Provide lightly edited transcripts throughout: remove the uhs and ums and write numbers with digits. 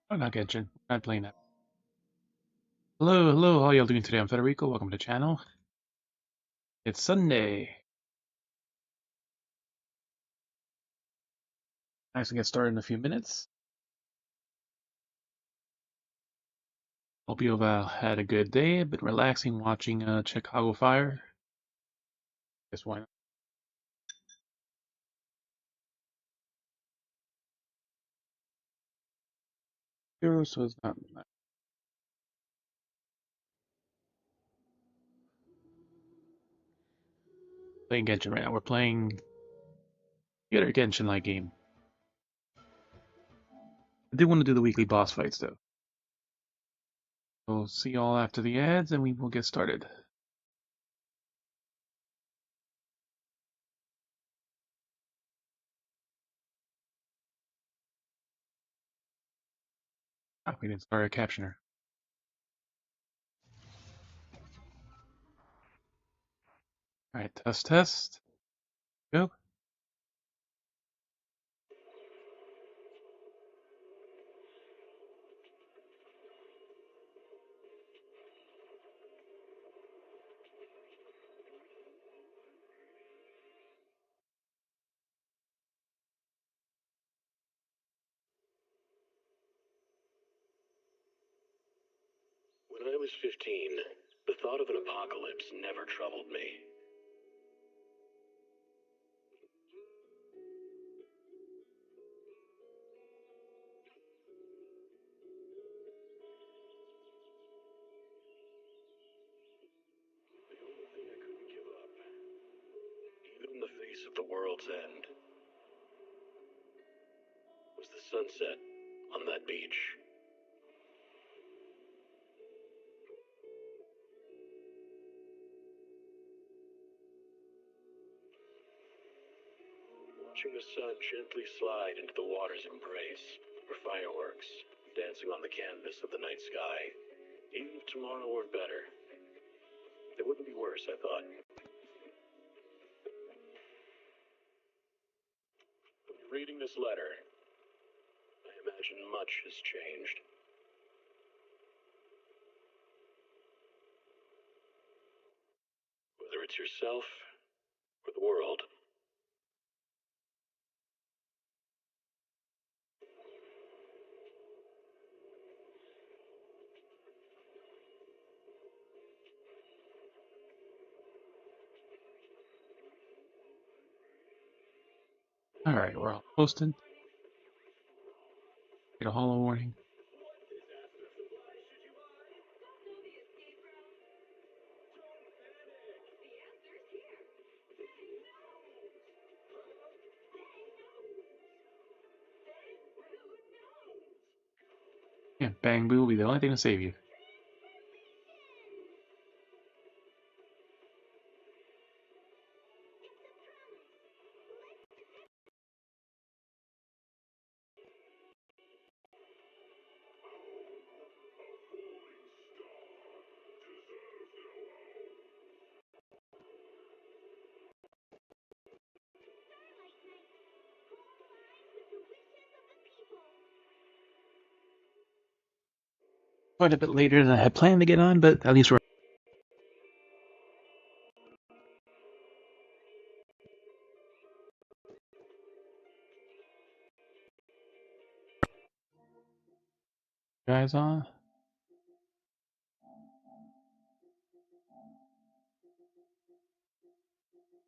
Oh, not Genshin. Not playing that. Hello, hello. How y'all doing today? I'm Federico. Welcome to the channel. It's Sunday. Nice to get started in a few minutes. Hope you've had a good day. Been relaxing, watching Chicago Fire. Guess why not? Hero, so it's not playing Genshin right now. We're playing the other Genshin-like game. I do want to do the weekly boss fights though. We'll see y'all after the ads, and we will get started. Ah, we didn't start a captioner. All right, test. Go. When I was 15, the thought of an apocalypse never troubled me. The only thing I couldn't give up, even in the face of the world's end, was the sunset on that beach. Watching the sun gently slide into the water's embrace, or fireworks dancing on the canvas of the night sky. Even if tomorrow were better, it wouldn't be worse, I thought. Reading this letter, I imagine much has changed. Whether it's yourself or the world. All right, we're all posted. Get a hollow warning. Yeah, Bang Boo will be the only thing to save you. Quite a bit later than I had planned to get on, but at least we're. Guys on.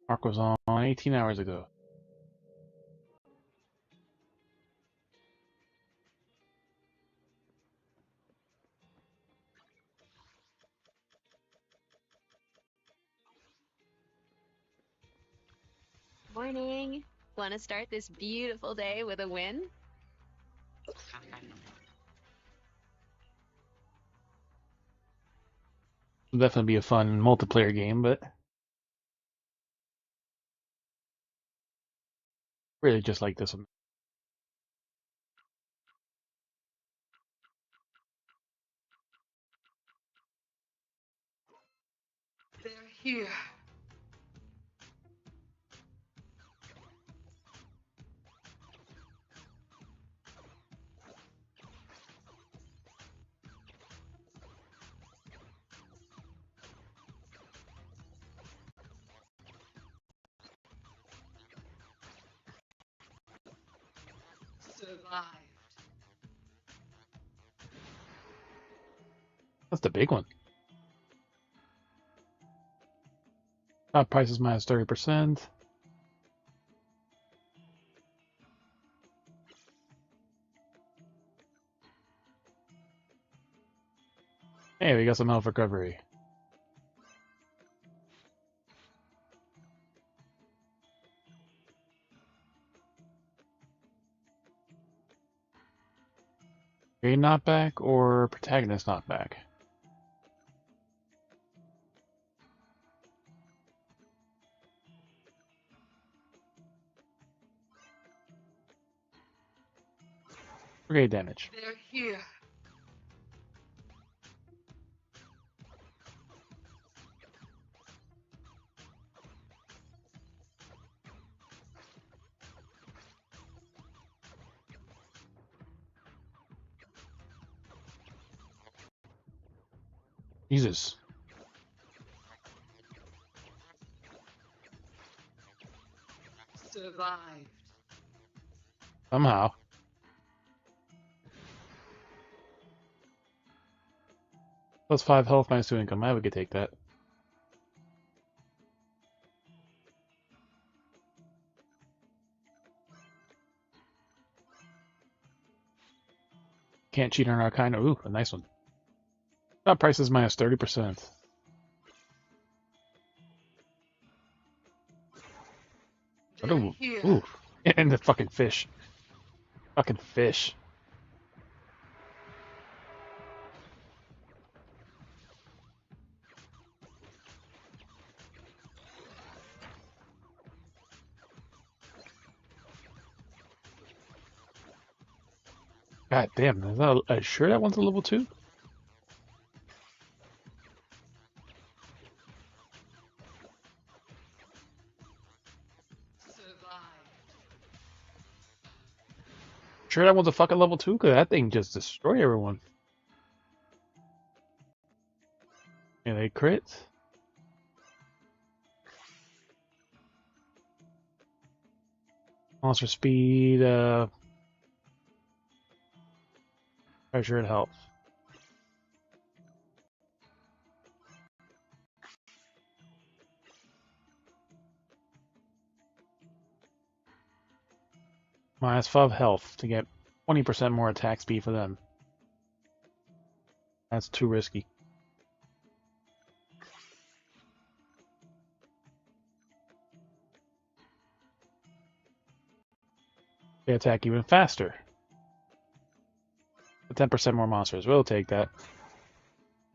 Mark was on 18 hours ago. Morning. Want to start this beautiful day with a win? It'll definitely be a fun multiplayer game, but really just like this one. They're here. That's the big one. Top price is minus 30%. Hey, we got some health recovery. Grade knockback or protagonist knockback? Grade damage. They're here. Jesus. Survived. Somehow. Plus 5 health, minus 2 income. I would take that. Can't cheat on Arcana. Ooh, a nice one. Top price is minus 30%. They're here. Ooh. And the fucking fish. Fucking fish. God damn, is that sure that one's a level 2? Survived. Sure that one's a fucking level 2? Cause that thing just destroyed everyone. And they crit. Monster speed, treasure and health. Minus 5 health to get 20% more attack speed for them. That's too risky. They attack even faster. 10% more monsters. We'll take that.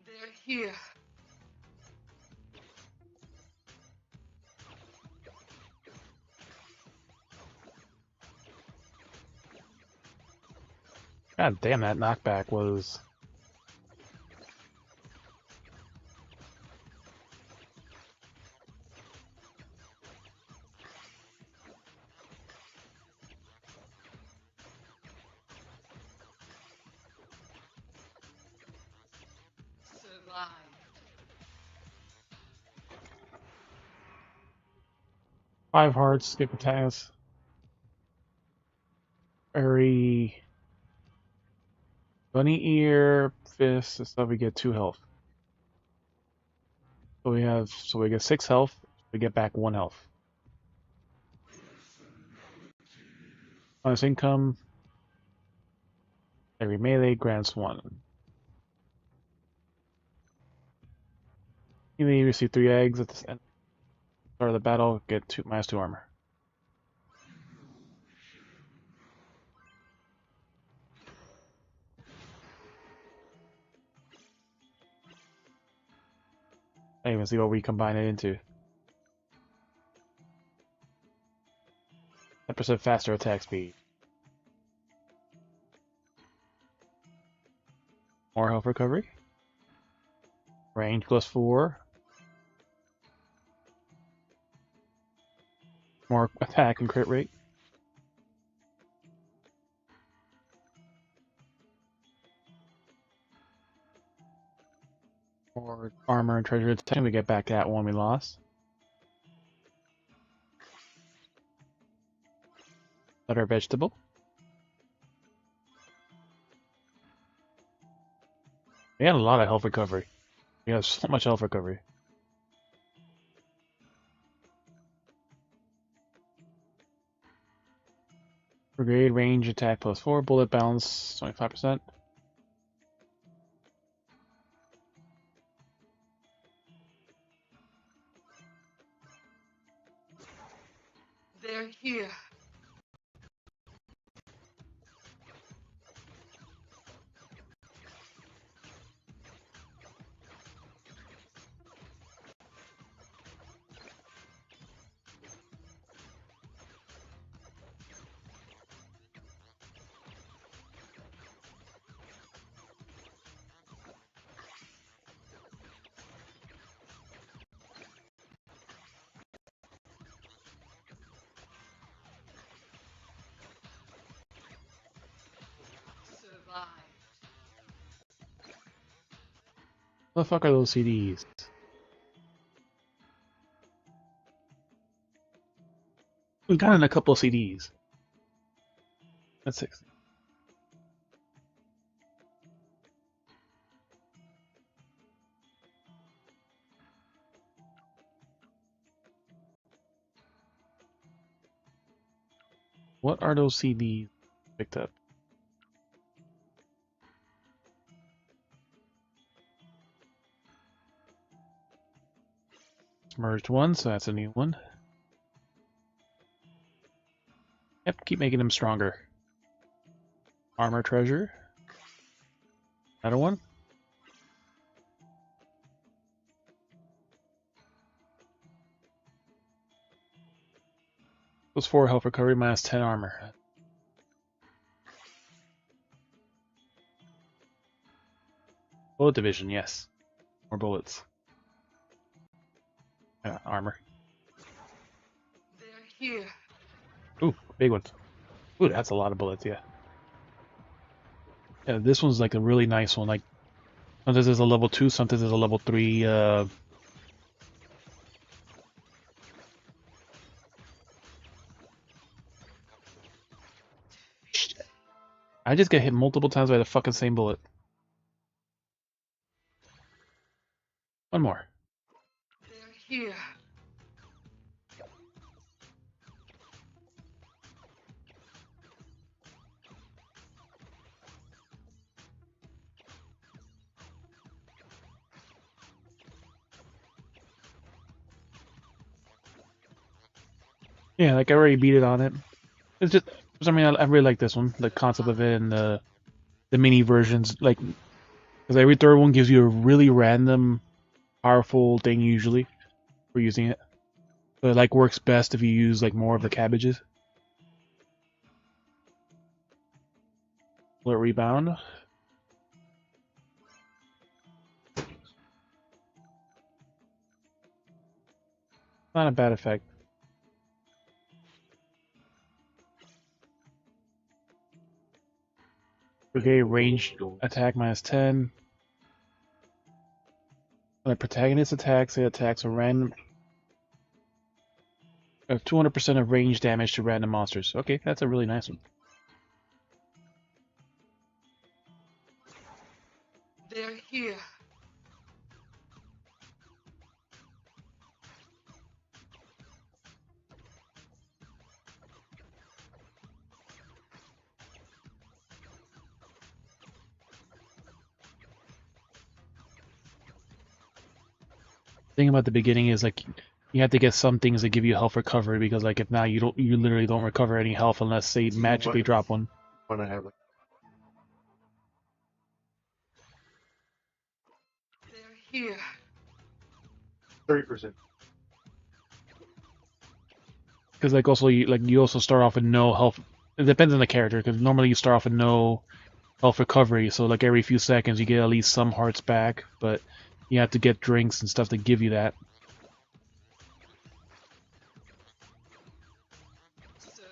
They're here. God damn, that knockback was... Survived. 5 hearts, skip attacks. Very... Bunny ear, fist, and stuff, we get 2 health. So we get 6 health, we get back 1 health. Bonus income. Every melee grants 1. You may receive 3 eggs at the start of the battle, get minus 2 armor. I even see what we combine it into. 10% faster attack speed. More health recovery. Range plus 4. More attack and crit rate. More armor and treasure attack. We get back that one we lost. Better vegetable. They had a lot of health recovery. We have so much health recovery. Brigade range attack +4, bullet bounce 25%. They're here. Survive. What the fuck are those CDs? We got in a couple of CDs. That's 6. What are those CDs picked up? Merged one, so that's a new one. Yep, keep making them stronger. Armor treasure. Another one. +4 health recovery, -10 armor. Bullet division, yes. More bullets. Armor. They're here. Ooh, big one. Ooh, that's a lot of bullets, yeah. Yeah, this one's like a really nice one. Like, sometimes there's a level 2, sometimes there's a level 3, I just get hit multiple times by the fucking same bullet. One more. They're here. Yeah, like I already beat it on it. It's just, I mean, I really like this one. The concept of it and the mini versions, like, because every third one gives you a really random, powerful thing usually for using it. But it like works best if you use like more of the cabbages. Bullet rebound. Not a bad effect. Brigade ranged attack -10. When a protagonist attacks, it attacks a random. 200% of range damage to random monsters. Okay, that's a really nice one. They're here. The thing about the beginning is like you have to get some things that give you health recovery because like if not you literally don't recover any health unless they magically drop one. When I have like They're here. 30%. Because like also you also start off with no health. It depends on the character because normally you start off with no health recovery. So like every few seconds you get at least some hearts back, but you have to get drinks and stuff to give you that. Survived.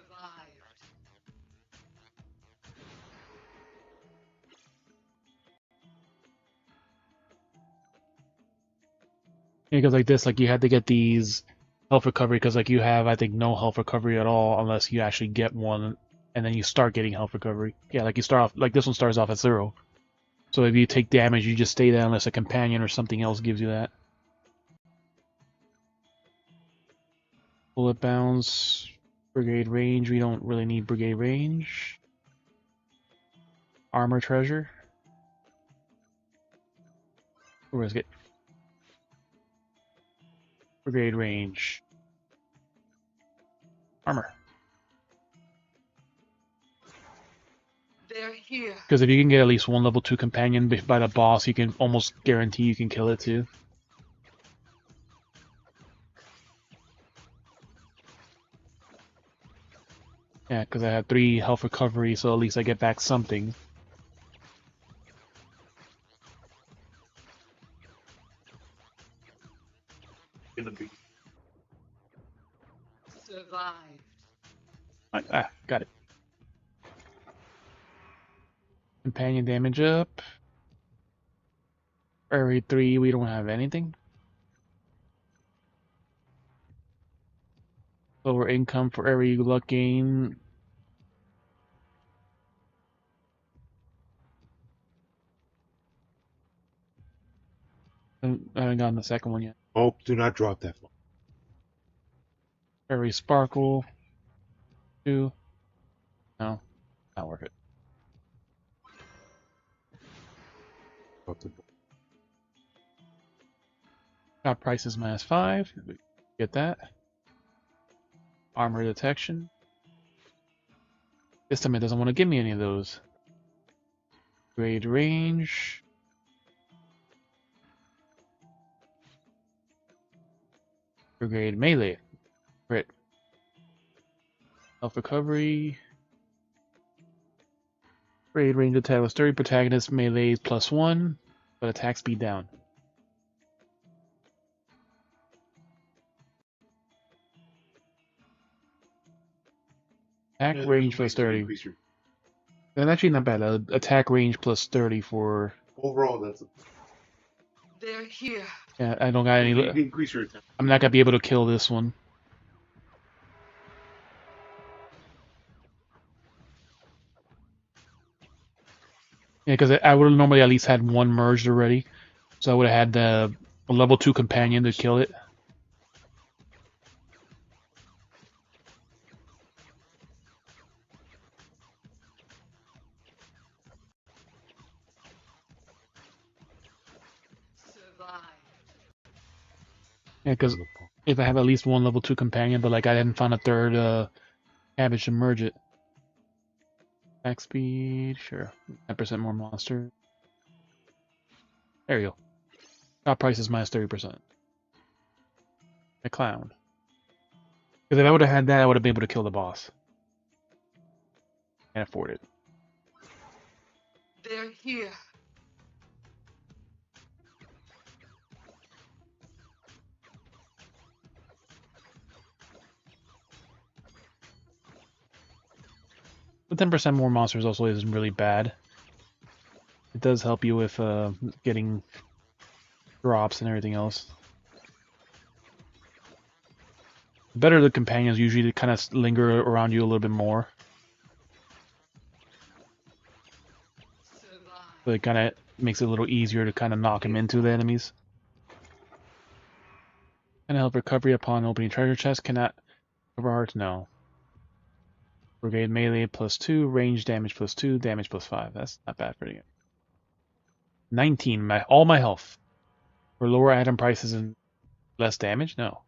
Because like this, like you had to get these health recovery because like you have I think no health recovery at all unless you actually get one, and then you start getting health recovery. Yeah, like you start off like this one starts off at 0. So if you take damage, you just stay there unless a companion or something else gives you that. Bullet bounce, brigade range. We don't really need brigade range. Armor treasure. Where is it? Brigade range. Armor. They're here. Because if you can get at least one level 2 companion by the boss, you can almost guarantee you can kill it too. Yeah, because I have 3 health recovery, so at least I get back something. Survived. Got it. Companion damage up. Area 3, we don't have anything. Lower income for every luck gain. I haven't gotten the second one yet. Oh, do not drop that one. Every sparkle. 2. No, not worth it. Drop the ball. Top price is -5. Get that. Armor detection. This time it doesn't want to give me any of those. Grade range. Brigade melee. Crit. Health recovery. Grade range attack with 30. Protagonist melee is +1, but attack speed down. Attack range plus 30. Increase your- That's actually not bad. Attack range plus 30 for. Overall, that's a, They're here. Yeah, I don't got any. you can increase your attack. I'm not gonna be able to kill this one. Yeah, because I would have normally at least had one merged already, so I would have had the a level 2 companion to kill it. Survived. Yeah, because if I have at least one level 2 companion, but like I hadn't found a third cabbage to merge it. Attack speed, sure. 10% more monster. There you go. Top price is -30%. A clown. Because if I would have had that, I would have been able to kill the boss. Can't afford it. They're here. But 10% more monsters also isn't really bad. It does help you with getting drops and everything else. Better the companions usually kind of linger around you a little bit more. Survived. So it kind of makes it a little easier to kind of knock them into the enemies. Can help recovery upon opening treasure chest. Cannot cover hearts? No. Brigade melee +2, range damage +2, damage +5. That's not bad for the game. 19, all my health. For lower item prices and less damage? No.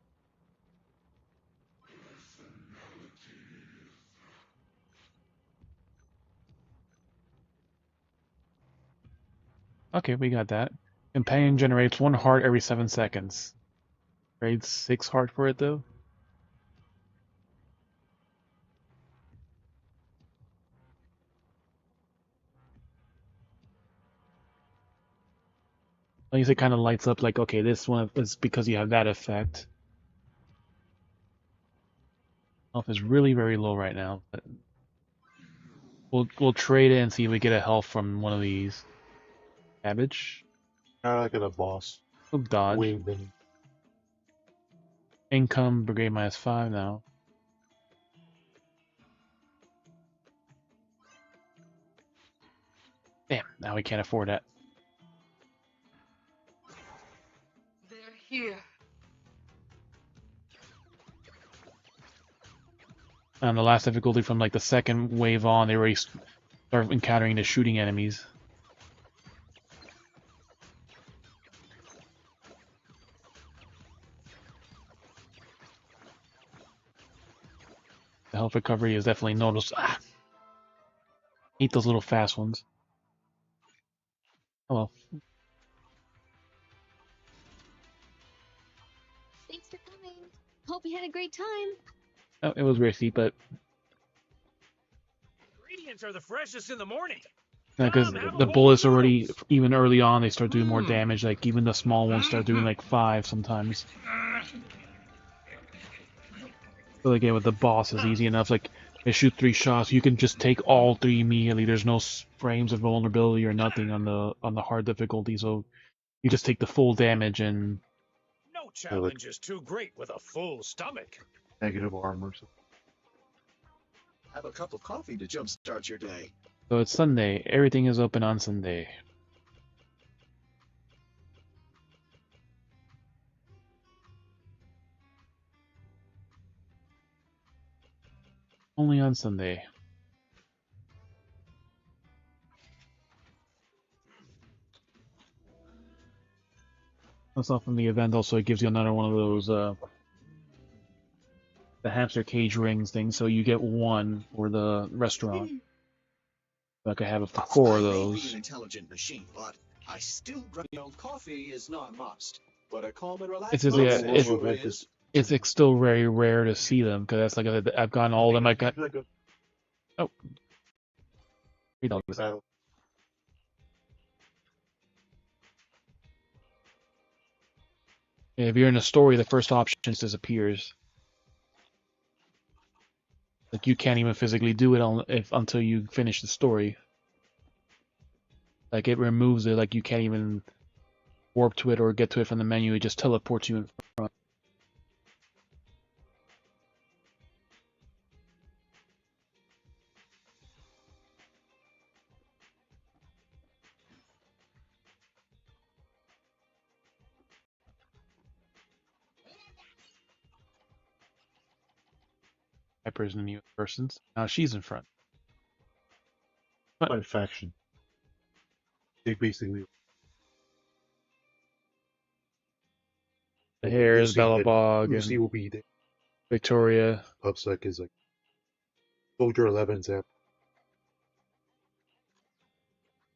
Okay, we got that. Companion generates 1 heart every 7 seconds. Trade 6 heart for it though. At least it kind of lights up like, okay, this one is because you have that effect. Health is really very low right now, but we'll trade it and see if we get a health from one of these. Cabbage. Kind of like a boss. Oh, dodge. Wing thing. Income, brigade -5 now. Damn, now we can't afford that. here. On the last difficulty from like the second wave on, they already start encountering the shooting enemies. The health recovery is definitely noticed. Ah, hate those little fast ones. Oh well. Thanks for coming. Hope you had a great time. Oh, it was risky, but Ingredients are the freshest in the morning. because Come, have a the bowl bullets of already, noodles. even early on, they start doing more damage. Like even the small ones start doing like 5 sometimes. So again, with the boss is easy enough. Like they shoot 3 shots, you can just take all 3 immediately. There's no frames of vulnerability or nothing on the hard difficulty. So you just take the full damage and No challenge is too great with a full stomach. Negative armor. Have a cup of coffee to jumpstart your day. so it's Sunday. Everything is open on Sunday. Only on Sunday. That's all from the event. Also, it gives you another one of those the hamster cage rings thing. So you get 1 for the restaurant. I could have up to 4 of I may be those. an intelligent machine, but I still drink coffee is not a must. But a calm and relaxed It's just, mindset yeah, sure is. it's still very rare to see them because that's like I've gotten all of them. I got oh, 3 dollars. Battle. If you're in a story, the first option just disappears. Like you can't even physically do it until you finish the story. Like it removes it. Like you can't even warp to it or get to it from the menu. It just teleports you in front. Hyper's the new persons. Now she's in front. By faction. They basically. The hair is Bellabog Lucy and will be there. Victoria. PubSec is like Soldier 11's app.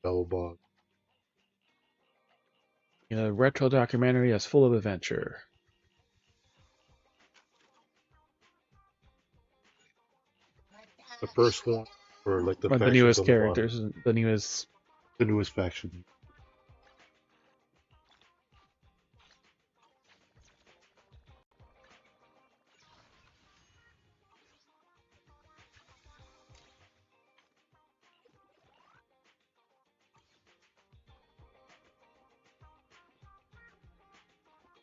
Bellabog. A retro documentary that's full of adventure. The first one for like the But the factions newest on the bottom. characters, the newest. The newest faction.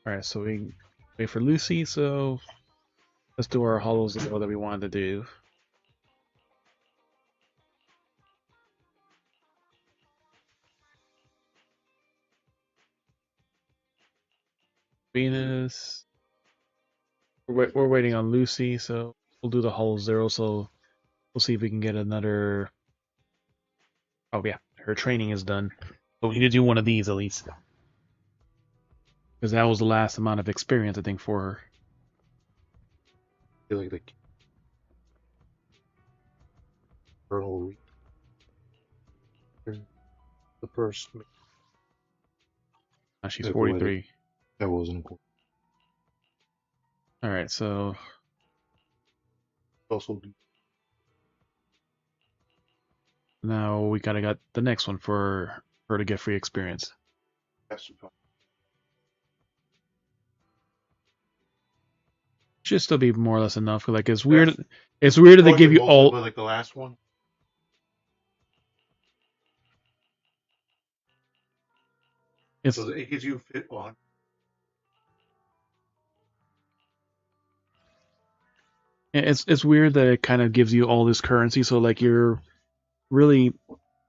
Alright, so we wait for Lucy, so let's do our hollows that we wanted to do. Venus. We're waiting on Lucy, so we'll do the hollow 0, so we'll see if we can get another. Oh yeah, her training is done. But we need to do one of these at least. Because that was the last amount of experience, I think, for her. I feel like the Colonel the first. Now she's Yeah, 43. That wasn't important. Alright, so Also, now we kinda got the next one for her to get free experience. Should still be more or less enough. Like it's weird. It's weird that they give you all. like the last one. It's So it gives you fit on. it's weird that it kind of gives you all this currency. So like you're really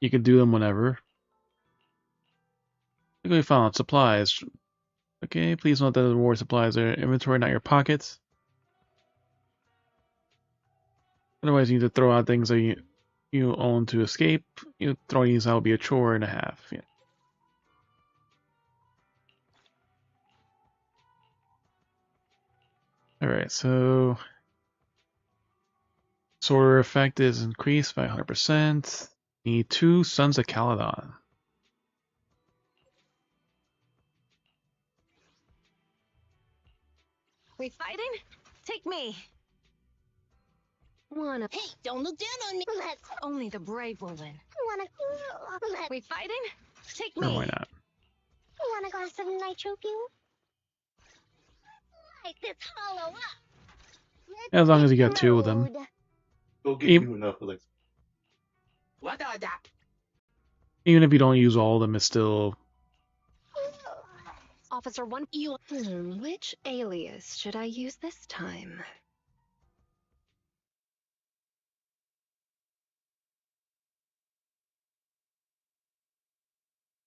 you can do them whenever. Look what we found supplies. Okay, please note that the reward supplies are inventory, not your pockets. Otherwise, you need to throw out things that you own to escape. Throwing these out will be a chore and a half. Yeah. Alright, so sorter effect is increased by 100%. Need 2 Sons of Caledon. We fighting? Take me. Wanna? Hey, don't look down on me. Let's. Only the brave will win. Wanna? Let's. We fighting? Take me. Or why not? Want a glass of nitro fuel? Light this hollow up. As long as you got 2 of them. Go get Yep. you enough, Alexa. Even if you don't use all of them, it's still... Officer 1, you. Which alias should I use this time?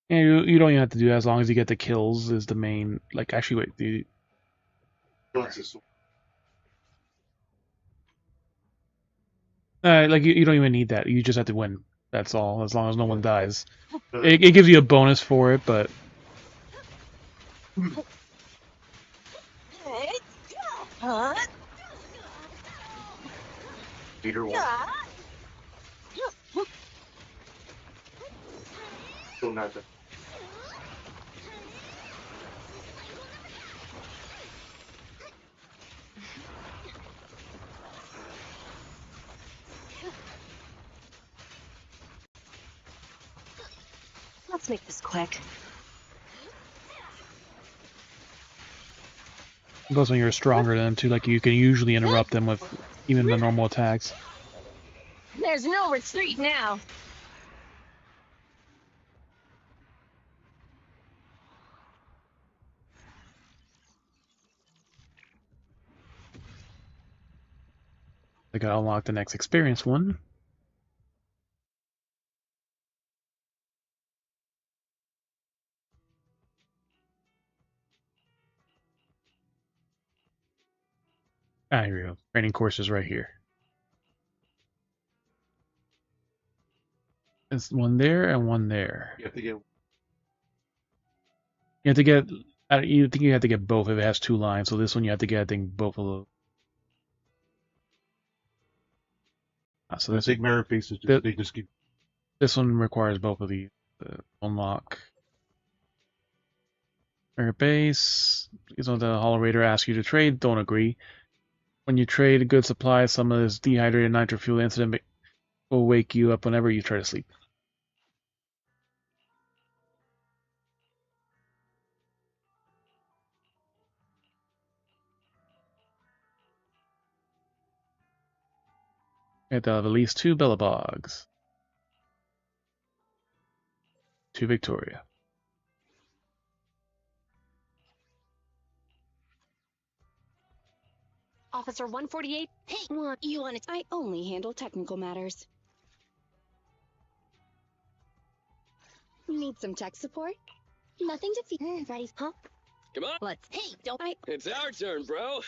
And you don't even have to do that as long as you get the kills is the main... Like, actually, wait. Like, you don't even need that. You just have to win. That's all, as long as no one dies. It gives you a bonus for it, but... Peter one. So not that. Let's make this quick. It goes when you're stronger than them, too. Like, you can usually interrupt them with even the normal attacks. There's no retreat now. I gotta unlock the next experience one. Ah, here we go. Training courses right here. There's one there and one there. You have to get. You have to get... you think you have to get both if it has 2 lines, so this one you have to get, I think, both of those. So I this, think merit faces. That- They just keep. this one requires both of these to unlock. Merit base. Please note the Hollow Raider asks you to trade. Don't agree. When you trade a good supply, some of this dehydrated nitro fuel incident will wake you up whenever you try to sleep. You have to have at least 2 Bellabogs. 2 Victoria. Officer 148. Hey, you want it? I only handle technical matters. Need some tech support? Nothing to fear. Ready? Huh? Come on. Let's. Hey, don't I? It's our turn, bro.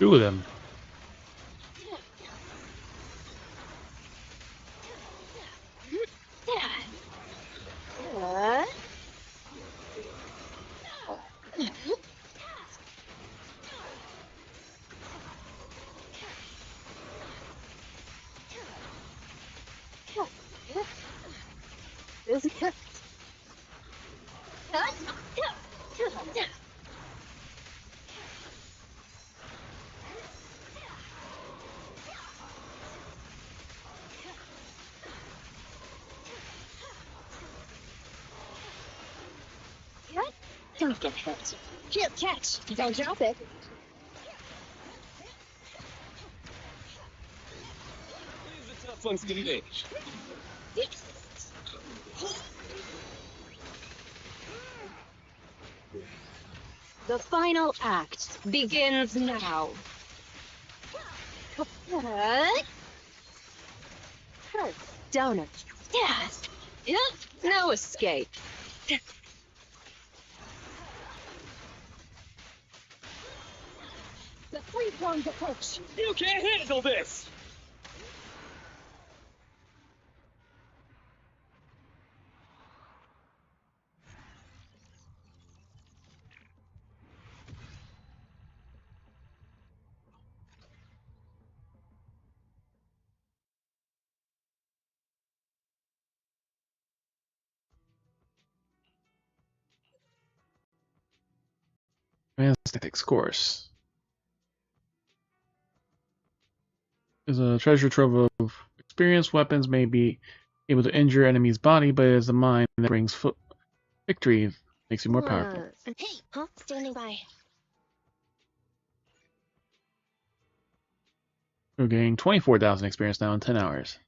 Two of them. Don't get hurt. Here, catch. Don't drop it. Leave the tough The final act begins now. Donut. Yes. Yep. No escape. The three-pronged approach. You can't handle this! Statistics course. Is a treasure trove of experience. Weapons may be able to injure enemy's body, but it is the mind that brings victory. Makes you more powerful. Hey, huh? Standing by. We're getting 24,000 experience now in 10 hours.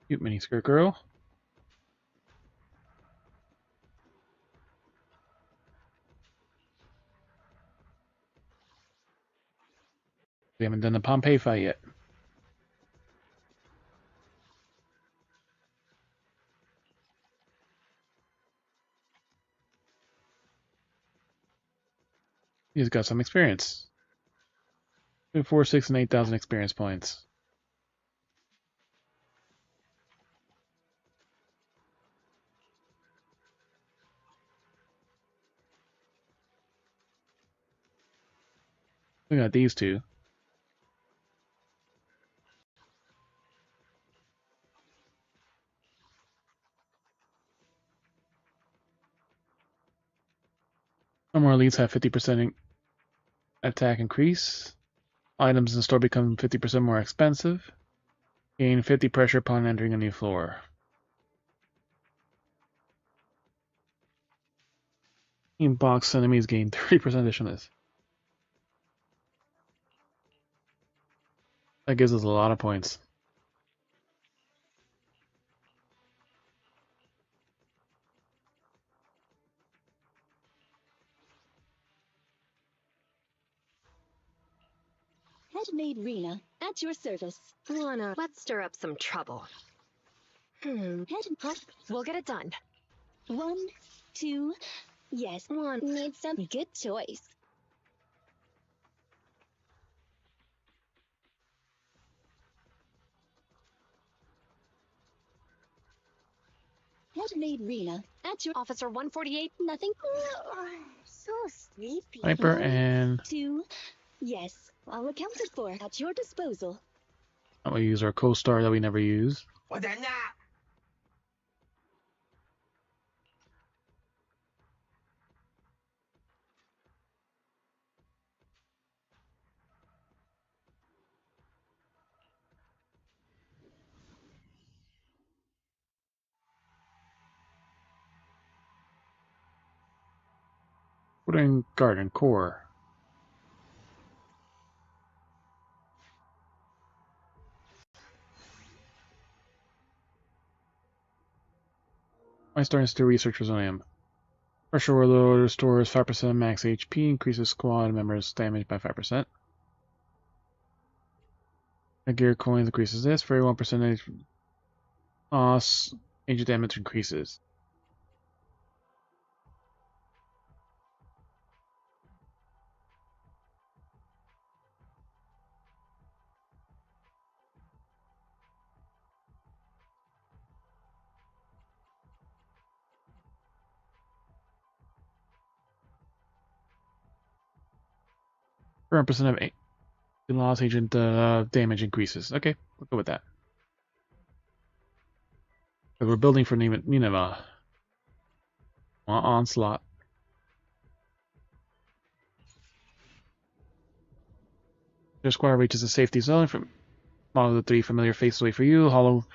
Cute mini skirt girl. We haven't done the Pompeii fight yet. He's got some experience. 2, 4, 6, and 8,000 experience points. We got these two. Some more elites have 50% attack increase. Items in the store become 50% more expensive. Gain 50 pressure upon entering a new floor. Team box enemies gain 30% additional this. That gives us a lot of points. Handmade Rena, at your service. Let's stir up some trouble. We'll get it done. 1, 2, yes. 1 needs some. Good choice. Handmade Rena, at your Officer 148. Nothing. So sleepy. Sniper 1, and 2, yes. All accounted for. At your disposal. we use our co-star that we never use. Putting garden core. My starting to do research was on him. Pressure overload restores 5% max HP, increases squad members' damage by 5%. The gear coins increases this, for every 1% loss, agent damage increases. Current percent of loss agent damage increases. Okay, we'll go with that. But we're building for Nineveh. Onslaught. Your squad reaches a safety zone from model the 3 familiar faces wait for you. Hollow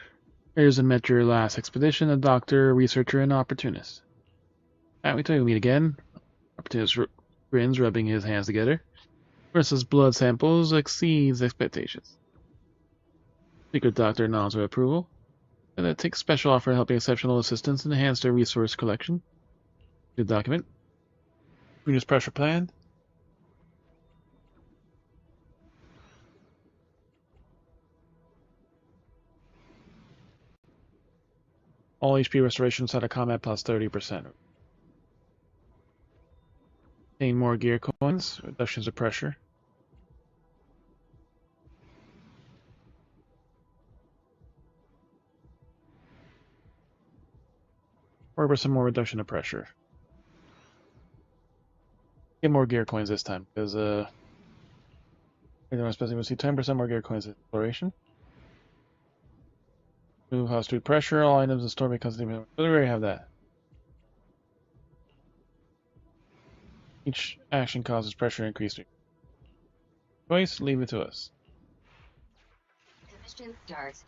players have met your last expedition, a doctor, researcher, and opportunist. Alright, we meet again. Opportunist grins, rubbing his hands together. Versus blood samples exceeds expectations. Secret Doctor nods with approval. And it takes special offer helping exceptional assistance and enhance their resource collection. Good document. Reduce pressure plan. All HP restoration inside of combat plus 30%. Gain more gear coins. Reductions of pressure. Or some more reduction of pressure. Get more gear coins this time, because we're supposed to see 10% more gear coins in exploration. Move house to pressure, all items in store because we already have that. Each action causes pressure increase. Choice, leave it to us. Mission start.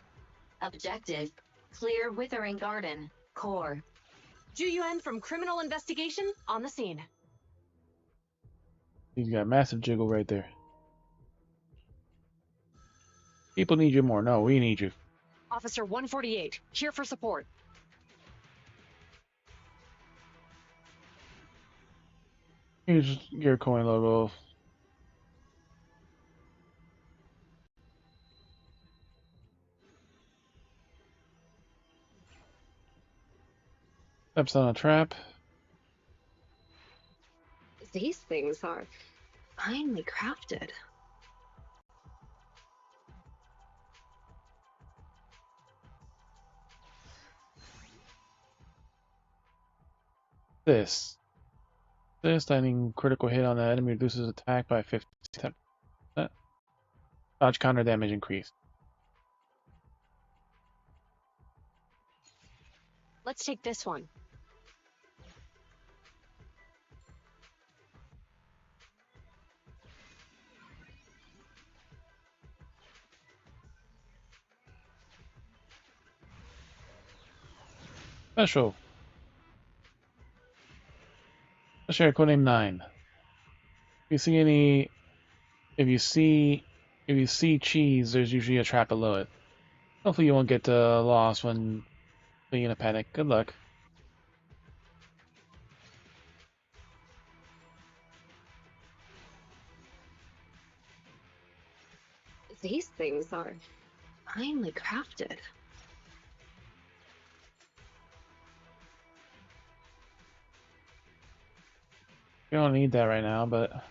Objective: clear Withering Garden. Core. Ju-Yuan from Criminal Investigation on the scene. He's got a massive jiggle right there. People need you more. No, we need you. Officer 148, here for support. Here's your coin logo. Steps on a trap. These things are finely crafted. This landing critical hit on the enemy reduces attack by 50%. Dodge counter damage increase. Let's take this one. Special. Let's share codename 9. If you see cheese, there's usually a trap below it. Hopefully you won't get lost when being in a panic. Good luck. These things are finely crafted. You don't need that right now, but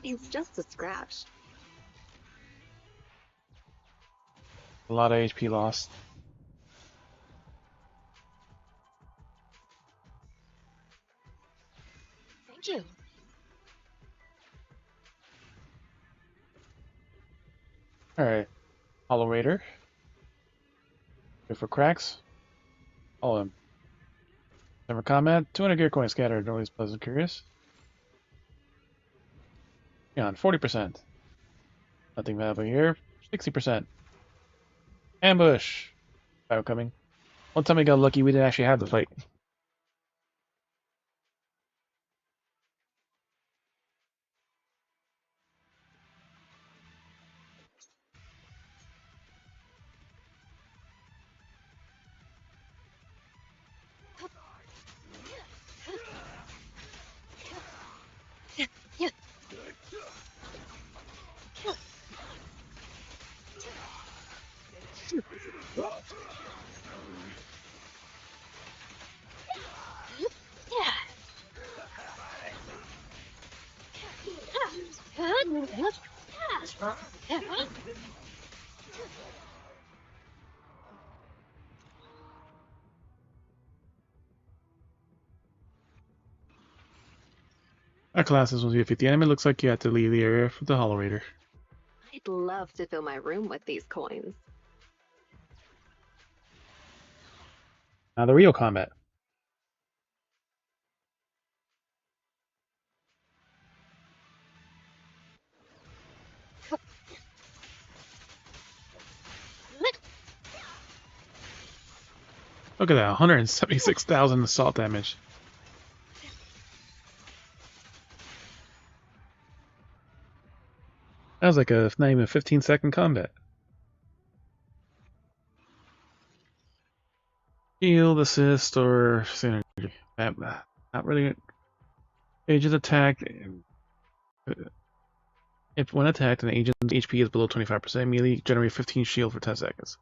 It's just a scratch. a lot of HP lost. Thank you. Alright. Hollow Raider. Good for cracks. All of them. Time for combat. 200 gear coins scattered. Always pleasant curious. Beyond 40%. Nothing valuable here. 60%. Ambush. Fire coming. One time we got lucky, we didn't actually have the fight. Our class is 1 50 enemy. Looks like you have to leave the area for the Hollow Raider. I'd love to fill my room with these coins. Now the real combat. Look at that, 176,000 assault damage. That was like a not even 15-second combat. Shield, assist, or synergy. Not really. Agent attack. If when attacked, an agent's HP is below 25%, immediately generate 15 shield for 10 seconds.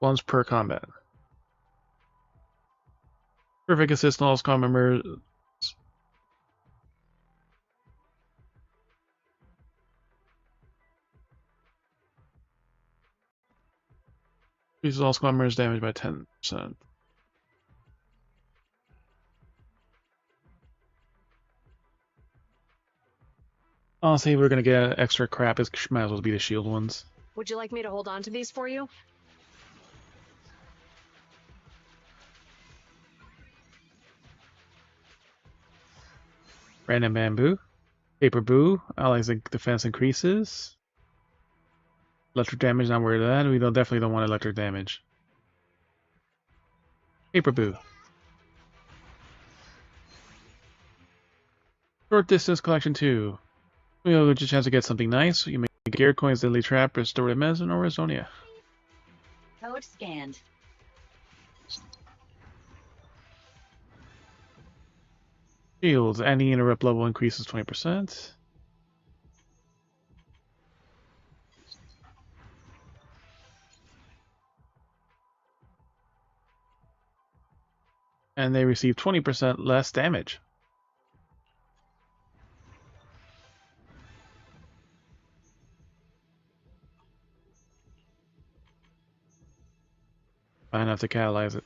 Once per combat. Perfect assist on all squad members. Increases all squad members' damage by 10%. Honestly, we're gonna get extra crap. It might as well be the shield ones. Would you like me to hold on to these for you? Random bamboo. Paper boo. Allies defense increases. Electric damage, not worried about that. We definitely don't want electric damage. Paper boo. Short distance collection 2. We have a chance to get something nice. You may get gear coins, deadly trap, restorative medicine, or Resonia. Code scanned. Shields. Any interrupt level increases 20%. And they receive 20% less damage. Fine enough to catalyze it.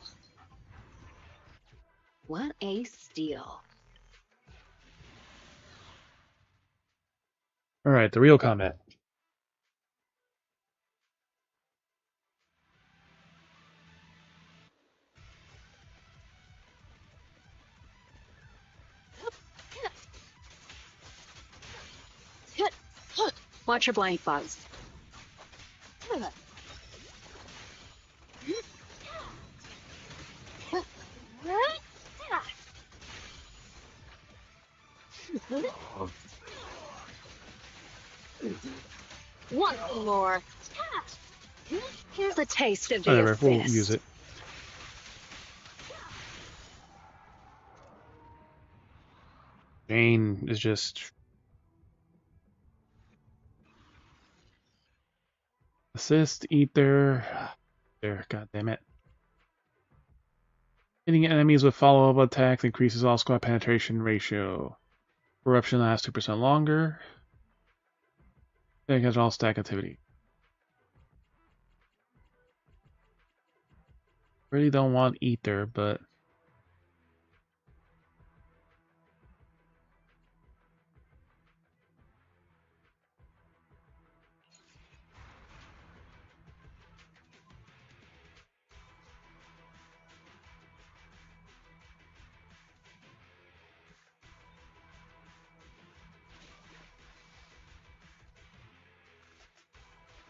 What a steal. Alright, the real combat. Watch your blind spots. One more. Here's a taste of the Whatever, assist. we'll use it. Jane is just... Assist, ether... There, god damn it. Hitting enemies with follow-up attacks increases all squad penetration ratio. Corruption lasts 2% longer. It has all stack activity. Really don't want ether, but...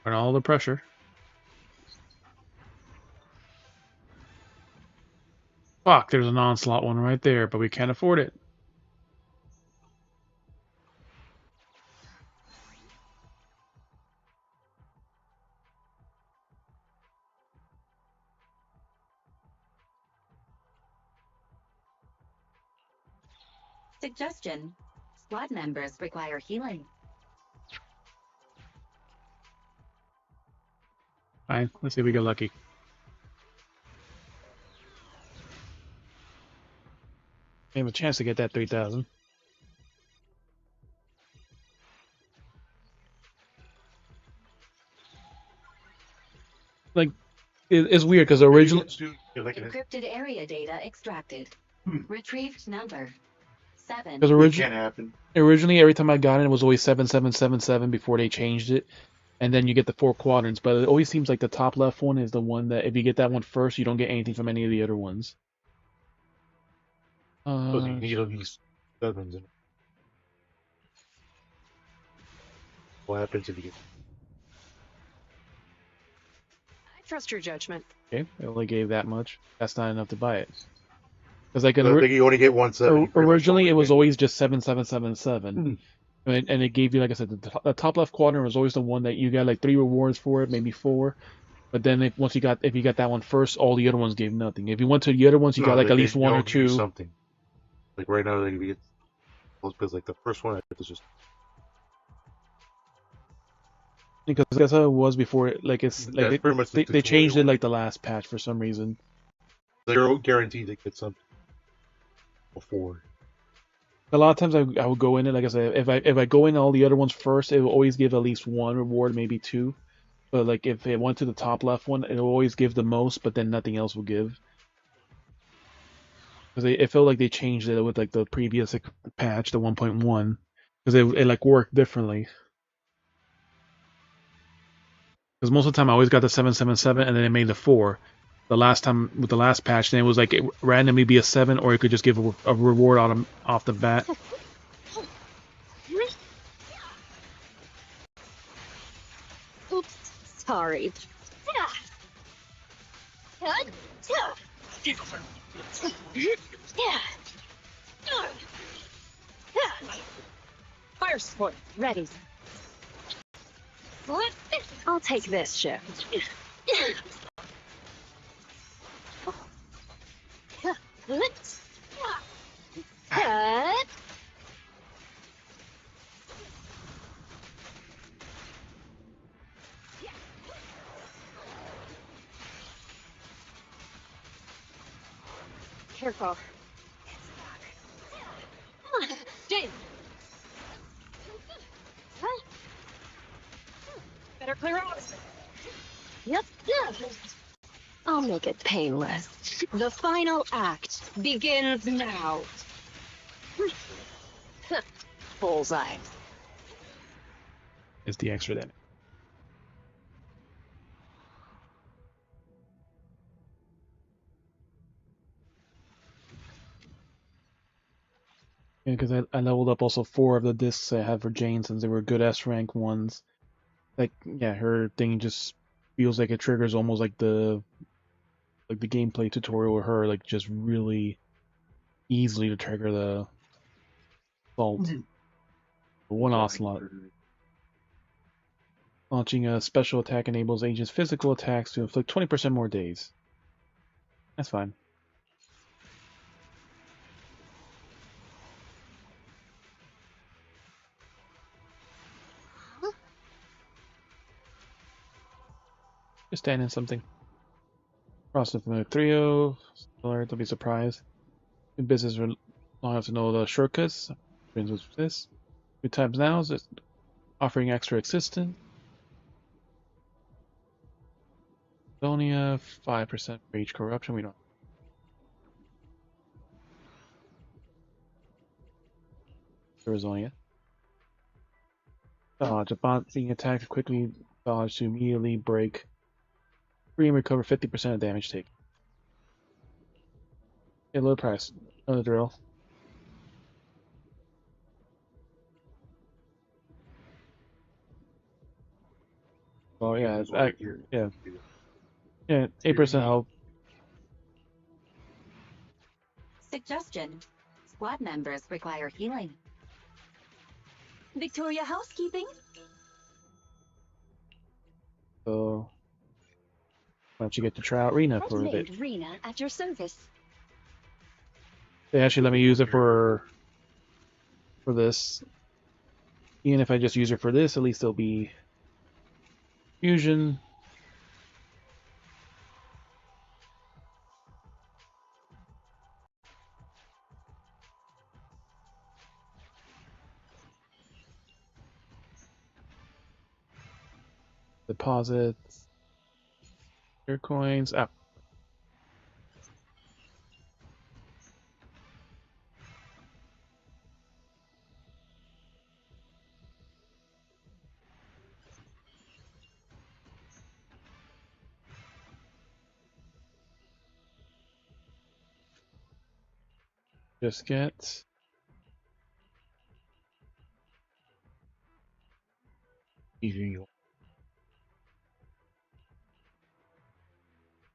and all the pressure. Fuck, there's an onslaught one right there, but we can't afford it. Suggestion. Squad members require healing. Fine, let's see if we get lucky. We have a chance to get that 3,000. like it's weird because originally Encrypted area data extracted. Retrieved number 7. because It can't happen. originally every time I got it was always 7777 before they changed it, and then you get the 4 quadrants. But it always seems like the top left one is the one that if you get that one first, you don't get anything from any of the other ones. So you need all these sevens. And what happens if you get? I trust your judgment. Okay, I only gave that much. That's not enough to buy it. Because like So I think you only get 1 7. originally it was always just 7777. Hmm. And it gave you, like I said, the top left quadrant was always the one that you got like 3 rewards for it, maybe 4. But then if you got that one first, all the other ones gave nothing. If you went to the other ones, you got like at least 1 or 2. Something. Like right now, like we get because like the first one is just Because that's how it was before. Like it's like that's pretty much the they changed it tutorial. like the last patch for some reason. They're guaranteed to get something before. A lot of times I would go in it, like I said, if I go in all the other ones first, it will always give at least 1 reward, maybe 2. But like if it went to the top left one, it'll always give the most, but then nothing else will give. Because it felt like they changed it with like the previous like, patch, the 1.1, because it like worked differently. Because most of the time I always got the 777, and then it made the 4. The last time with the last patch, then it was like it randomly be a 7, or it could just give a reward off the bat. Oops, sorry. Fire support ready. I'll take this shift. Careful. Jane! Better clear out. Yep. I'll make it painless. The final act begins now. Bullseye. It's the extra damage. Yeah, because I leveled up also 4 of the discs I had for Jane since they were good S rank ones. Like yeah, her thing just feels like it triggers almost like the gameplay tutorial with her, like just really easily to trigger the assault. One onslaught. Launching a special attack enables agents' physical attacks to inflict 20% more days. That's fine. Just stand in something. Cross the familiar trio. Don't be surprised. In business long enough to know the shortcuts. Brings with this. 2 times now is offering extra assistance. Sonia, 5% for each corruption. We don't. Arizonia. Dodge. Upon being attacked, quickly dodge to immediately break free and recover 50% of damage taken. Yeah, low price. Another drill. Oh yeah, yeah, yeah. 8% help. Suggestion. Squad members require healing. Victoria housekeeping? So why don't you get to try out Rena for a bit? Rena at your service. They actually let me use it for this. Even if I just use it for this, at least there'll be fusion. Deposits. Your coins up. Just get Easy.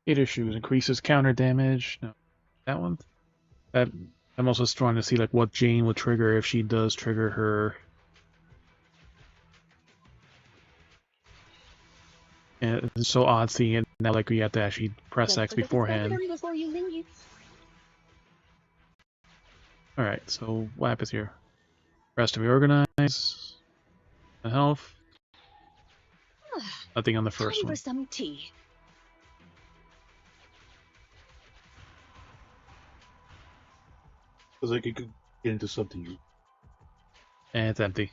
Gator shoes increases counter damage. No, that one. That I'm also trying to see like what Jane would trigger if she does trigger her. And it's so odd seeing it now. Like we have to actually press X beforehand. Before you leave. All right. So what happens here? Rest to reorganize. The health. Nothing on the first Time one. for some tea. Because like you could get into something you And it's empty.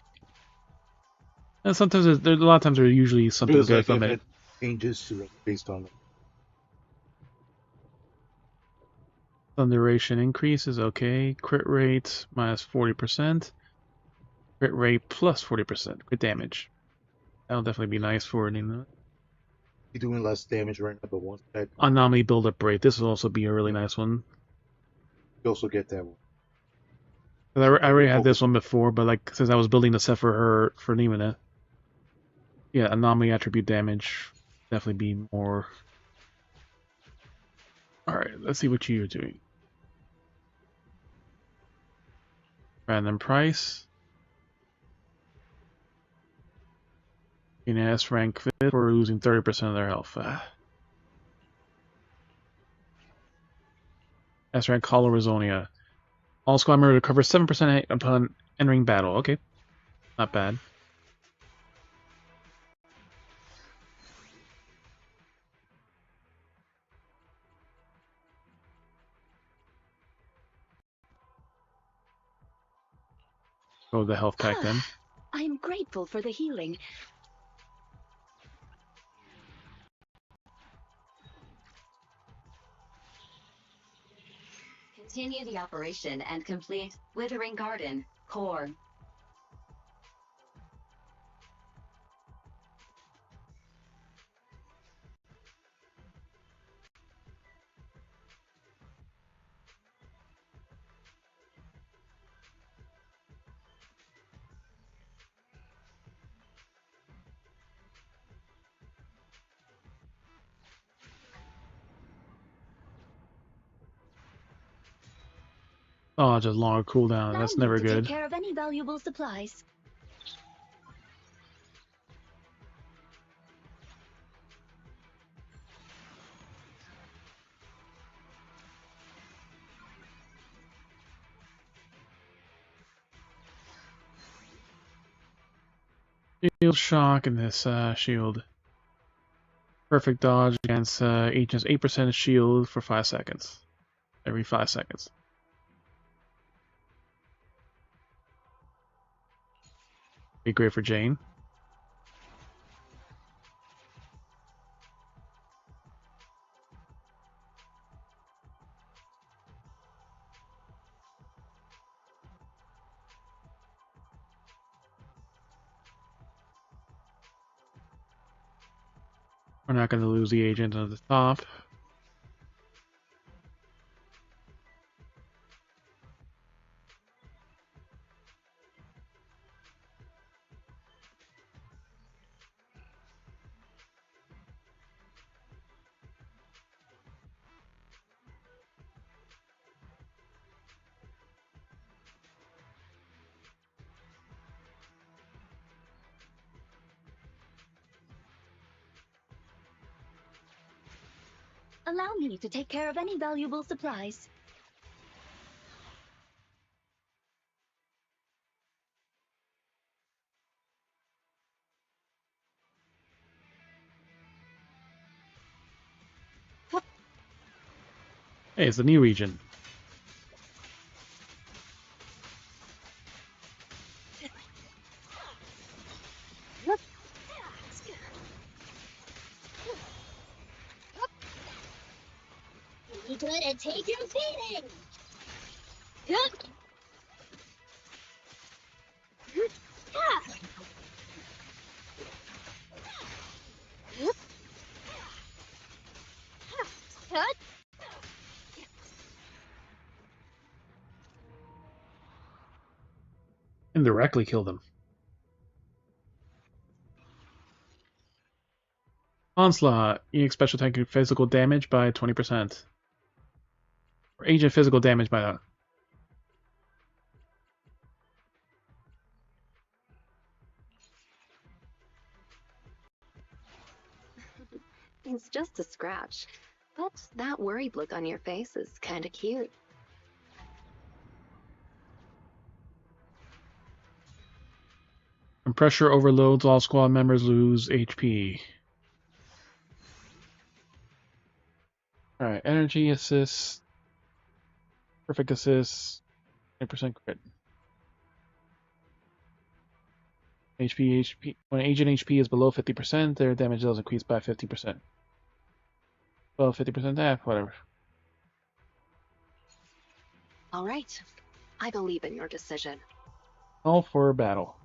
And sometimes there's a lot of times there's usually something because good like from if it. it changes to like based on Some duration increases, okay. Crit rate minus 40%. Crit rate plus 40%. Crit damage. That'll definitely be nice for it. you're doing less damage right now, but once that Anomaly build-up rate. This will also be a really nice one. you also get that one. 'Cause I already had this one before, but like since I was building the set for her for Nimina, yeah, anomaly attribute damage definitely be more. All right, let's see what you're doing. Random price. In S rank 5th for losing 30% of their health. S rank Hollow All squad member recovers 7% upon entering battle. Okay, not bad. Go to the health pack then. I'm grateful for the healing. Continue the operation and complete Withering Garden core. Oh, just longer cooldown. That's never good. Take care of any valuable supplies. Shield shock and this shield. Perfect dodge against agent's 8% shield for 5 seconds. Every 5 seconds. Be great for Jane. We're not going to lose the agent at the top. Allow me to take care of any valuable supplies. Hey, it's the new region. Be good and take your beating! Yup. Indirectly killed him. Onslaught. EX special attack physical damage by 20%. Or agent physical damage by that. It's just a scratch, but that worried look on your face is kinda cute. When pressure overloads, all squad members lose HP. Alright, energy assist. Perfect assist. 10% crit. HP. When agent HP is below 50%, their damage does increase by 50%. Well, 50%, whatever. All right. I believe in your decision. All for battle.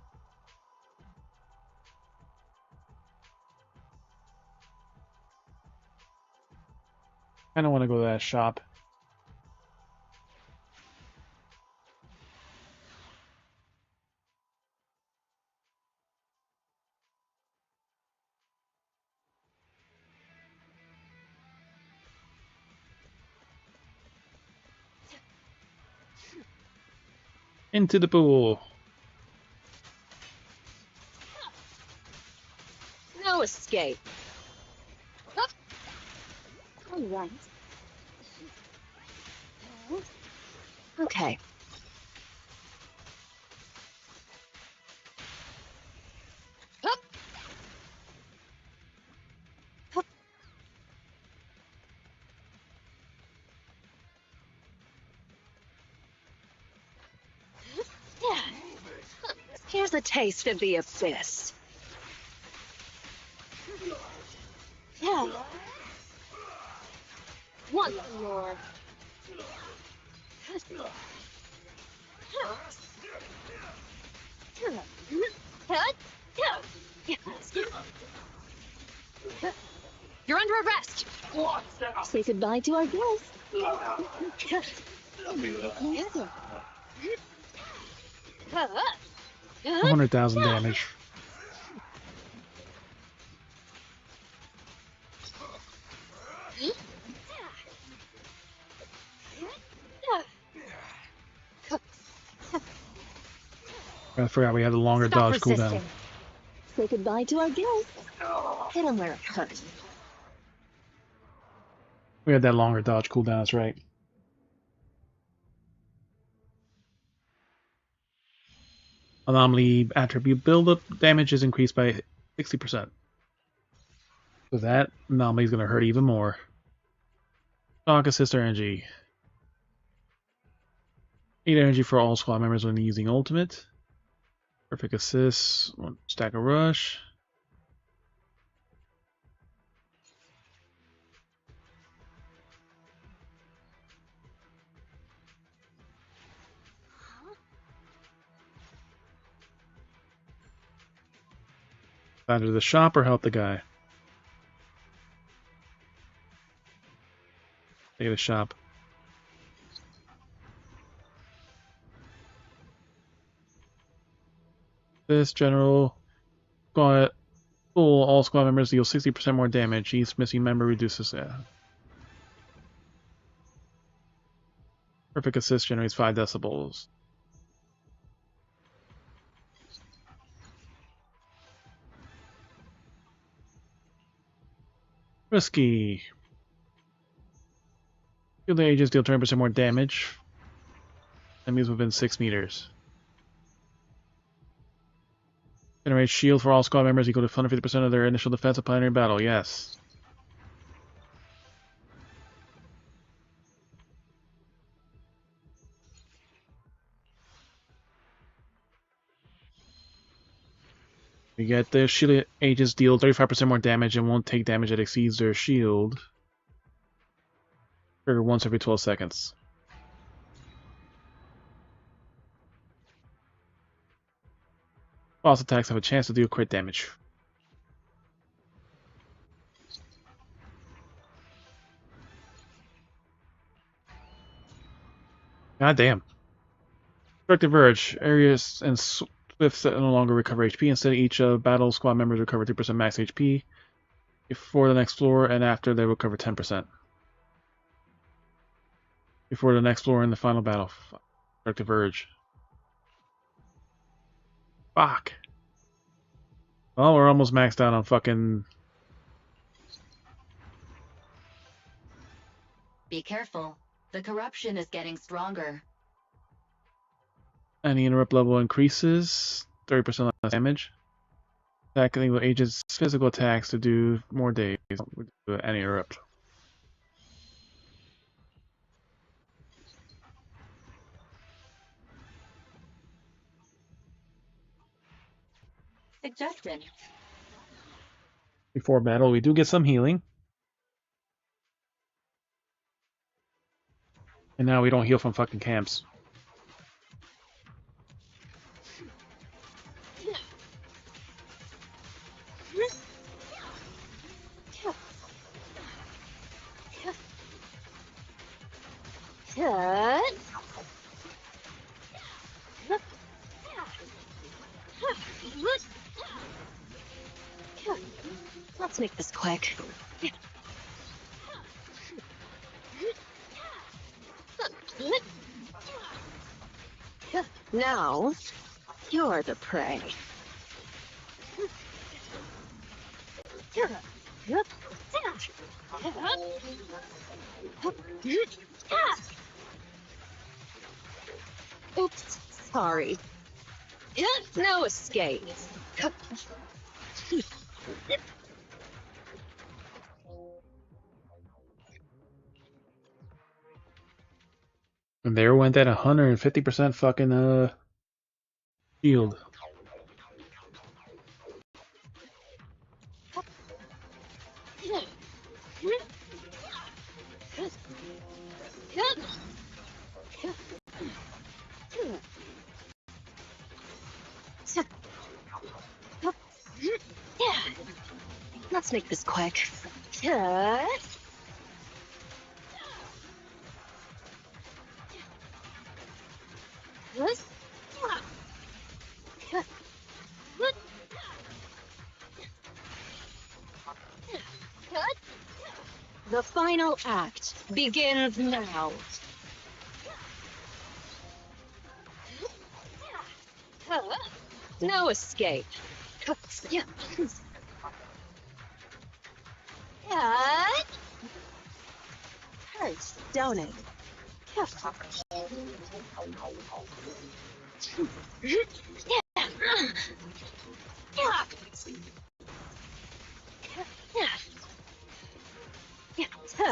I don't want to go to that shop. Into the pool. No escape. All right. Okay. Here's a taste of the abyss. Yeah. Once more. You're under arrest. Say goodbye to our guest. 100,000 damage. I forgot we had a longer Stop dodge resisting. cooldown. Say goodbye to our guest. Hit him where it hurts. We had that longer dodge cooldown, that's right. Anomaly attribute buildup damage is increased by 60%. So that anomaly is going to hurt even more. Shock assist energy. 8 energy for all squad members when using ultimate. Perfect assist. Stack of rush. Either the shop or help the guy. Take the shop. This general squad full all squad members deal 60% more damage. Each missing member reduces that. Perfect assist generates 5 decibels. Risky. Shield agents deal 20% more damage. Enemies within 6 meters. Generate shield for all squad members equal to 150% of their initial defense upon entering battle. Yes. We get the shield agents deal 35% more damage and won't take damage that exceeds their shield. Trigger once every 12 seconds. Boss attacks have a chance to deal crit damage. God damn. Destructive Urge. Areas and Swifts that no longer recover HP. Instead, each battle squad members recover 3% max HP before the next floor, and after they recover 10%. Before the next floor in the final battle. Destructive Urge. Fuck. Well, we're almost maxed out on fucking... Be careful. The corruption is getting stronger. Any interrupt level increases 30% less damage. Attacking the agent's physical attacks to do more days with any interrupt. Suggestion. Before battle, we do get some healing. And now we don't heal from fucking camps. Let's make this quick. Now, you're the prey. Oops, sorry. No escape. And there went that 150% fucking shield. Let's make this quick. The final act begins now. No escape. Hurts, don't it? Stay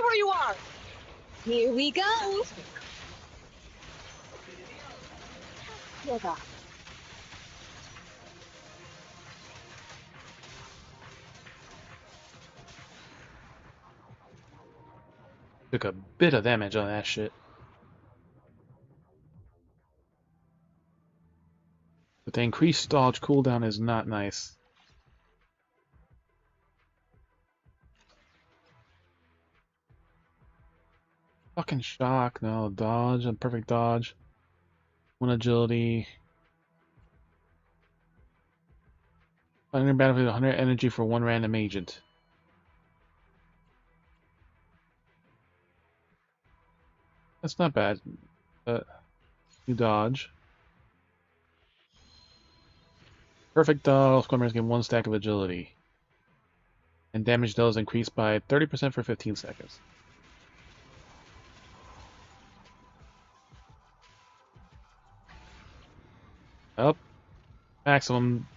where you are. Here we go. Took a bit of damage on that shit. But the increased dodge cooldown is not nice. Fucking shock, no, dodge, and perfect dodge. 1 agility. Finding battlefield 100 energy for 1 random agent. That's not bad. You dodge. Perfect dodge, squad members get 1 stack of agility. And damage dealt is increased by 30% for 15 seconds. Up. Maximum.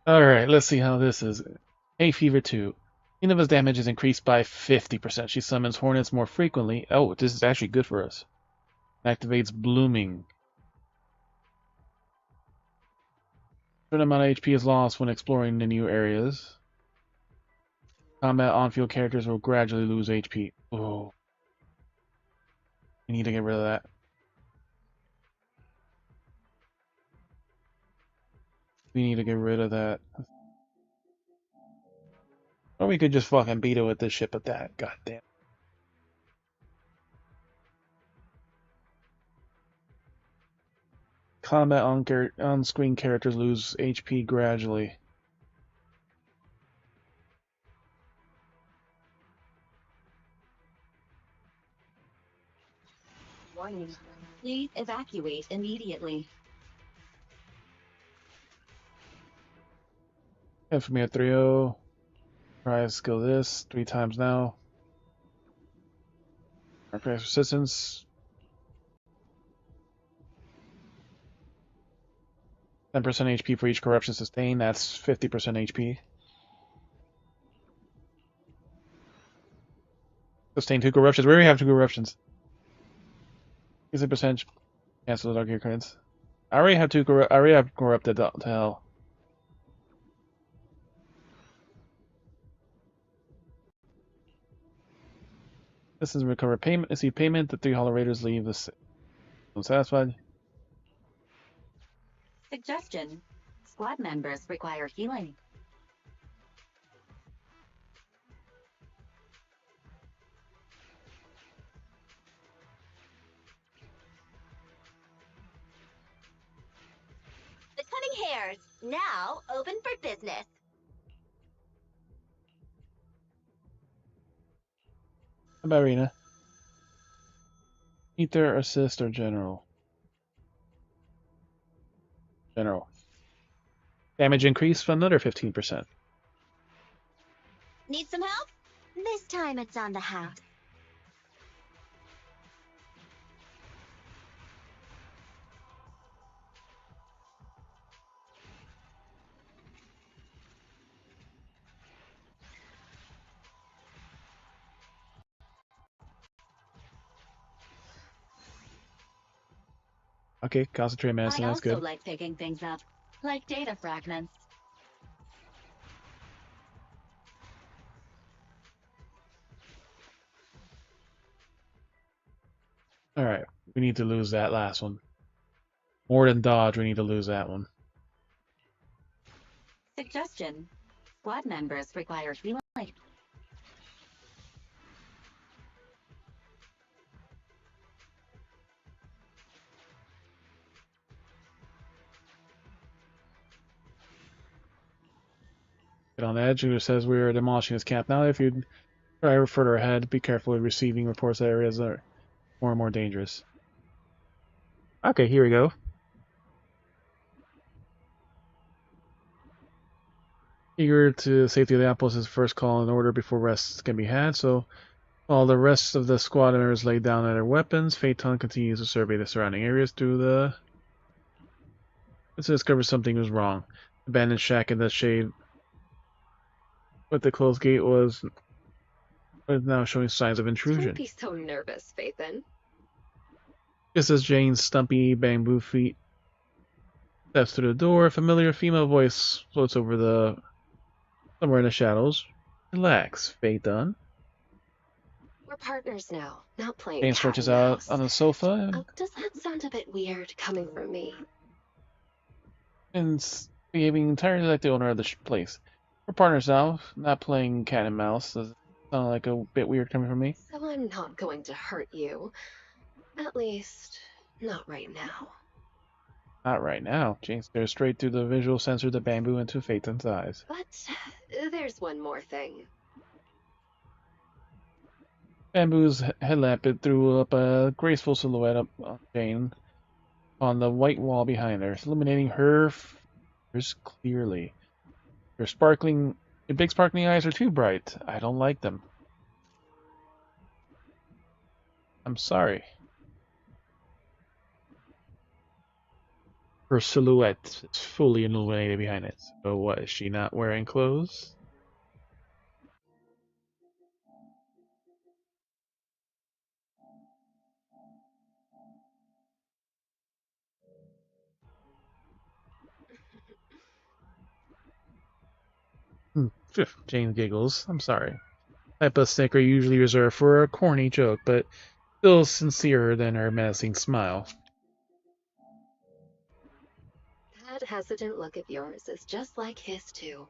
Alright, let's see how this is. Hay Fever 2. Innova's damage is increased by 50%. She summons hornets more frequently. Oh, this is actually good for us. Activates Blooming. Certain amount of HP is lost when exploring the new areas. Combat on-field characters will gradually lose HP. Oh, we need to get rid of that. We need to get rid of that. Or we could just fucking beat it with this shit, but that, goddamn. Combat on-screen characters lose HP gradually. Warning. Please evacuate immediately. And for me at 3-0. Try to skill this 3 times now. Arcade resistance. 10% HP for each corruption sustained. That's 50% HP. Sustain 2 corruptions. We already have 2 corruptions. 60% cancel the dark gear cards. I already have I already have corrupted to hell. This is recover payment. Receive payment. The 3 Hollow Raiders leave the city. Unsatisfied. Suggestion. Squad members require healing. The Cunning Hares, now open for business. How about Arena? Ether, assist, or general? General. Damage increase for another 15%. Need some help? This time it's on the house. Okay, concentrate medicine, I that's also good. like picking things up, like data fragments. Alright, we need to lose that last one. More than dodge, we need to lose that one. Suggestion. Squad members require healing. Get on the edge, who says we are demolishing this camp. Now, if you try further ahead, be careful with receiving reports that areas are more and more dangerous. Okay, here we go. Eager to safety of the outpost is first call in order before rest can be had, so while the rest of the squad members lay down their weapons, Phaeton continues to survey the surrounding areas through the... Let's discover something was wrong. Abandoned shack in the shade with the closed gate was now showing signs of intrusion. Don't be so nervous, Phaeton. Just as Jane's stumpy bamboo feet steps through the door, a familiar female voice floats over the... somewhere in the shadows. Relax, Phaeton. We're partners now, not playing Jane cat stretches and out mouse. on the sofa and... Oh, does that sound a bit weird coming from me? and behaving entirely like the owner of the place. We're partners now, not playing cat and mouse. Does it sound like a bit weird coming from me? So I'm not going to hurt you. At least, not right now. Not right now. Jane stares straight through the visual sensor of the bamboo into Phaeton's eyes. But there's one more thing. Bamboo's headlamp threw up a graceful silhouette up on Jane on the white wall behind her, illuminating her features clearly. Your big sparkling eyes are too bright. I don't like them. I'm sorry. Her silhouette is fully illuminated behind it. So what, is she not wearing clothes? Phew, Jane giggles. I'm sorry. Type of snicker usually reserved for a corny joke, but still sincerer than her menacing smile. That hesitant look of yours is just like his, too.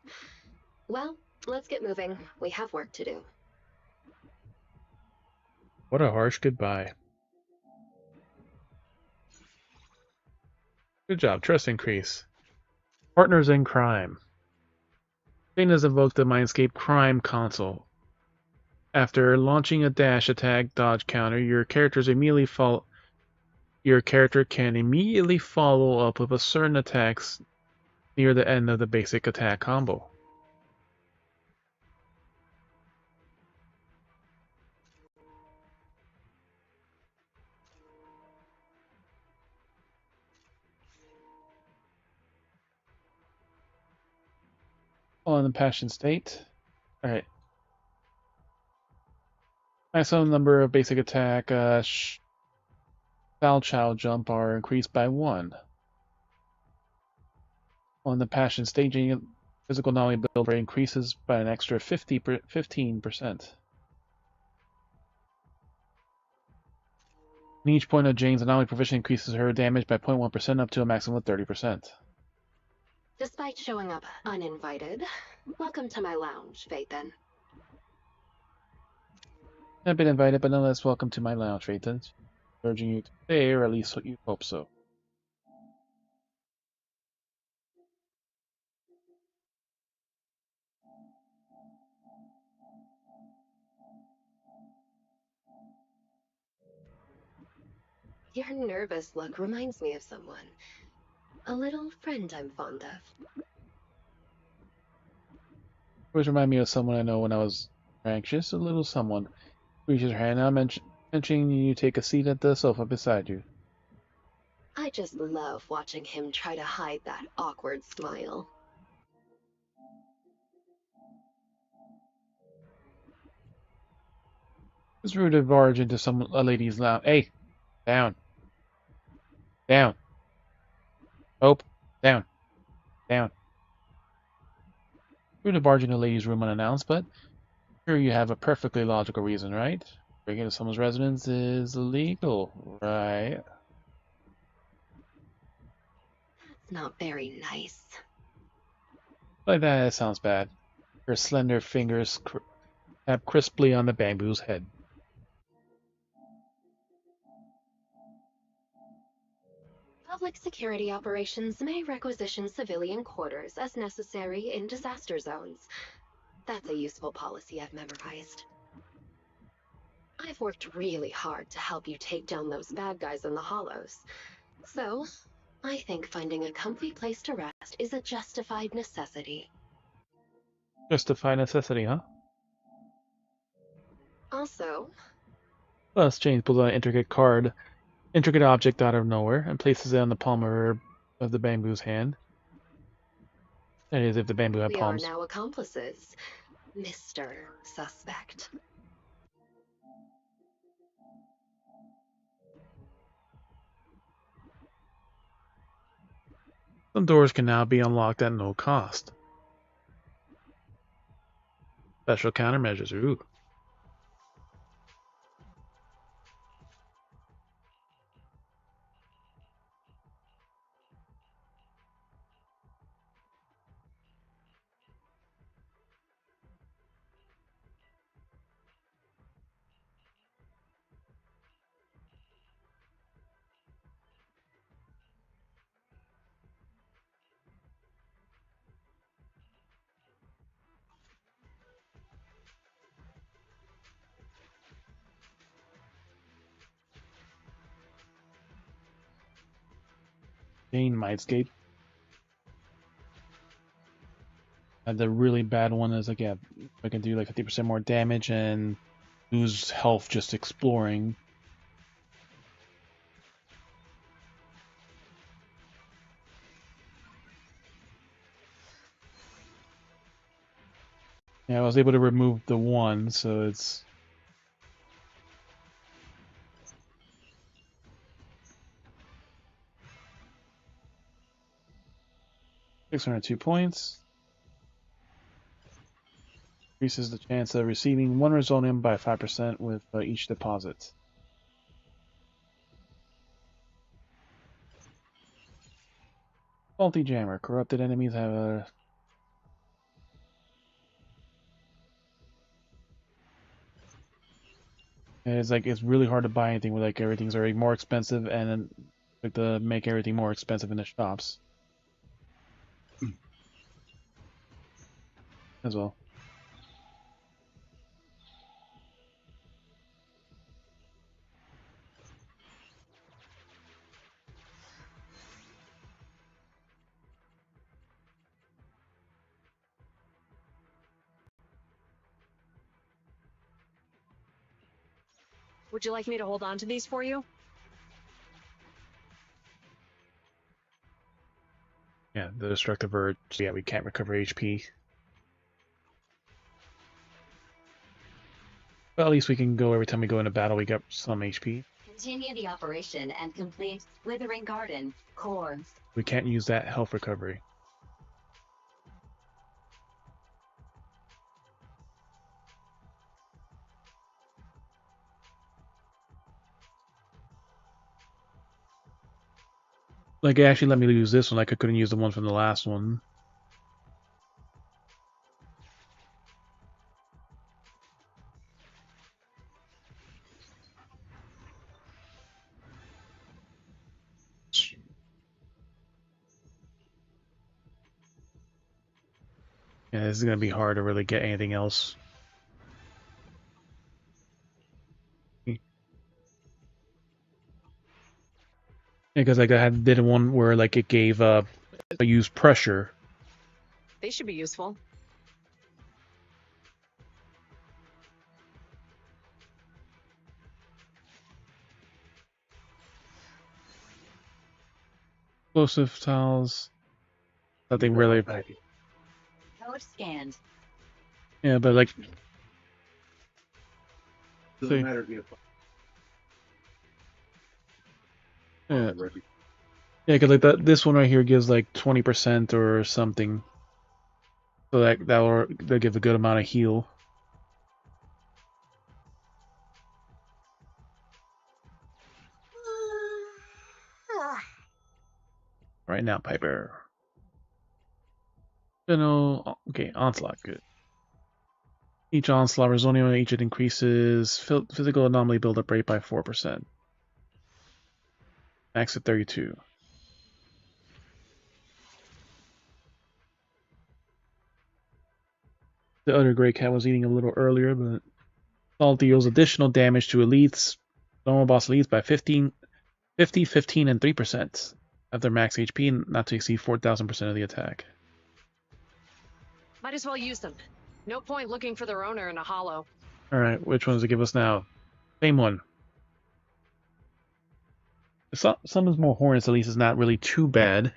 Well, let's get moving. We have work to do. What a harsh goodbye. Good job, trust increase. Partners in crime. Jane has invoked the Mindscape Crime Console. After launching a dash attack dodge counter, your character can immediately follow up with a certain attacks near the end of the basic attack combo. On the passion state. Alright. Maximum number of basic attack Foul Child jump are increased by 1. On the passion staging, physical anomaly build rate increases by an extra 15%. And each point of Jane's anomaly provision increases her damage by 0.1% up to a maximum of 30%. Despite showing up uninvited, welcome to my lounge, Phaethon. I've been invited, but nonetheless welcome to my lounge, Phaethon. Urging you to stay, or at least you hope so. Your nervous look reminds me of someone. A little friend I'm fond of. Always remind me of someone I know when I was anxious. A little someone reaches her hand out, mentioning you take a seat at the sofa beside you. I just love watching him try to hide that awkward smile. It's rude to barge into a lady's lounge. Hey, down. Down. Hope, down. Down. Rude to barge into a lady's room unannounced, but sure you have a perfectly logical reason, right? Breaking into someone's residence is illegal, right? That's not very nice. Like that sounds bad. Her slender fingers tap crisply on the bamboo's head. Public security operations may requisition civilian quarters as necessary in disaster zones. That's a useful policy I've memorized. I've worked really hard to help you take down those bad guys in the hollows. So, I think finding a comfy place to rest is a justified necessity. Justified necessity, huh? Also, Thus, Jane pulls out an intricate object out of nowhere, and places it on the palm of the bamboo's hand. That is, if the bamboo had we palms. are now accomplices, Mr. Suspect. Some doors can now be unlocked at no cost. Special countermeasures, ooh. Jane Mindscape. And the really bad one is like, yeah, I can do like 50% more damage and lose health just exploring. Yeah, I was able to remove the one, so it's 602 points. Increases the chance of receiving one resonium by 5% with each deposit. Faulty jammer. Corrupted enemies have a... It's like it's really hard to buy anything with like everything's already more expensive and then like to make everything more expensive in the shops as well. Would you like me to hold on to these for you? Yeah, the destructive urge. Yeah, we can't recover HP. But at least we can go every time we go into battle. We get some HP. Continue the operation and complete Withering Garden core. We can't use that health recovery. Like, it actually let me use this one. Like, I couldn't use the one from the last one. Yeah, this is gonna be hard to really get anything else. Because like I did one where like it gave I used pressure. They should be useful. Explosive tiles. Nothing really. Code scanned. Yeah, but like. Doesn't matter if you have. Yeah, yeah, because like this one right here gives like 20% or something, so that'll give a good amount of heal. Right now, Piper. No, okay, onslaught, good. Each onslaught resonium, each it increases physical anomaly buildup rate by 4%. Max at 32. The other Grey Cat was eating a little earlier, but Salt deals additional damage to elites, normal boss elites by 15, 15, and 3% of their max HP, not to exceed 4,000% of the attack. Might as well use them. No point looking for their owner in a hollow. Alright, which ones to give us now? Same one. Summons more hornets, at least, is not really too bad.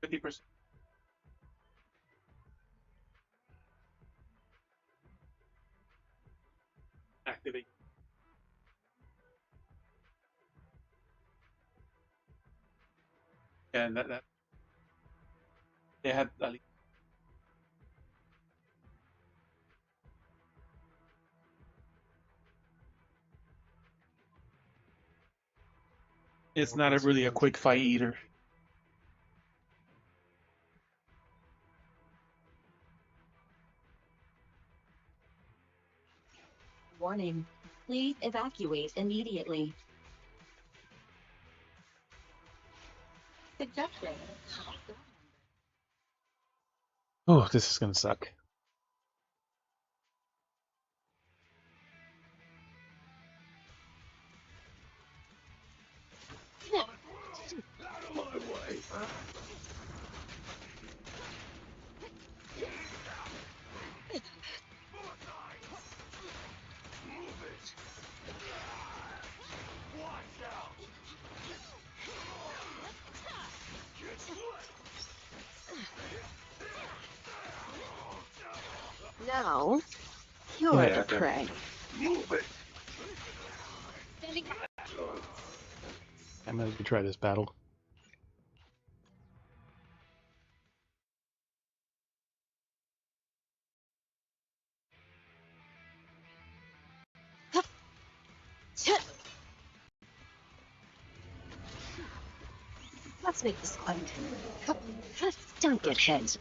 %50. Activate. And that they had at least. It's not really a quick fight either. Warning. Please evacuate immediately. Suggestion. Oh, this is gonna suck. Now, you're Yeah, the prey. I'm gonna try this battle. Let's make this quick. Don't get hit.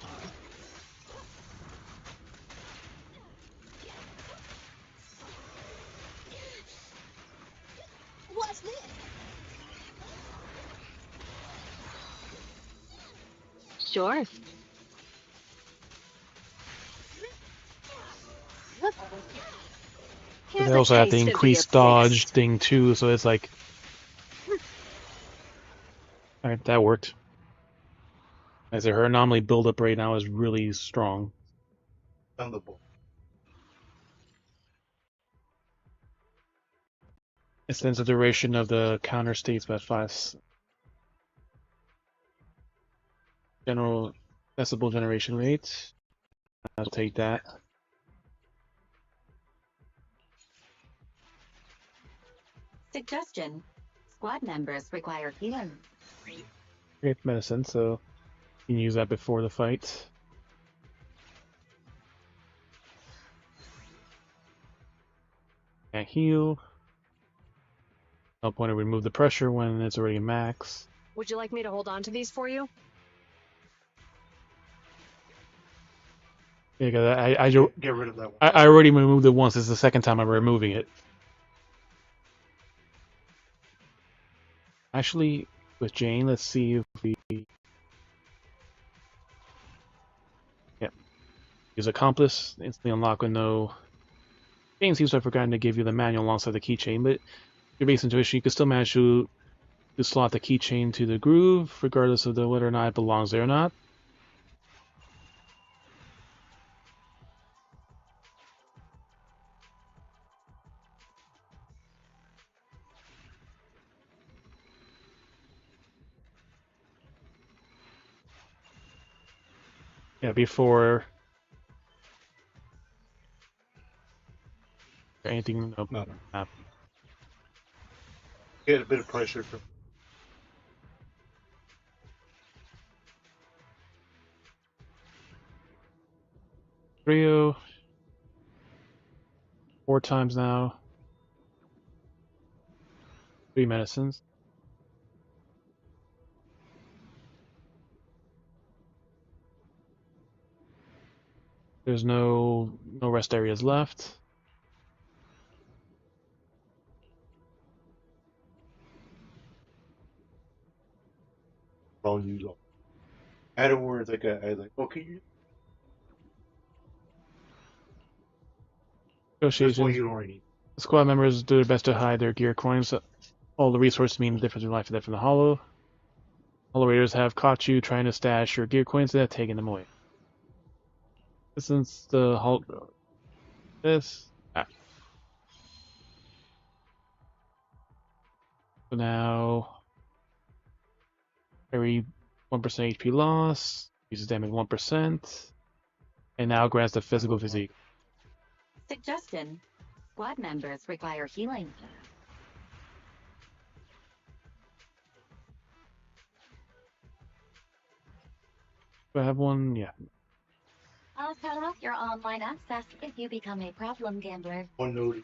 What's this? Sure. But Here's they a also have the taste of the increased dodge abyss. thing too, so it's like, alright, that worked. As her anomaly buildup right now is really strong. On the ball. Extends the duration of the counter states by 5. General decibel generation rate. I'll take that. Suggestion. Squad members require healing. Great medicine, so you can use that before the fight. Can't heal. No point to remove the pressure when it's already max. Would you like me to hold on to these for you? Yeah, 'cause Get rid of that one. I already removed it once. It's the second time I'm removing it. Actually, with Jane, let's see if we... Yep. Use Accomplice, instantly unlock with no... Jane seems to have forgotten to give you the manual alongside the keychain, but your base intuition, you can still manage to slot the keychain to the groove, regardless of whether or not it belongs there or not. Yeah, before anything No. happens. Get a bit of pressure from. Rio, 4 times now. 3 medicines. There's no rest areas left. I'll use all. Afterwards, I was like, okay, this one Negotiations. you already need. The squad members do their best to hide their gear coins. All the resources mean the difference between life and death in the Hollow. Hollow Raiders have caught you trying to stash your gear coins and have taken them away. Since the this. So now, every 1% HP loss, uses damage 1%, and now grants the physical physique. Suggestion. Squad members require healing. Do I have one? Yeah. I'll cut off your online access if you become a problem gambler. One note.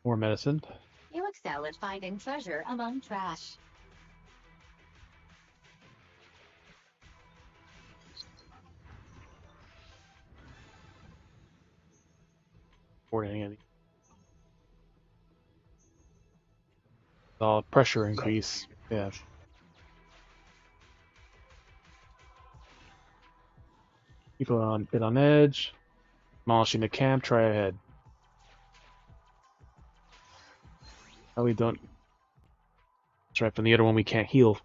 More medicine. You excel at finding treasure among trash. Pressure increase. Yeah. People are on bit on edge. Demolishing the camp. Try ahead. Oh, we don't. That's right. From the other one, we can't heal.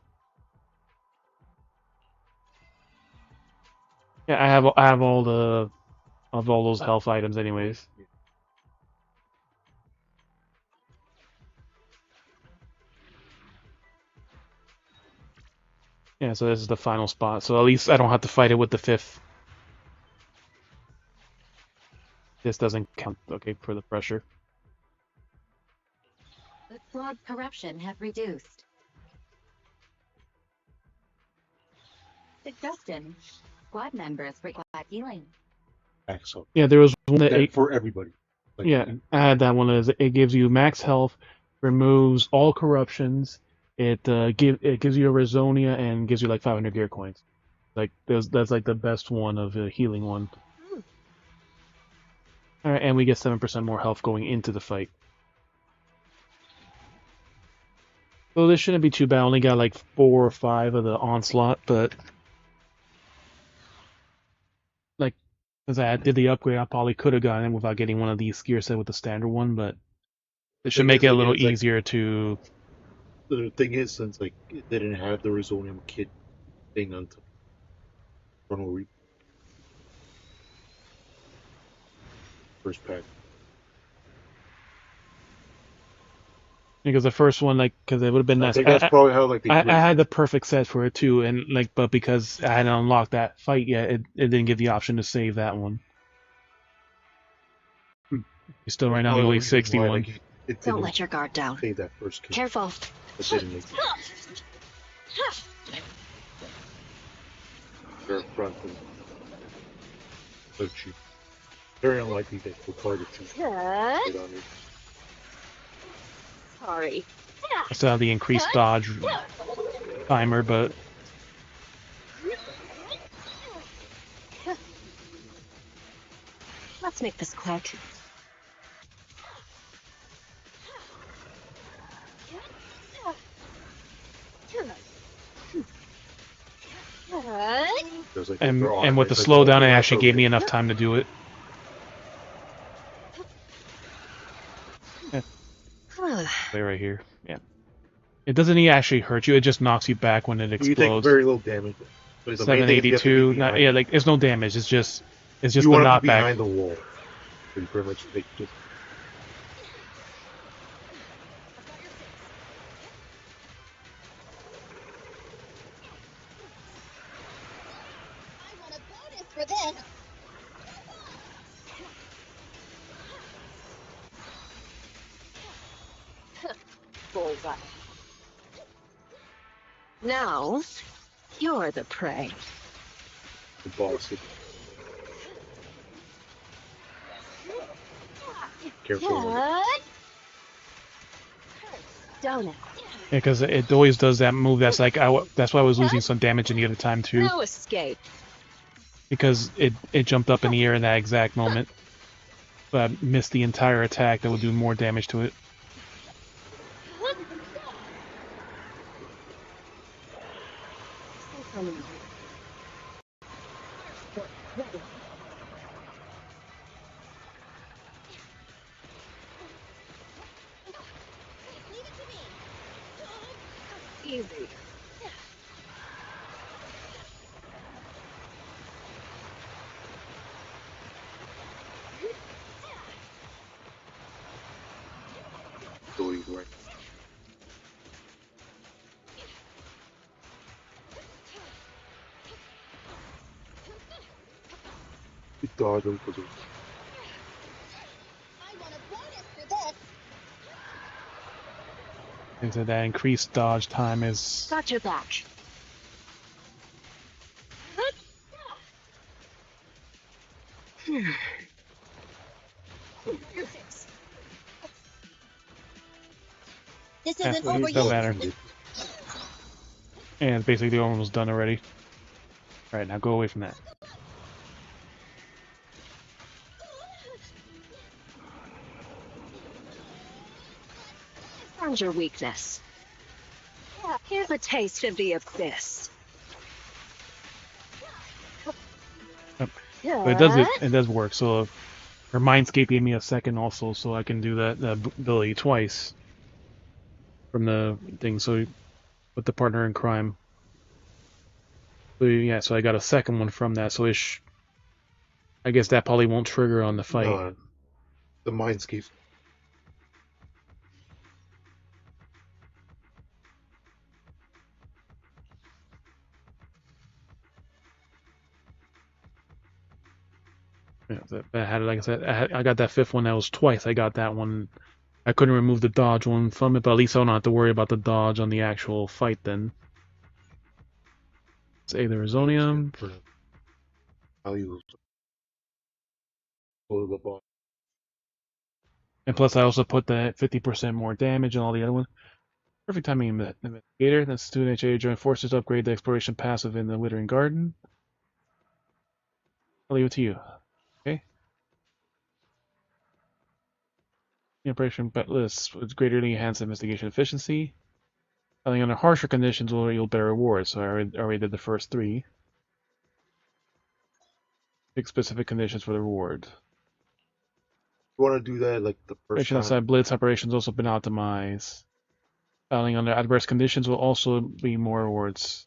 Yeah, I have all those health items, anyways. Yeah, so this is the final spot. So at least I don't have to fight it with the 5th. This doesn't count, okay, for the pressure. The squad corruption have reduced. Suggestion. Squad members require healing. Excellent. Yeah, there was one that For everybody. Like, yeah, I had that one. It gives you max health, removes all corruptions. It gives you a Resonia and gives you like 500 gear coins. Like that's like the best one of a healing one. All right, and we get 7% more health going into the fight. So this shouldn't be too bad. I only got like 4 or 5 of the onslaught, but like as I did the upgrade, I probably could have gotten it without getting one of these gear set with the standard one. But it should make it a little easier to. The thing is, since like it didn't have the Resonium kit thing until first pack. Because the first one, like, because it would have been nice. I think that's probably how like I had the perfect set for it too, and like, but because I hadn't unlocked that fight yet, it didn't give the option to save that one. You're still right now only 61. Don't let your guard down. Save that first kit. Careful. They're front and so cheap. Very unlikely they will target you. Sorry. I still have the increased dodge timer, but Let's make this quick. and with the slowdown, it actually gave me enough time to do it. Play right here. Yeah. It doesn't actually hurt you. It just knocks you back when it explodes. You take very low damage. 782. Yeah, like it's no damage. It's just the knockback. You want to be behind the wall. Pretty much just. For this. Bullseye. Now, you're the prey. The boss. Careful. Don't it? Yeah, because it always does that move. That's like that's why I was losing some damage in the other time too. No escape. Because it jumped up in the air in that exact moment, but I missed the entire attack that would do more damage to it. Easy. Right. Dodge them for this. I want a bonus for this. And so that increased dodge time is. Got your back. This isn't over Doesn't yet. matter. And basically almost done already. Alright, now go away from that. Found your weakness. Here's a taste of the abyss. But it does work. So her Mindscape gave me a second also, so I can do that ability twice from the thing. So with the partner in crime. So yeah, so I got a second one from that. So I guess that probably won't trigger on the fight. No, the Mindscape. Yeah, I had, like I said, I got that fifth one. That was twice. I got that one. I couldn't remove the dodge one from it, but at least I don't have to worry about the dodge on the actual fight then. Say the Resonium. And plus, I also put the 50% more damage and all the other ones. Perfect timing investigator. That's student HA join forces to upgrade the exploration passive in the Withering Garden. I'll leave it to you. Okay. The operation list with greatly enhanced investigation efficiency. I think under harsher conditions will yield better rewards. So I already did the first three. Pick specific conditions for the reward. You want to do that like the first Mission time? outside Blitz operations also been optimized. Battling under adverse conditions will also be more rewards.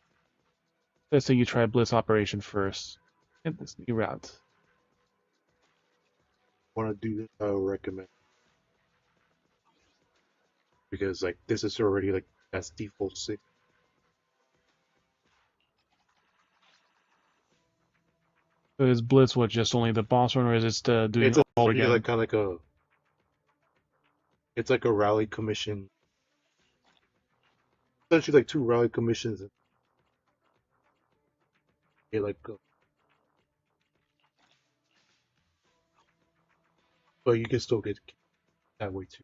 Let's say you try Blitz operation first. Hit this new route. Want to do this? I would recommend, because like this is already like that's default 6. So is Blitz what, just only the boss run, or is it doing It's all again? like kind of like a. It's like a rally commission. Essentially, like 2 rally commissions. Like. But you can still get that way too.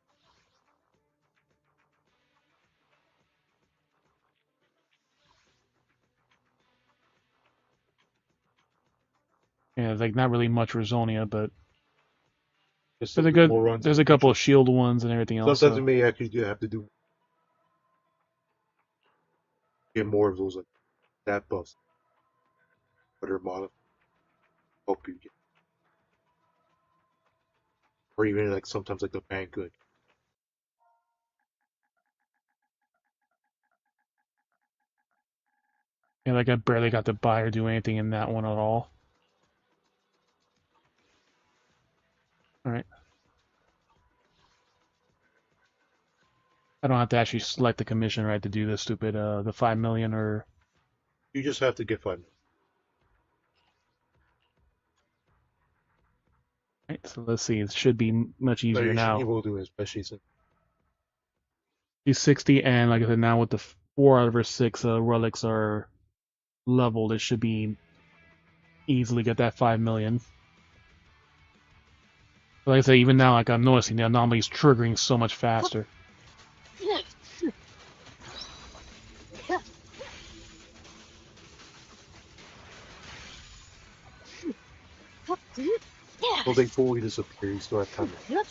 Yeah, it's like not really much Rosonia, but Just there's a good. There's a couple of shield ones and everything else. Sometimes you may actually have to do get more of those like stat buffs, better model, help you get, or even like sometimes like the bank good. Yeah, like I barely got to buy or do anything in that one at all. Alright. I don't have to actually select the commission, right, to do the stupid, the 5 million or... You just have to get 5 million. Right, so let's see, it should be much easier now. You will do it, especially since... These 60, and like I said, now with the 4 out of our 6 relics are leveled, it should be easily get that 5 million. But like I say, even now, like I'm noticing the anomalies triggering so much faster. Well, they fully disappear, you still have time. Like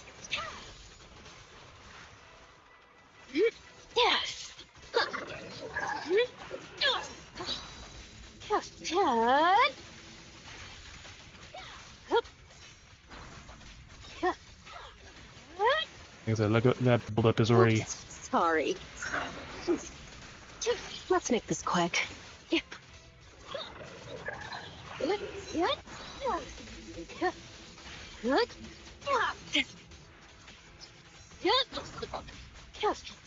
I said, look at that build-up is already... Sorry. Let's make this quick.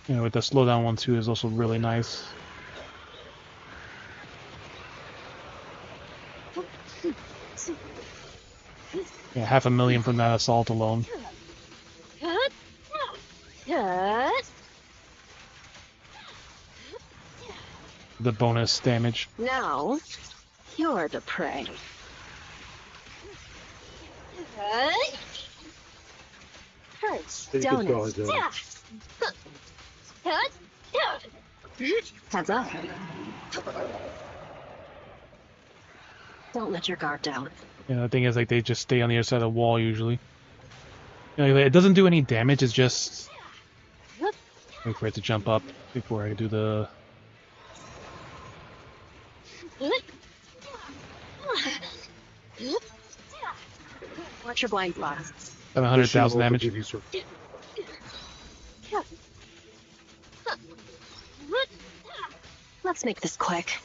Yeah, with the slowdown one too is also really nice. Yeah, 500,000 from that assault alone. The bonus damage. Now, you're the prey. Hurts, don't it? Heads up. Don't let your guard down. Yeah, the thing is, like, they just stay on the other side of the wall usually. You know, it doesn't do any damage, it's just... Wait for it to jump up before I do the Watch your blind spots. 700,000 damage. Give you some. Let's make this quick.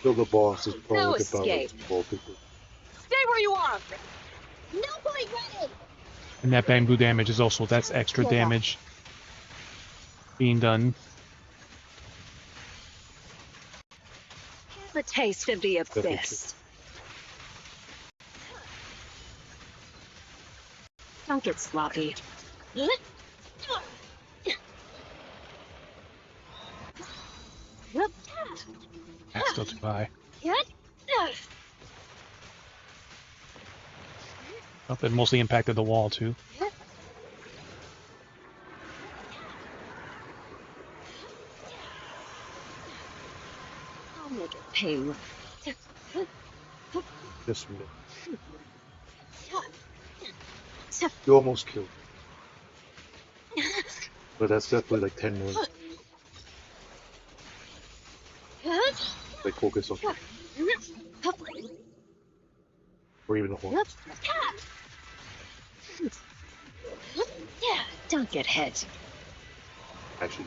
Kill the boss is probably No about escape. like 12 people. Stay where you are. No point ready. And that bamboo damage is also, that's extra damage being done. Have a taste of the abyss. Don't get sloppy. That's still too high. Oh, it mostly impacted the wall too. I'll make it pain. Just a minute. You almost killed. But that's definitely like 10 million. Like focus on. Or even a horn. Don't get hit. Actually.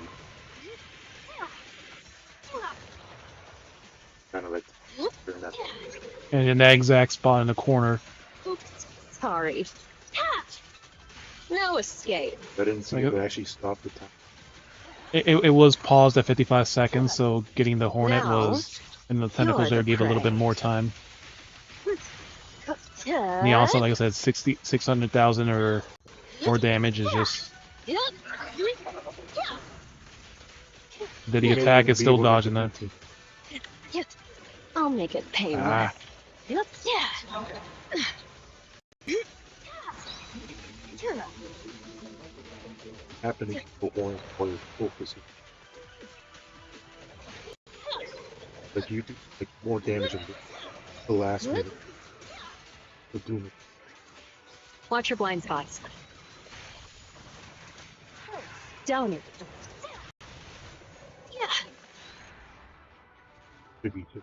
Kind of like turn that. And in that exact spot in the corner. Oops. Sorry. No escape. I didn't see it actually stop the time. It was paused at 55 seconds, so getting the hornet Now, was, and the tentacles there you're the gave a little prey. bit more time. And he also, like I said, 600,000 or more damage is just... Did he attack? It's still dodging that. I'll make it pain. Ah. Happening for horns while you're focusing. Like you do like more damage in the last minute. The doom. Watch your blind spots. Down it. Could be too.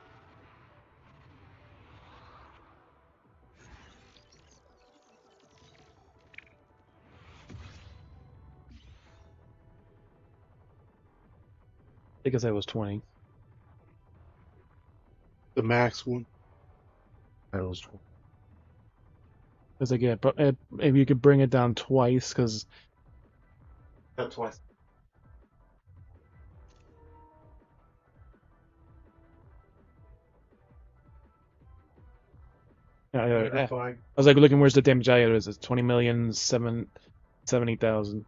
I think I said it was 20. The max one. I was 20. Because again, but maybe you could bring it down twice, because... Not twice. I was like looking, where's the damage I is? It's 20,770,000.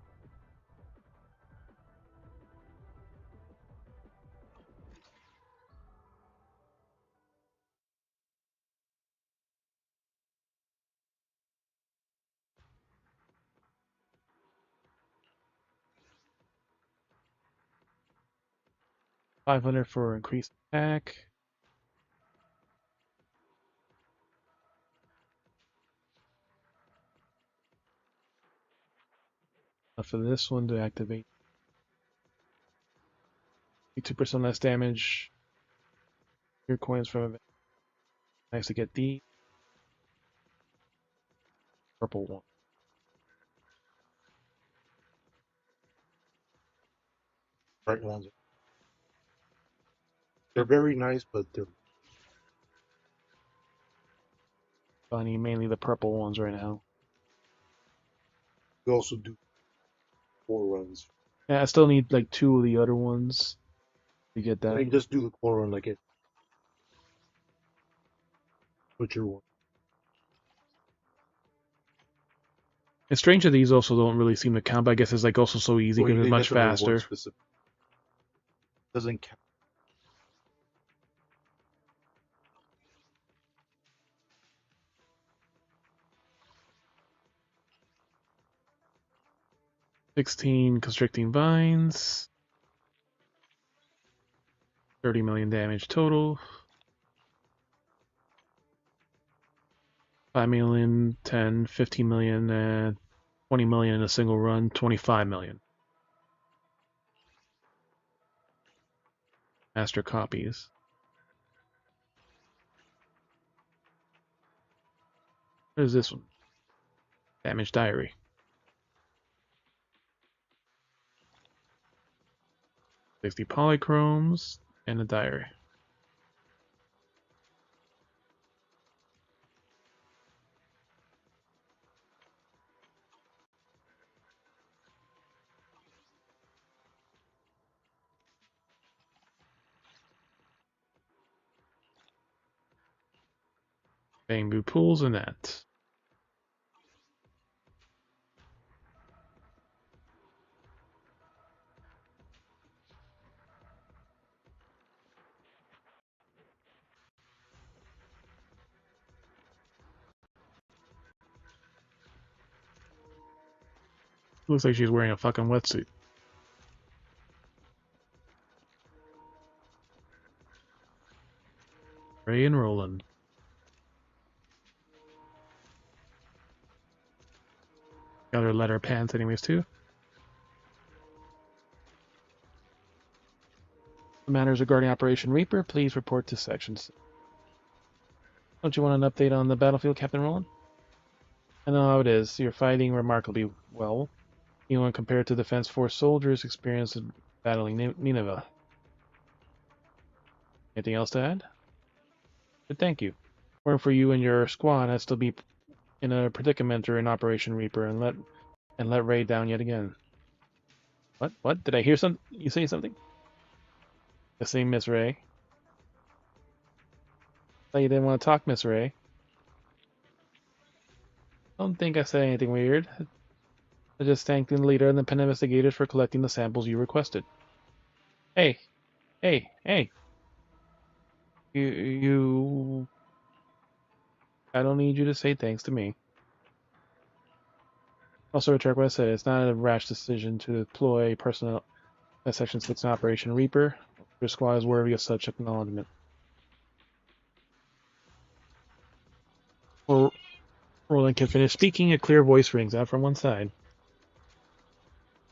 $500 for increased attack. For this one to activate, 2% less damage. Your coins from event. Nice to get the purple one. Right ones. They're very nice, but they're Finding mainly the purple ones right now. you also do 4 runs. Yeah, I still need like 2 of the other ones to get I that. can just do the 4 run like it. Put your one. It's strange that these also don't really seem to count, but I guess it's like also so easy because it's much faster. Doesn't count. $16 constricting vines. 30 million damage total. 5 million, 10, 15 million, and 20 million in a single run, 25 million. Master copies. What is this one? Damage diary. 60 polychromes and a diary. Bamboo pools and that. Looks like she's wearing a fucking wetsuit. Ray and Roland. Got her leather pants anyways too. The matters regarding Operation Reaper, please report to sections. Don't you want an update on the battlefield, Captain Roland? I know how it is. You're fighting remarkably well, even when compared to Defense Force soldiers experienced in battling Nineveh. Anything else to add? But thank you. Weren't for you and your squad, I'd still be in a predicament during Operation Reaper and let Ray down yet again. What? What? Did I hear something? You say something? The same, Miss Ray. Thought you didn't want to talk, Miss Ray. Don't think I said anything weird. I just thanked the leader and the pen investigators for collecting the samples you requested. Hey! Hey! Hey! You... I don't need you to say thanks to me. Also, retract what I said. It's not a rash decision to deploy personnel at Section 6 in Operation Reaper. Your squad is worthy of such acknowledgement. Or Roland can finish speaking, a clear voice rings out from one side.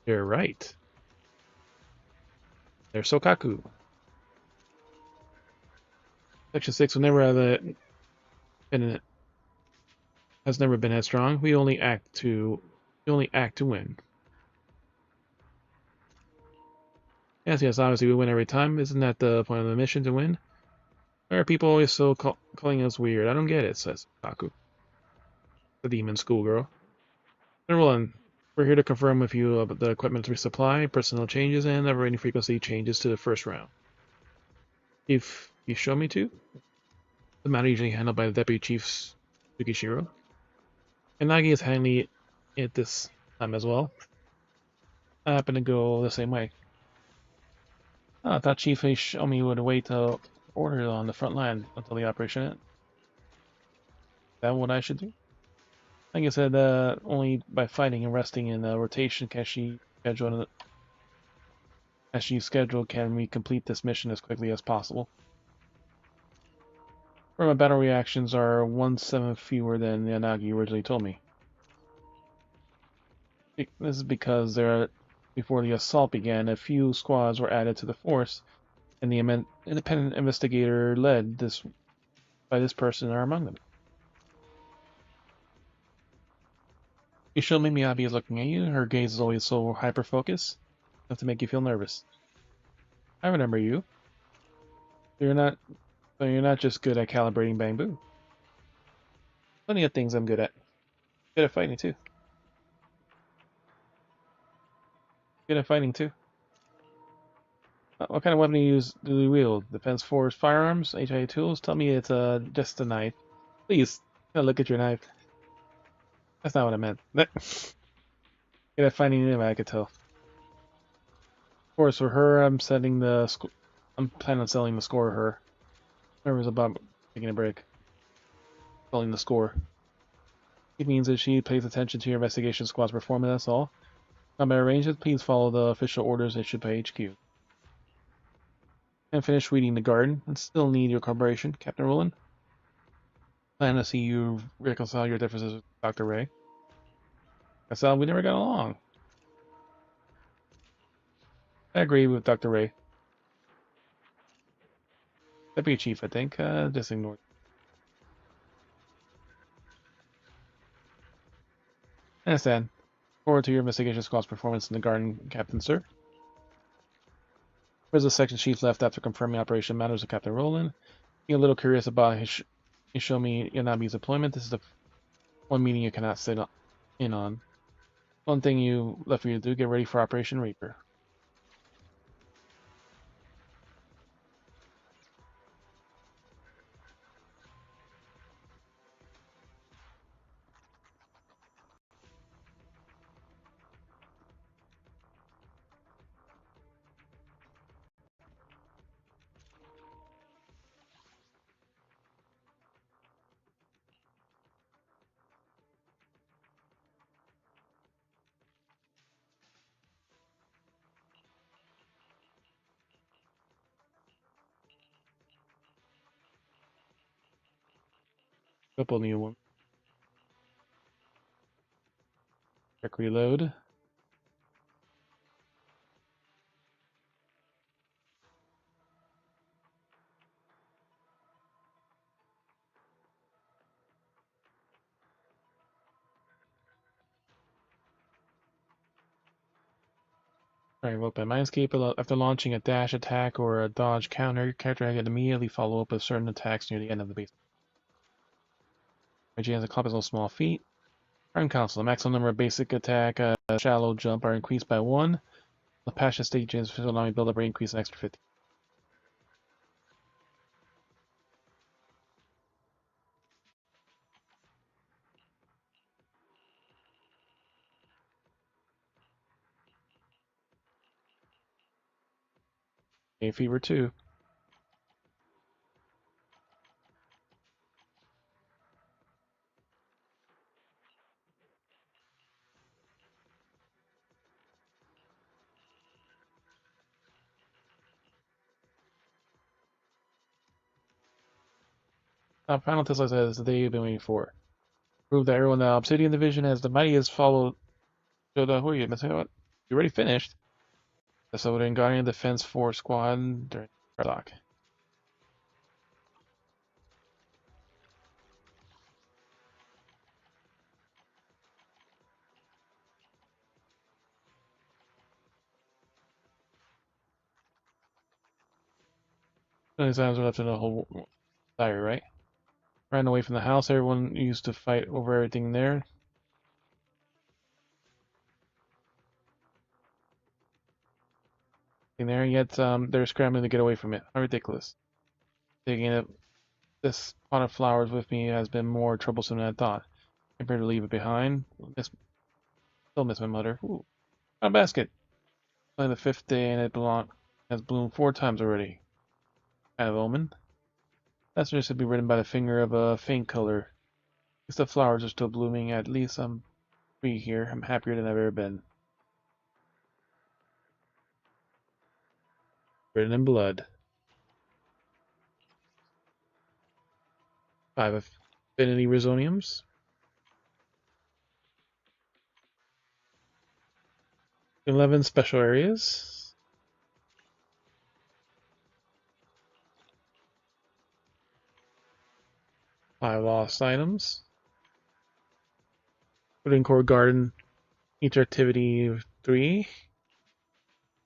You're right. There's Sokaku. Section 6 will never have has never been as strong. We only act to win. Yes, obviously we win every time. Isn't that the point of the mission, to win? Why are people always so calling us weird? I don't get it, says Kaku. The demon schoolgirl. Roland, we're here to confirm with you about the equipment resupply, personnel changes, and operating frequency changes to the first round. If you show me to, the matter usually handled by the Deputy Chief Tsukishiro. And Nagi is handling it this time as well. I happen to go the same way. I thought Chief Shomi would wait to order on the front line until the operation ends. Is that what I should do? Like I said, only by fighting and resting in the rotation can she schedule can we complete this mission as quickly as possible. Where my battle reactions are 1/7 fewer than Yanagi originally told me. This is because before the assault began, a few squads were added to the force, and the independent investigator led by this person are among them. Ishimi Miyabi is looking at you. Her gaze is always so hyper-focused, enough to make you feel nervous. I remember you. You're not just good at calibrating bamboo. Plenty of things I'm good at. Good at fighting too. What kind of weapon do you wield? Defense Force firearms, HIA tools? Tell me it's just a knife. Please, look at your knife. That's not what I meant. Good at fighting anyway, I could tell. Of course, for her, I'm planning on selling the score to her. Nervous about taking a break. Selling the score. It means that she pays attention to your investigation squad's performance, that's all. Combat arrangements, please follow the official orders issued by HQ. And finish weeding the garden, and still need your cooperation, Captain Roland. Plan to see you reconcile your differences with Dr. Ray. I saw we never got along. I agree with Dr. Ray. Deputy Chief, I think. Just ignore it. I understand. Forward to your investigation squad's performance in the garden, Captain Sir. Where's the section chief left after confirming operation matters with Captain Roland? Being a little curious about his show me Yanabi's deployment. This is the one meeting you cannot sit in on. One thing you left for you to do, get ready for Operation Reaper. Couple new ones. Check reload. Alright, weapon. Mindscape, after launching a dash attack or a dodge counter, your character can immediately follow up with certain attacks near the end of the base. Jane has a small feat. Arm Council. The maximum number of basic attack, shallow jump are increased by 1. The Passion stages will allow me to build up rate increase an extra 50. Fever 2. Final test is the day you've been waiting for. Prove that everyone in the Obsidian Division has the mightiest followed. Who are you missing? What? You already finished. So in Guardian Defense Force Squad during dock. These items are left in the whole diary, right? Ran away from the house. Everyone used to fight over everything there. Yet they're scrambling to get away from it. How ridiculous. Taking it, this pot of flowers with me has been more troublesome than I thought. I better leave it behind. Still miss my mother. Ooh, a basket. Only the 5th day and it has bloomed 4 times already. Kind of omen. That should be written by the finger of a faint color. At least the flowers are still blooming. At least I'm free here. I'm happier than I've ever been. Written in blood. 5 affinity resoniums. 11 special areas. 5 lost items. Putting core garden. Each activity of 3.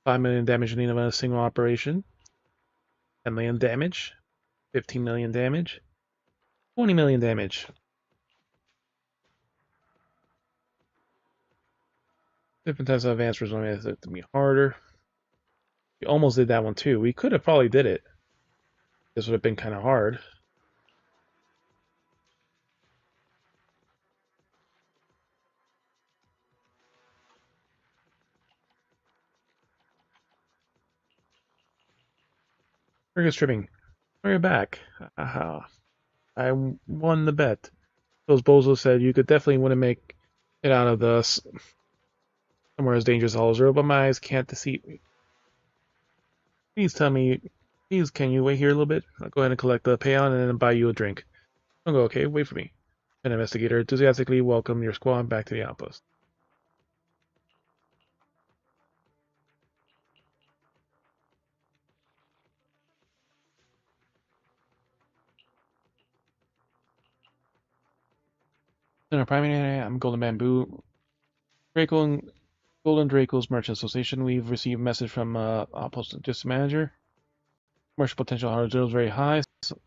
5 million damage in a single operation. 10 million damage. 15 million damage. 20 million damage. Different types of advanced resilience have to be harder. We almost did that one too. We could have probably did it. This would have been kind of hard. Target stripping. We're back. Aha. I won the bet. Those bozos said you could definitely want to make it out of the somewhere as dangerous as Hollow, but my eyes can't deceive me. Please tell me, please can you wait here a little bit? I'll go ahead and collect the payout and then buy you a drink. Don't go, okay? Wait for me. An investigator enthusiastically welcomed your squad back to the outpost. In our primary area, I'm Golden Bamboo. Draco and Golden Draco's Merchant Association. We've received a message from outpost district manager. Commercial potential hardware is very high. So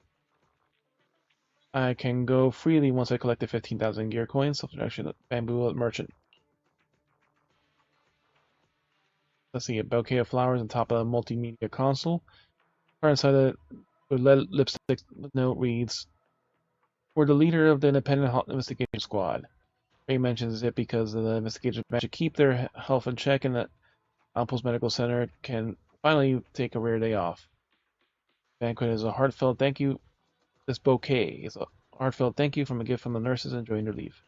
I can go freely once I collect the 15,000 gear coins. Self-production bamboo merchant. Let's see, a bouquet of flowers on top of a multimedia console. Right inside the lipstick note reads, "We're the leader of the independent investigation squad." Ray mentions it because the investigators managed to keep their health in check, and that Outpost Medical Center can finally take a rare day off. Banquet is a heartfelt thank you. This bouquet is a heartfelt thank you from a gift from the nurses enjoying their leave.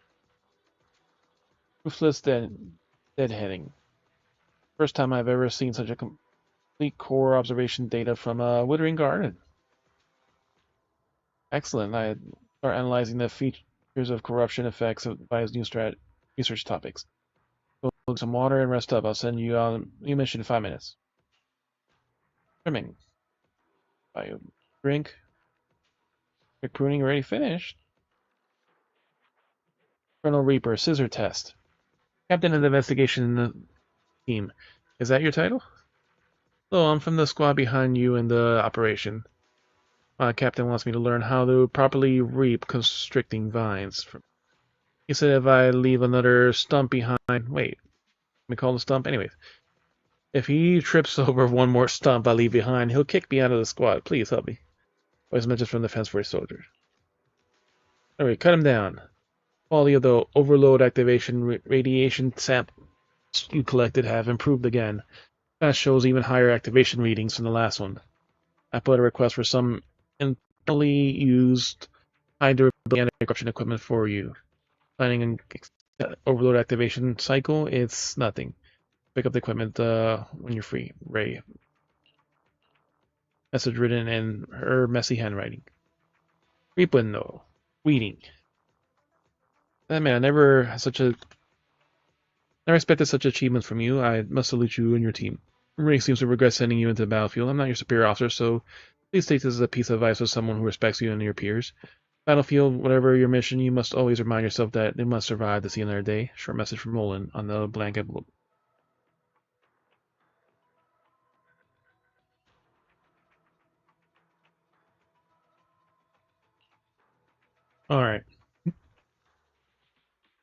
Ruthless deadheading. First time I've ever seen such a complete core observation data from a withering garden. Excellent. I start analyzing the features of corruption effects by his new research topics. Go get some water and rest up. I'll send you on a new mission in 5 minutes. Trimming. Buy a drink. Quick pruning already finished. Colonel Reaper, scissor test. Captain of the investigation team. Is that your title? Hello, I'm from the squad behind you in the operation. My captain wants me to learn how to properly reap constricting vines. He said if I leave another stump behind... Wait, let me call the stump? Anyways. If he trips over one more stump I leave behind, he'll kick me out of the squad. Please help me. Voice message from the Defense Force soldiers. Anyway, cut him down. Quality of the overload activation radiation samples you collected have improved again. That shows even higher activation readings from the last one. I put a request for some internally used high durability anti-corruption equipment for you. Planning an overload activation cycle, it's nothing. Pick up the equipment when you're free. Ray. Message written in her messy handwriting. Reaping, weeding. Man, I never expected such achievements from you. I must salute you and your team. Ray seems to regret sending you into the battlefield. I'm not your superior officer, so please take this as a piece of advice for someone who respects you and your peers. Battlefield, whatever your mission, you must always remind yourself that they must survive to see another day. Short message from Roland on the blank envelope. Alright.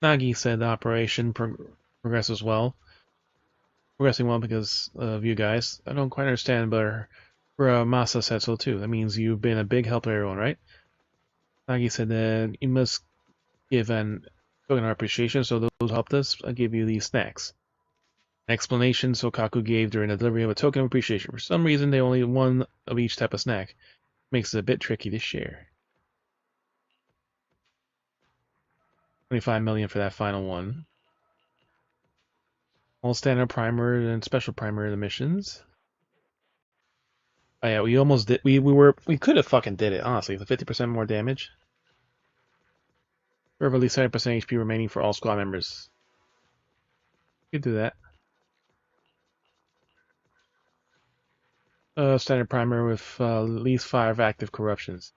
Nagi said the operation progresses well. Progressing well because of you guys. I don't quite understand, but Masa said so too. That means you've been a big help to everyone, right? Nagi said that you must give an token of appreciation, so those who helped us, I'll give you these snacks. An explanation Sokaku gave during the delivery of a token of appreciation. For some reason, they only one of each type of snack. Makes it a bit tricky to share. 25 million for that final one. All standard primer and special primer of the missions. Oh yeah, we almost did. We could have fucking did it, honestly. The 50% more damage. We have at least 70% HP remaining for all squad members. You could do that. Standard primer with at least 5 active corruptions.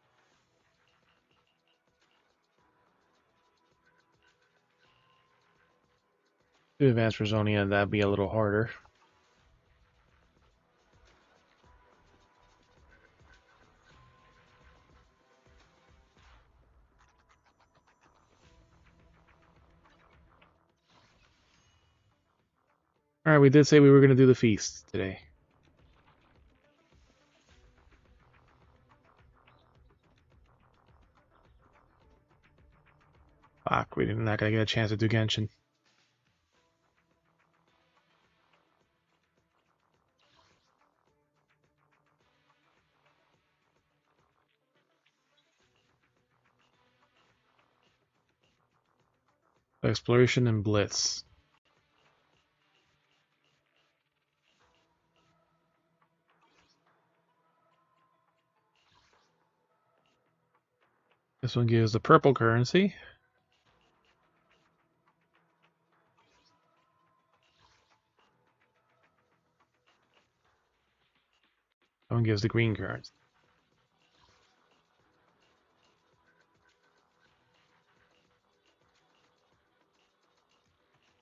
To advance for Zonia, that'd be a little harder. Alright, we did say we were going to do the feast today. Fuck, we're not going to get a chance to do Genshin. Exploration and Blitz. This one gives the purple currency. That one gives the green currency.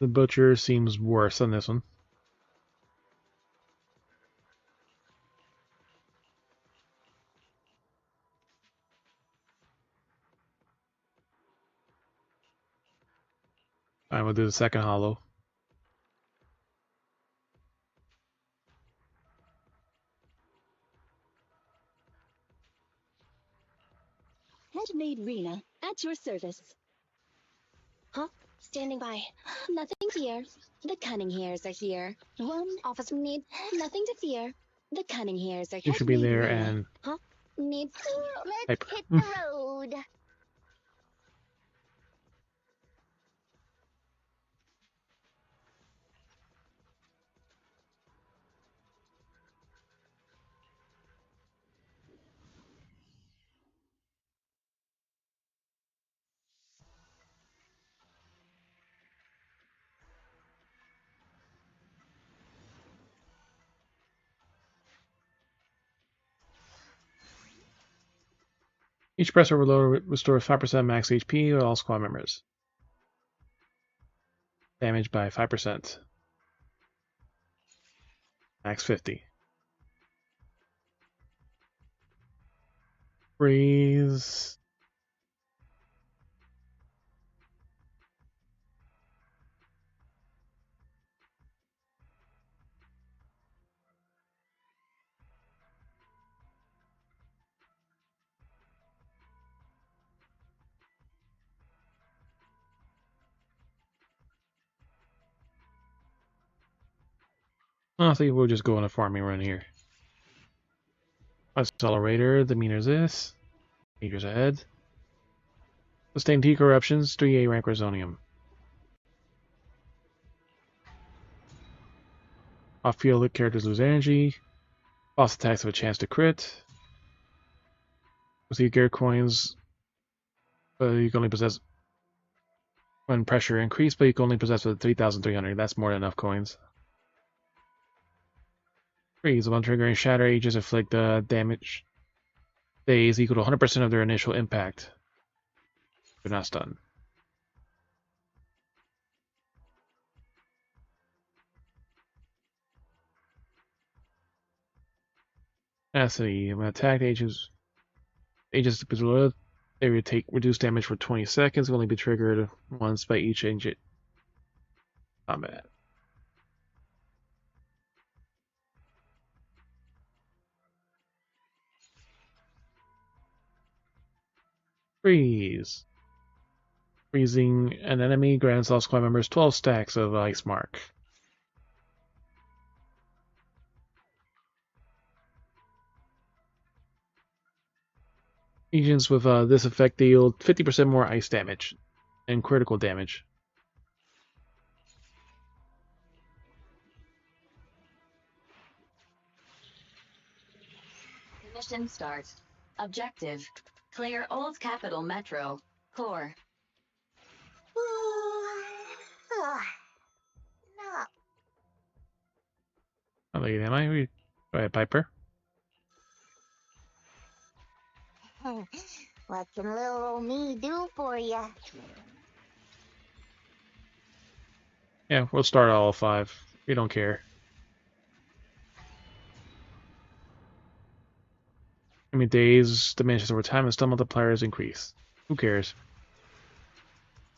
The butcher seems worse on this one. I will do the second hollow. Handmade Rena, at your service. Huh? Standing by. Nothing to fear. The cunning hairs are here. One officer need nothing to fear. The cunning hairs are You should be handmade there Rena. and Huh? Needs type. let's hit the road. Each press overload restores 5% max HP with all squad members. Damage by 5%. Max 50. Freeze. I think we'll just go on a farming run here. Accelerator, demeanor's this. Meters ahead. Sustained T corruptions, 3A rank Resonium. Off field characters lose energy. Boss attacks have a chance to crit. Receive gear coins. You can only possess when pressure increased, but you can only possess with 3,300. That's more than enough coins. Freeze. Upon triggering Shatter, agents inflict damage days equal to 100% of their initial impact. They're not stunned. Tenacity. When attacked, agents they would take reduced damage for 20 seconds. Will only be triggered once by each agent combat. Freeze. Freezing an enemy grants all squad members 12 stacks of Ice Mark. Agents with this effect deal 50% more ice damage and critical damage. Mission start. Objective. Clear Old Capital Metro. Core. No. Oh, look at that. Go ahead, Piper. What can little old me do for ya? Yeah, we'll start all 5. We don't care. I mean, days diminishes over time and stun multipliers increase. Who cares?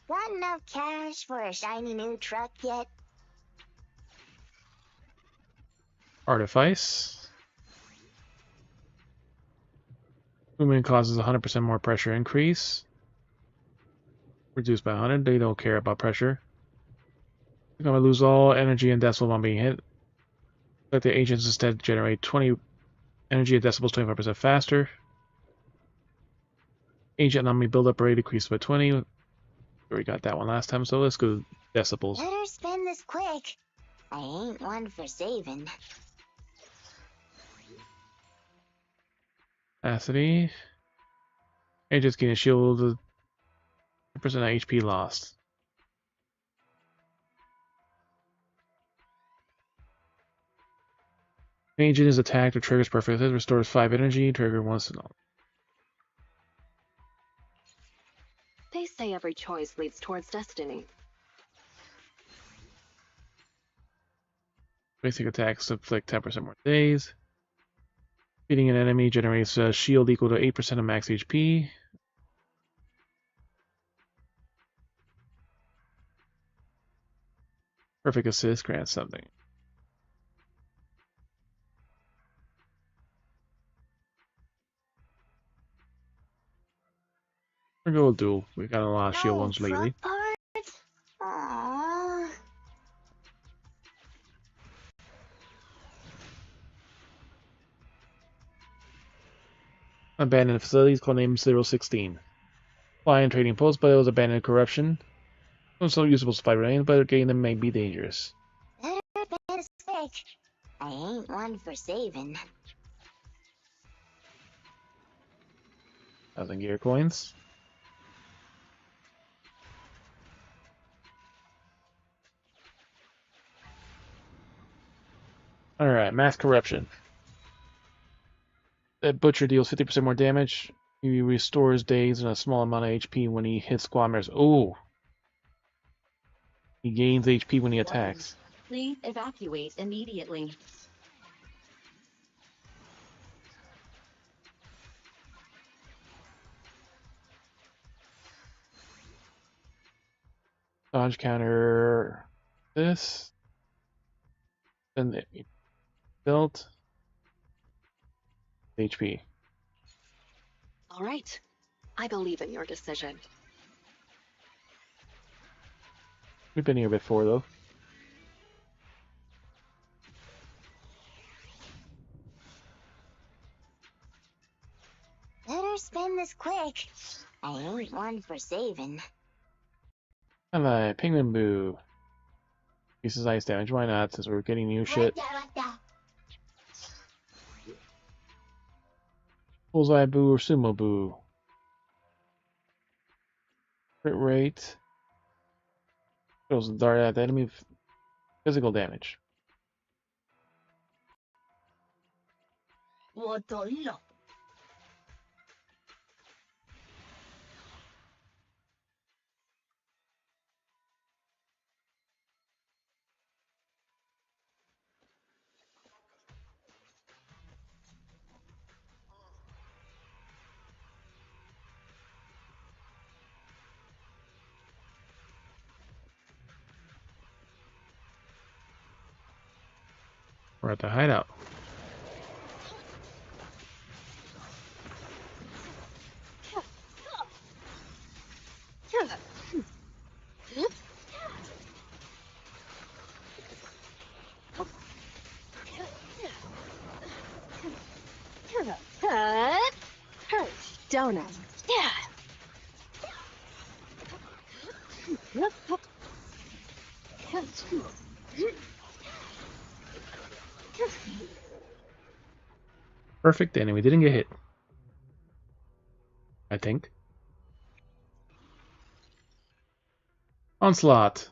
Got enough cash for a shiny new truck yet? Artifice. Movement causes 100% more pressure increase. Reduced by 100. They don't care about pressure. You're going to lose all energy and decibel on being hit. Let the agents instead generate 20 energy and decibels 25% faster. Agent enemy build-up rate decreased by 20. We already got that one last time, so let's go decibels. Better spend this quick. I ain't one for saving. Capacity. Agents gain a shield with 10% HP lost. Agent is attacked or triggers perfect hit, restores 5 energy, trigger once and all. They say every choice leads towards destiny. Basic attacks inflict 10% more days. Beating an enemy generates a shield equal to 8% of max HP. Perfect assist grants something. We'll go with duel. We've got a lot of shield ones lately. Aww. Abandoned facilities, codename 016. Fly and trading post, but it was abandoned corruption. Some still usable spy brains, but getting them may be dangerous. Better be this quick. I ain't one for saving. 1,000 gear coins. Alright, mass corruption. That butcher deals 50% more damage. He restores days and a small amount of HP when he hits squad members. Ooh. He gains HP when he attacks. Please evacuate immediately. Dodge counter this. Then the belt. HP. All right. I believe in your decision. We've been here before, though. Better spin this quick. I ain't one for saving. Alright, Penguin Boo. Increases ice damage. Why not, since we're getting new shit. Bullseye Boo or Sumo Boo. Crit rate. Throws a dart at the enemy. Physical damage. We're at the hideout. Donut. Yeah. Perfect, and we didn't get hit. I think. Onslaught.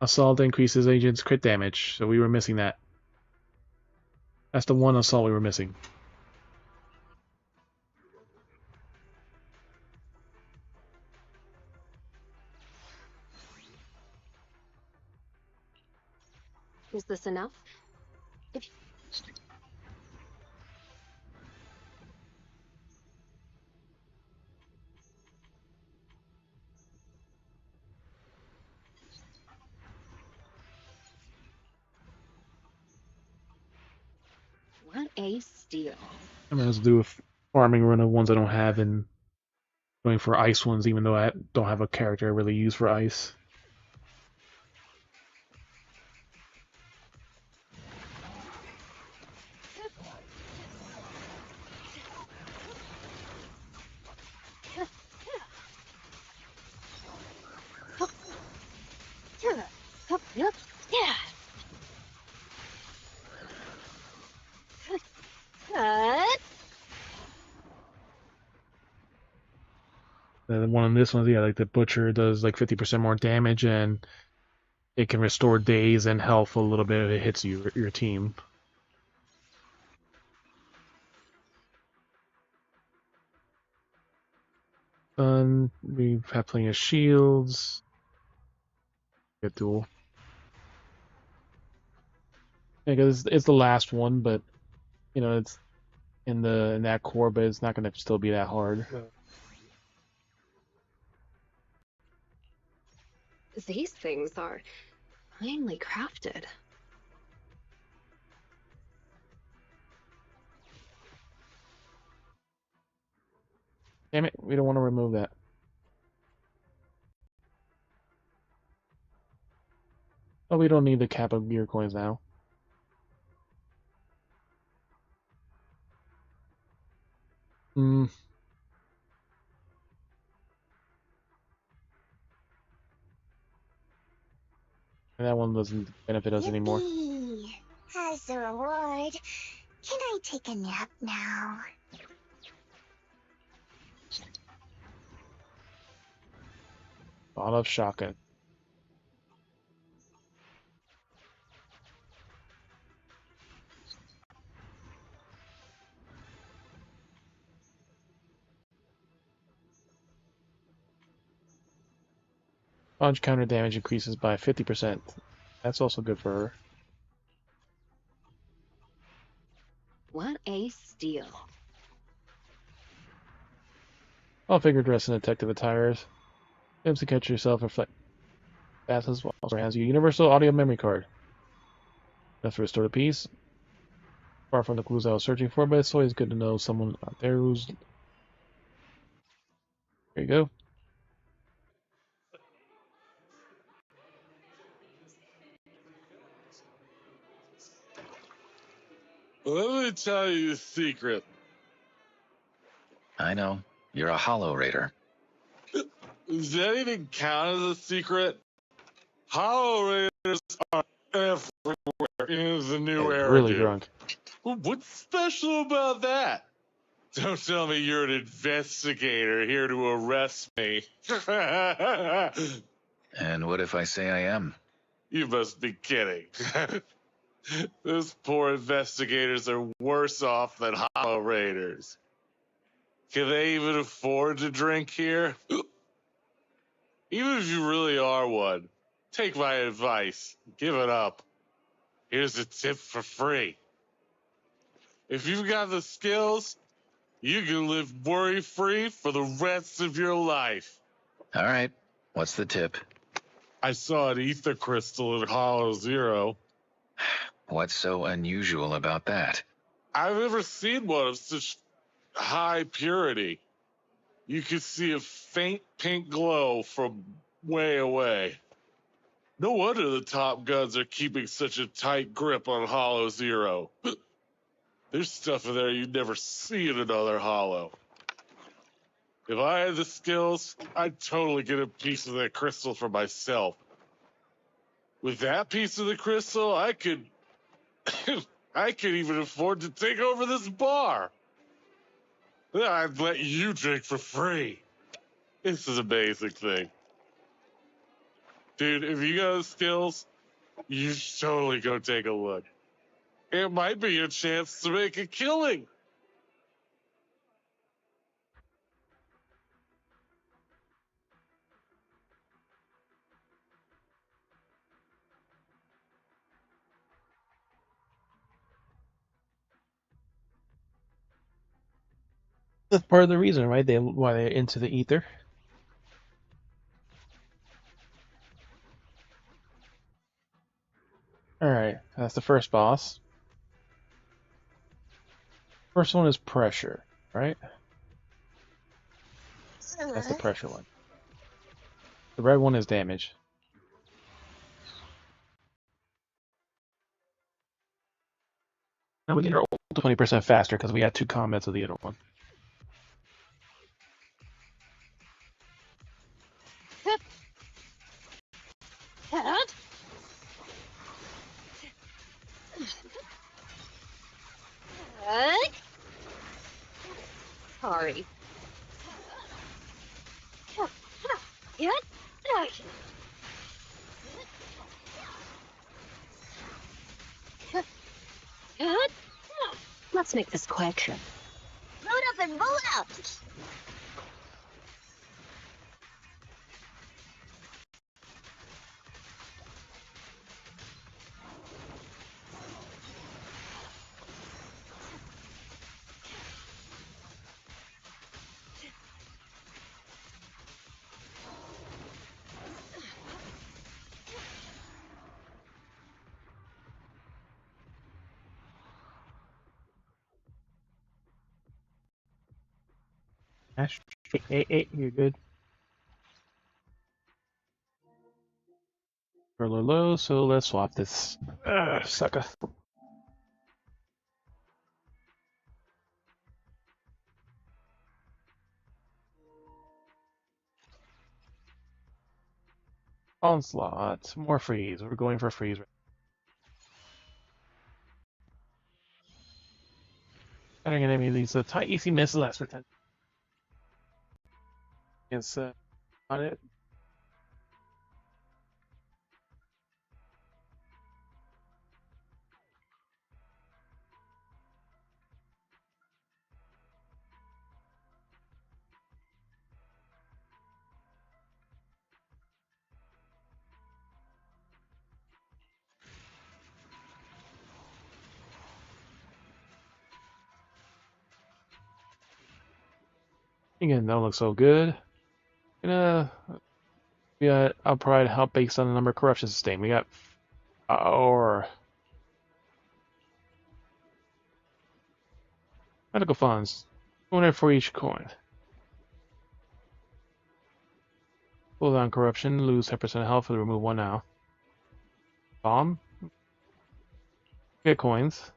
Assault increases agent's crit damage, so we were missing that. That's the one assault we were missing. Is this enough? If What a steal. I'm gonna do a farming run of ones I don't have and going for ice ones, even though I don't have a character I really use for ice. Yeah. The one on this one, yeah, like the butcher does like 50% more damage, and it can restore days and health a little bit if it hits your team. We have plenty of shields. Get duel. Yeah, because it's the last one, but you know it's in that core, but it's not going to still be that hard. These things are finely crafted. Damn it, we don't want to remove that. Oh, we don't need the cap of gear coins now. Hmm. That one doesn't benefit us anymore. Yippee! As a reward, can I take a nap now? Lot of shotgun. Punch counter damage increases by 50%. That's also good for her. What a steal. I'll figure dress in detective attires. Tips to catch yourself reflect. That as well. Also has a universal audio memory card. Enough to restore the piece. Far from the clues I was searching for, but it's always good to know someone out there who's. There you go. Let me tell you a secret. I know. You're a Hollow Raider. Does that even count as a secret? Hollow Raiders are everywhere in the new era, Really dude. drunk. Well, what's special about that? Don't tell me you're an investigator here to arrest me. And what if I say I am? You must be kidding. Those poor investigators are worse off than Hollow Raiders. Can they even afford to drink here? Even if you really are one, take my advice. Give it up. Here's a tip for free. If you've got the skills, you can live worry-free for the rest of your life. All right. What's the tip? I saw an ether crystal in Hollow Zero. What's so unusual about that? I've never seen one of such high purity. You could see a faint pink glow from way away. No wonder the Top Guns are keeping such a tight grip on Hollow Zero. There's stuff in there you'd never see in another Hollow. If I had the skills, I'd totally get a piece of that crystal for myself. With that piece of the crystal, I could even afford to take over this bar. I'd let you drink for free. This is a basic thing. Dude, if you got the skills, you should totally go take a look. It might be your chance to make a killing. That's part of the reason, right? Why they're into the ether. Alright, that's the first boss. First one is pressure, right? That's the pressure one. The red one is damage. Now we get our ult 20% faster because we had 2 combats of the other one. Sorry. Let's make this quick. Load up and roll out! Ash, hey, you're good. Roller low, so let's swap this. Sucker. Onslaught, more freeze. We're going for freeze. Starting an enemy leads to a tight easy miss last for 10. Against on it. Again, that looks so good. Gonna I'll provide help based on the number of corruptions sustained. We got our medical funds. 200 for each coin. Pull down corruption, lose 10% of health, remove 1 now. Bomb. Get coins.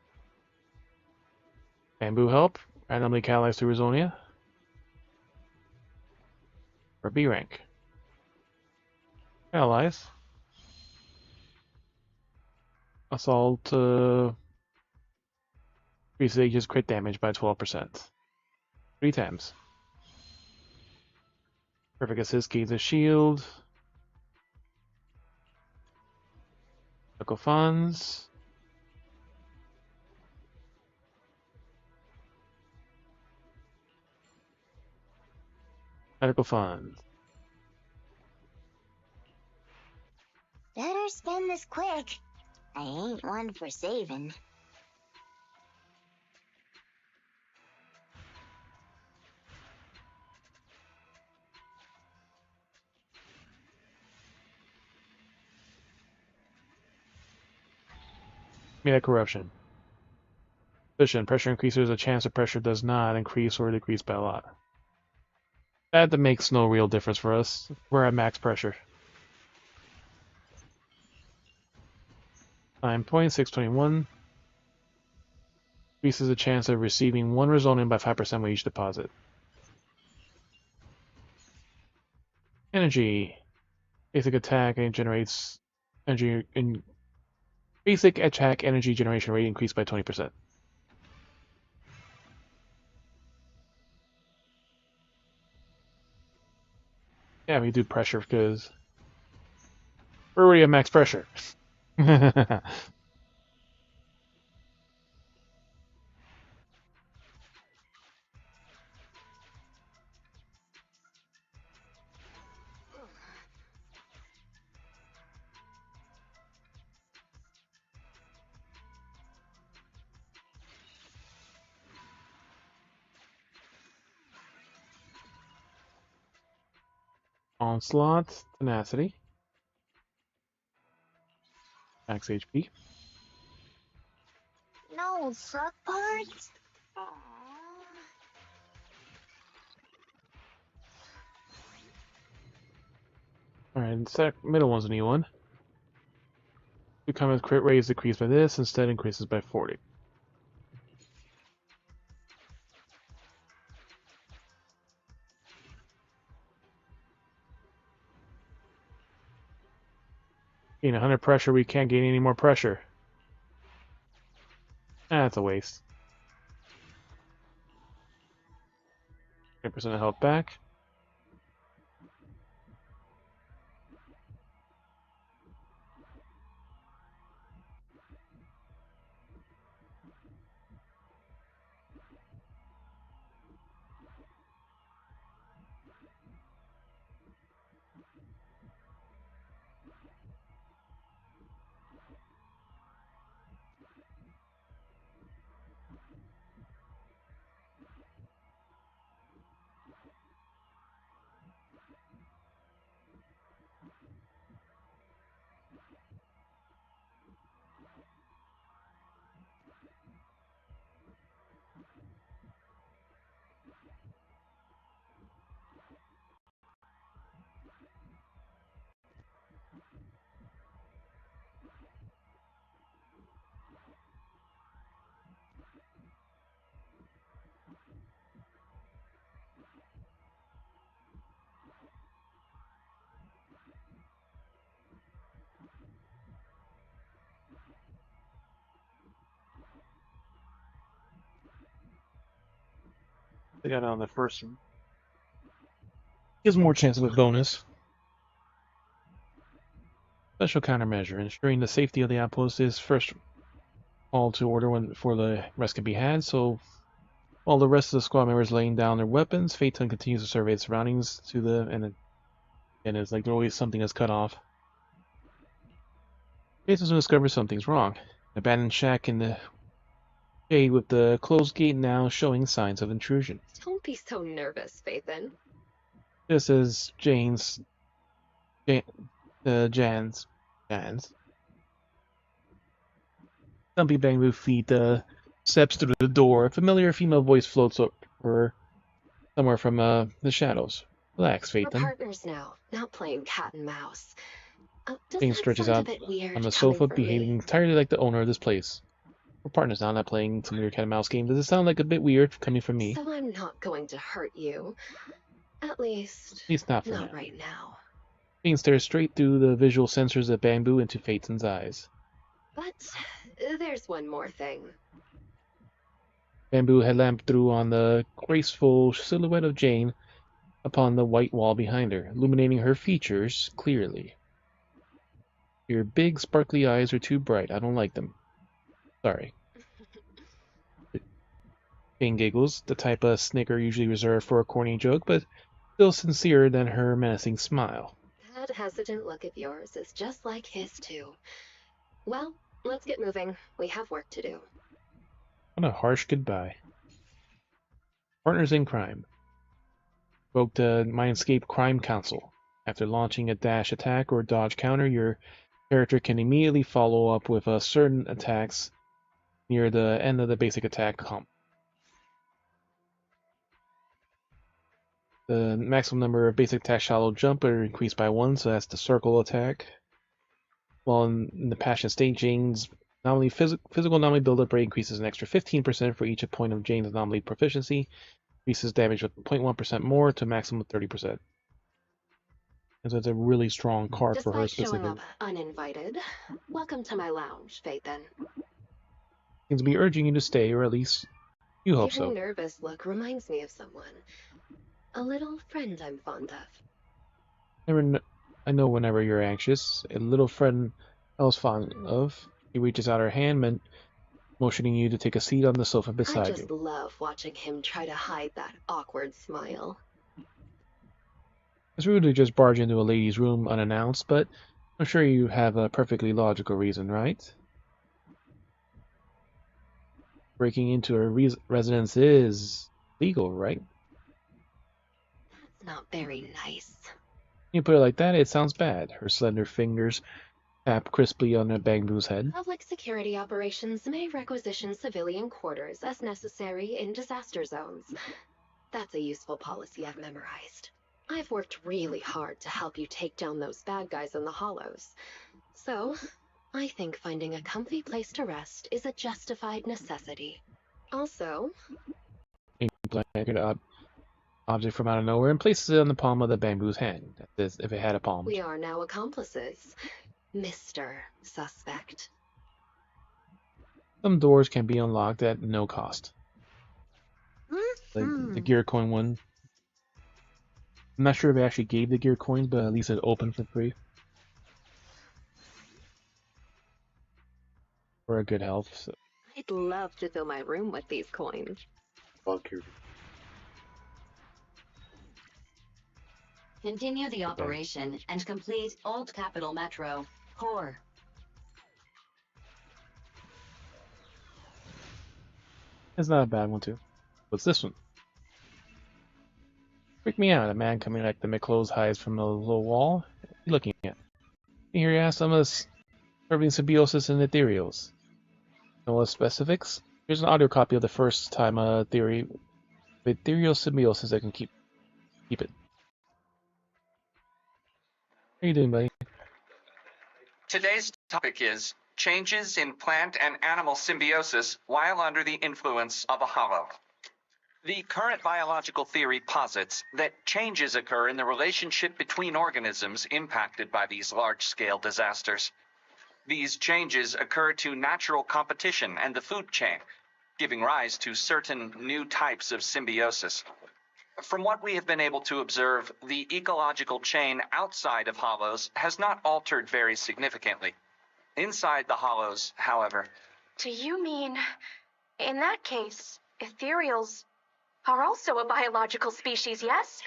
Bamboo help. Randomly catalyze through Rizonia. For B rank. Allies. Assault increases Aegis crit damage by 12%. 3 times. Perfect assist gains a shield. Medical funds. Medical funds. Better spend this quick. I ain't one for saving. Yeah, corruption. Position. Pressure increases. A chance of pressure does not increase or decrease by a lot. That makes no real difference for us. We're at max pressure. 9.621. Increases the chance of receiving 1 Resonium by 5% with each deposit. Energy. Basic attack and generates energy in basic attack energy generation rate increased by 20%. Yeah, we do pressure because we're already at max pressure. Onslaught, tenacity, max HP. No suck parts? Aww. Alright, the middle one's a new one. Two comments crit rate is decreased by this, instead increases by 40. Gain 100 pressure, we can't gain any more pressure. That's a waste. 10% of health back. They got it on the first one. Gives more chance of a bonus. Special countermeasure. Ensuring the safety of the outpost is first call to order before the rest can be had, so while the rest of the squad members laying down their weapons, Phaeton continues to survey its surroundings and it's like there's always something that's cut off. Phaeton's going to discover something's wrong. An abandoned shack in the shade with the closed gate now showing signs of intrusion. Don't be so nervous, Phaeton. This is Jan's Stumpy bamboo feet steps through the door. A familiar female voice floats over somewhere from the shadows. Relax, We're Phaeton. partners now, not playing cat and mouse. Does Jane that stretches sound out a bit weird on the coming sofa, from me? behaving entirely like the owner of this place. We're partners now, not playing some weird cat and mouse game. Does it sound like a bit weird coming from me? So I'm not going to hurt you. At least not for not now. right now. Jane stares straight through the visual sensors of bamboo into Phaeton's eyes. But there's one more thing. Bamboo headlamp threw on the graceful silhouette of Jane upon the white wall behind her, illuminating her features clearly. Your big, sparkly eyes are too bright. I don't like them. Sorry. Jane giggles, the type of snicker usually reserved for a corny joke, but still sincerer than her menacing smile. That hesitant look of yours is just like his too. Well, let's get moving. We have work to do. What a harsh goodbye. Partners in crime. Invoked the Mindscape Crime Council. After launching a dash attack or dodge counter, your character can immediately follow up with certain attacks near the end of the basic attack comp. The maximum number of basic attacks shall jump are increased by 1, so that's the circle attack. While in the passion state, Jane's anomaly physical anomaly buildup rate increases an extra 15% for each point of Jane's anomaly proficiency. Increases damage with 0.1% more to a maximum of 30%. And so it's a really strong card for her Despite showing specifically. up uninvited, welcome to my lounge, Phaeton. Seems to be urging you to stay, or at least you hope Your so. nervous look reminds me of someone. A little friend I'm fond of. I know whenever you're anxious, a little friend I was fond of. She reaches out her hand, motioning you to take a seat on the sofa beside I just you. love watching him try to hide that awkward smile. It's rude to just barge into a lady's room unannounced, but I'm sure you have a perfectly logical reason, right? Breaking into her residence is legal, right? That's not very nice. You put it like that, it sounds bad. Her slender fingers tap crisply on Bamboo's head. Public security operations may requisition civilian quarters as necessary in disaster zones. That's a useful policy I've memorized. I've worked really hard to help you take down those bad guys in the hollows. So, I think finding a comfy place to rest is a justified necessity. Also, A blanket object from out of nowhere and places it on the palm of the Bamboo's hand, as if it had a palm. we are now accomplices, Mr. Suspect. Some doors can be unlocked at no cost. The gear coin one. I'm not sure if it actually gave the gear coins, but at least it opened for free. For a good health. So. I'd love to fill my room with these coins. Continue the operation and complete Old Capital Metro. Core. It's not a bad one, too. What's this one? Freak me out. A man coming like the McClose hides from the low wall. What are you looking at? Here you ask some of us serving symbiosis and ethereals. Know what specifics? Here's an audio copy of the first time theory of ethereal symbiosis that can keep it. How you doing, buddy? Today's topic is changes in plant and animal symbiosis while under the influence of a hollow. The current biological theory posits that changes occur in the relationship between organisms impacted by these large-scale disasters. These changes occur to natural competition and the food chain, giving rise to certain new types of symbiosis. From what we have been able to observe, the ecological chain outside of hollows has not altered very significantly. Inside the hollows, however... Do you mean, in that case, ethereals are also a biological species, yes?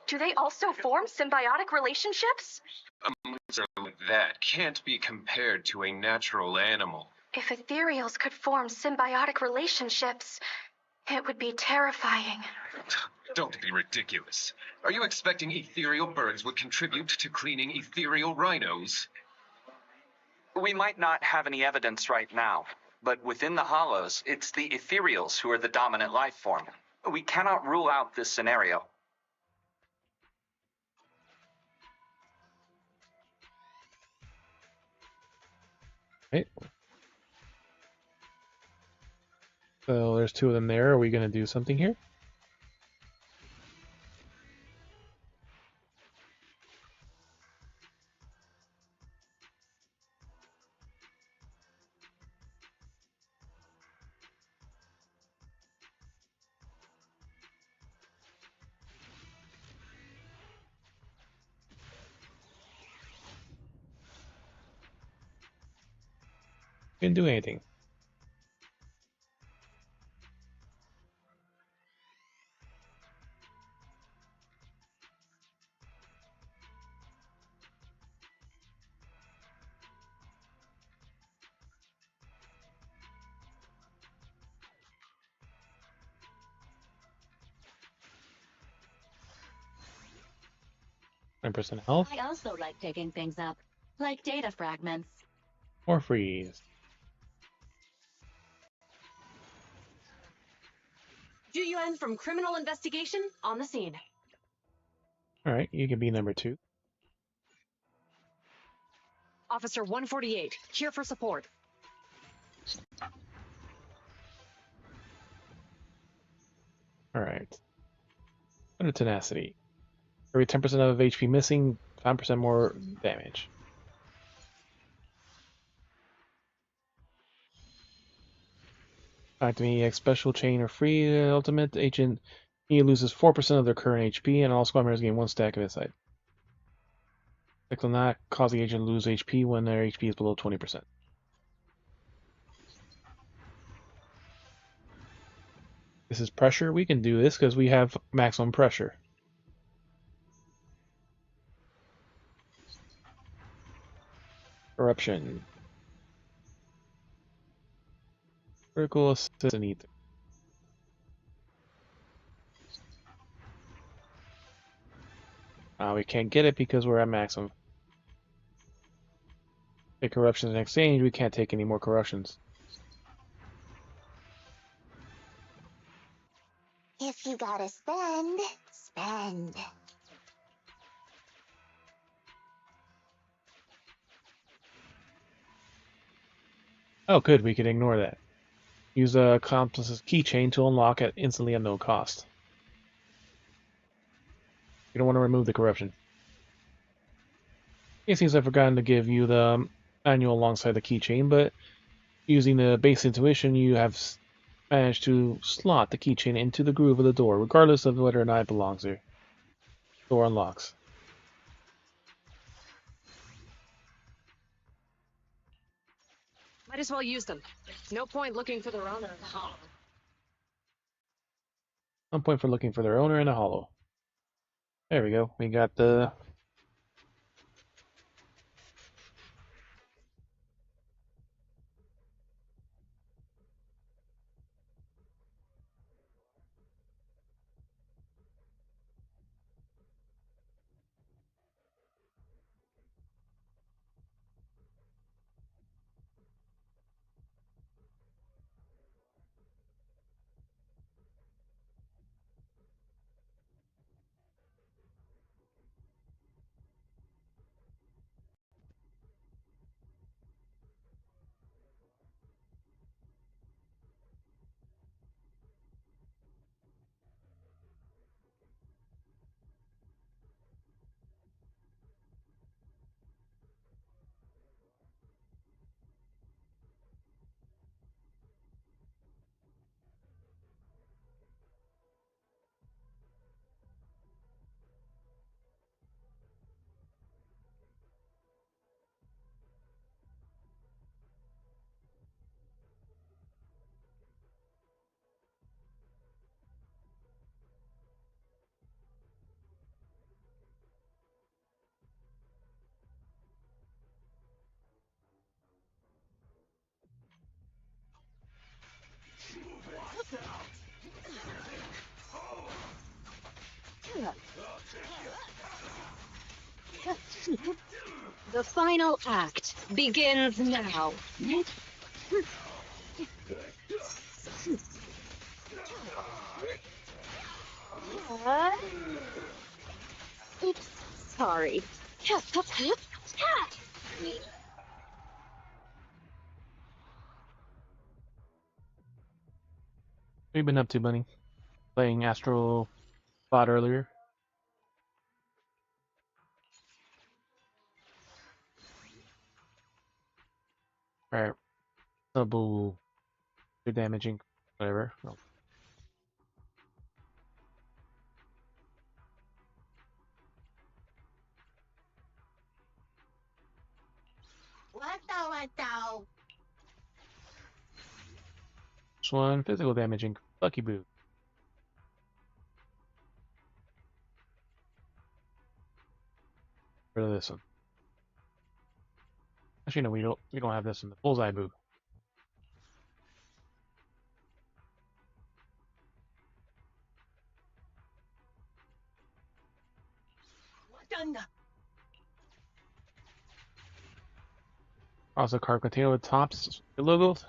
Do they also form symbiotic relationships? A monster like that can't be compared to a natural animal. If ethereals could form symbiotic relationships, it would be terrifying. Don't be ridiculous. Are you expecting ethereal birds would contribute to cleaning ethereal rhinos? We might not have any evidence right now, but within the hollows, it's the ethereals who are the dominant life form. We cannot rule out this scenario. Right. So there's two of them there. Are we going to do something here? Didn't do anything. % health. I also like picking things up, like data fragments. Or freeze. Juyuan from Criminal Investigation on the scene. Alright, you can be number 2. Officer 148, here for support. Alright. Under tenacity. Every 10% of HP missing, 5% more damage. Activating EX special chain or free ultimate agent. He loses 4% of their current HP, and all squad members gain 1 stack of insight. Click on that, cause the agent to lose HP when their HP is below 20%. This is pressure. We can do this because we have maximum pressure. Corruption. Critical assist and ether. We can't get it because we're at maximum. Take corruptions in exchange, we can't take any more corruptions. If you gotta spend, spend. Oh, good, we can ignore that. Use a accomplice's keychain to unlock it instantly at no cost. You don't want to remove the corruption. It seems I've forgotten to give you the manual alongside the keychain, but using the base intuition, you have managed to slot the keychain into the groove of the door, regardless of whether or not it belongs there. Door unlocks. Might as well use them. No point looking for their owner in the hollow. No point for looking for their owner in a hollow. There we go. We got the... The final act begins now. Oops, sorry. What have you been up to, Bunny? Playing Astro Bot earlier? Alright. Double your damaging, whatever. Oh. This one, physical damaging. Lucky Boo. Rid of this one. Actually, no, we don't have this in the Bullseye Boo. Also, card container with tops, logos.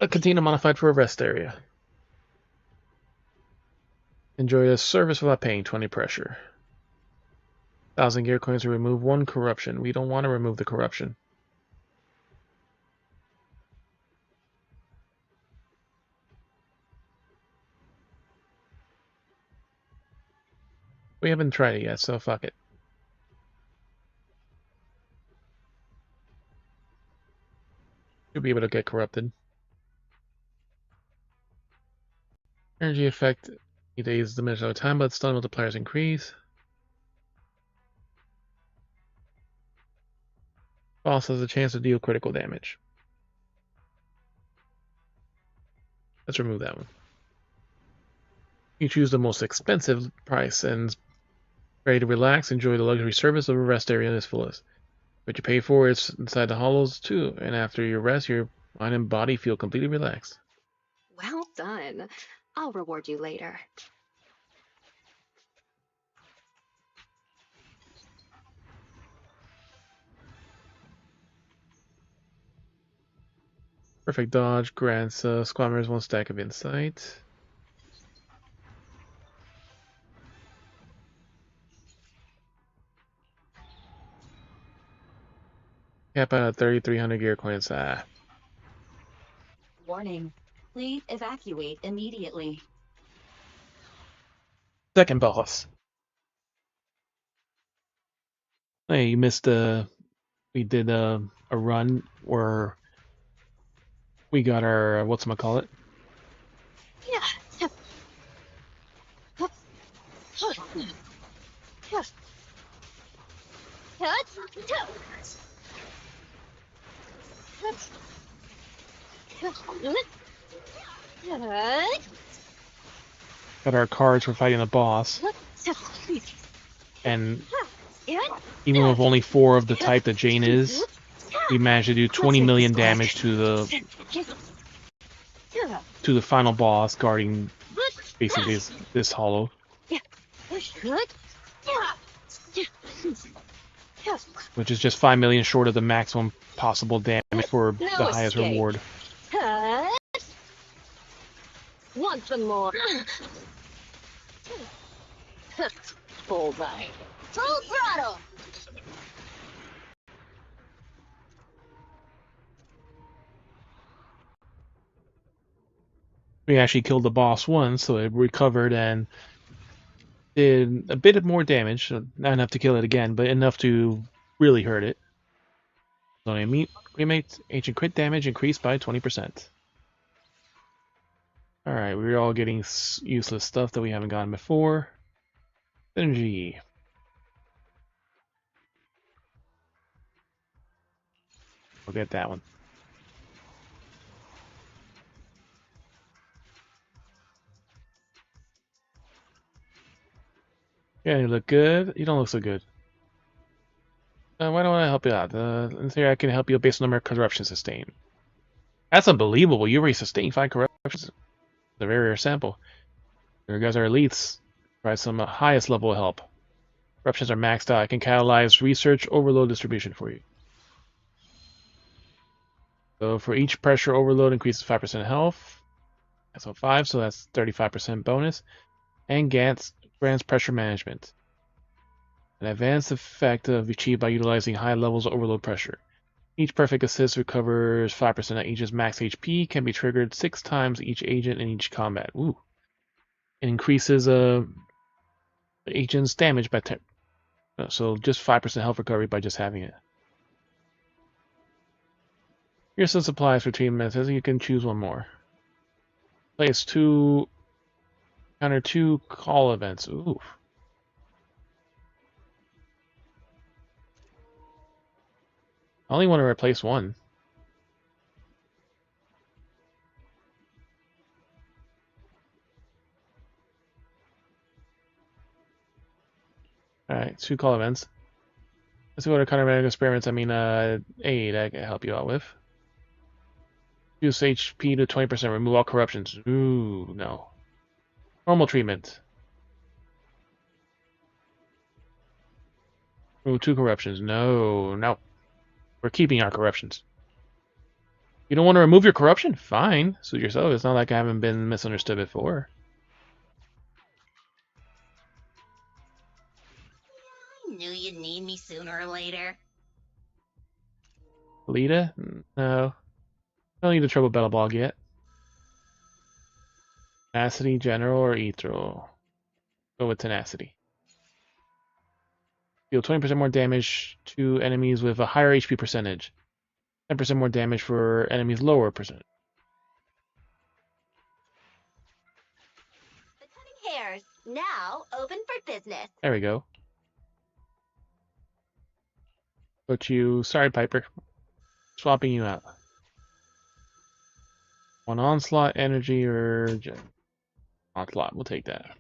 A container modified for a rest area. Enjoy a service without paying 20 pressure. 1,000 gear coins to remove 1 corruption. We don't want to remove the corruption. We haven't tried it yet, so fuck it. You'll be able to get corrupted. Energy effect days diminish over time, but stun multipliers increase. Boss has a chance to deal critical damage. Let's remove that one. You choose the most expensive price and ready to relax, enjoy the luxury service of a rest area in its fullest. What you pay for is inside the hollows too, and after your rest, your mind and body feel completely relaxed. Well done. I'll reward you later. Perfect dodge grants squad members 1 stack of insight. Cap out at 3,300 gear coins. Warning. Please evacuate immediately. Second boss. Hey, you missed we did a run where we got our whatchamacallit. Yeah. Got our cards for fighting the boss. And even with only 4 of the type that Jane is, we managed to do 20 million damage to the final boss, guarding basically this hollow. Which is just 5 million short of the maximum possible damage for the highest reward. Once more. Bullseye. Full throttle. We actually killed the boss once, so it recovered and did a bit more damage. Not enough to kill it again, but enough to really hurt it. So we made ancient crit damage increased by 20%. Alright, we're all getting useless stuff that we haven't gotten before. Energy. We'll get that one. Yeah, you look good. You don't look so good. Why don't I help you out? In theory, I can help you based on the number of corruption sustained. That's unbelievable. You already sustained 5 corruptions. The very rare sample. You guys are elites. Try some highest level help. Corruptions are maxed out. I can catalyze research overload distribution for you. So for each pressure overload increases 5% health. That's on 5, so that's 35% bonus. And grants pressure management. An advanced effect achieved by utilizing high levels of overload pressure. Each perfect assist recovers 5% of agent's max HP, can be triggered 6 times each agent in each combat. Ooh. It increases agent's damage by 10. So just 5% health recovery by just having it. Here's some supplies for team methods. You can choose one more. Place 2 counter 2 call events. Ooh. I only want to replace one. Alright, 2 call events. Let's see what kind of experiments, aid I can help you out with. Reduce HP to 20%, remove all corruptions. Ooh, no. Normal treatment. Remove 2 corruptions. No, no. We're keeping our corruptions. You don't want to remove your corruption? Fine. Suit yourself. It's not like I haven't been misunderstood before. I knew you'd need me sooner or later. Lita? No. Don't need the Trouble Battle Bog yet. Tenacity, General, or Ethereal? Go with Tenacity. Deal 20% more damage to enemies with a higher HP percentage. 10% more damage for enemies lower percentage. The cutting hairs, now open for business. There we go. Put you... Sorry, Piper. Swapping you out. One Onslaught, Energy, or... Onslaught, we'll take that.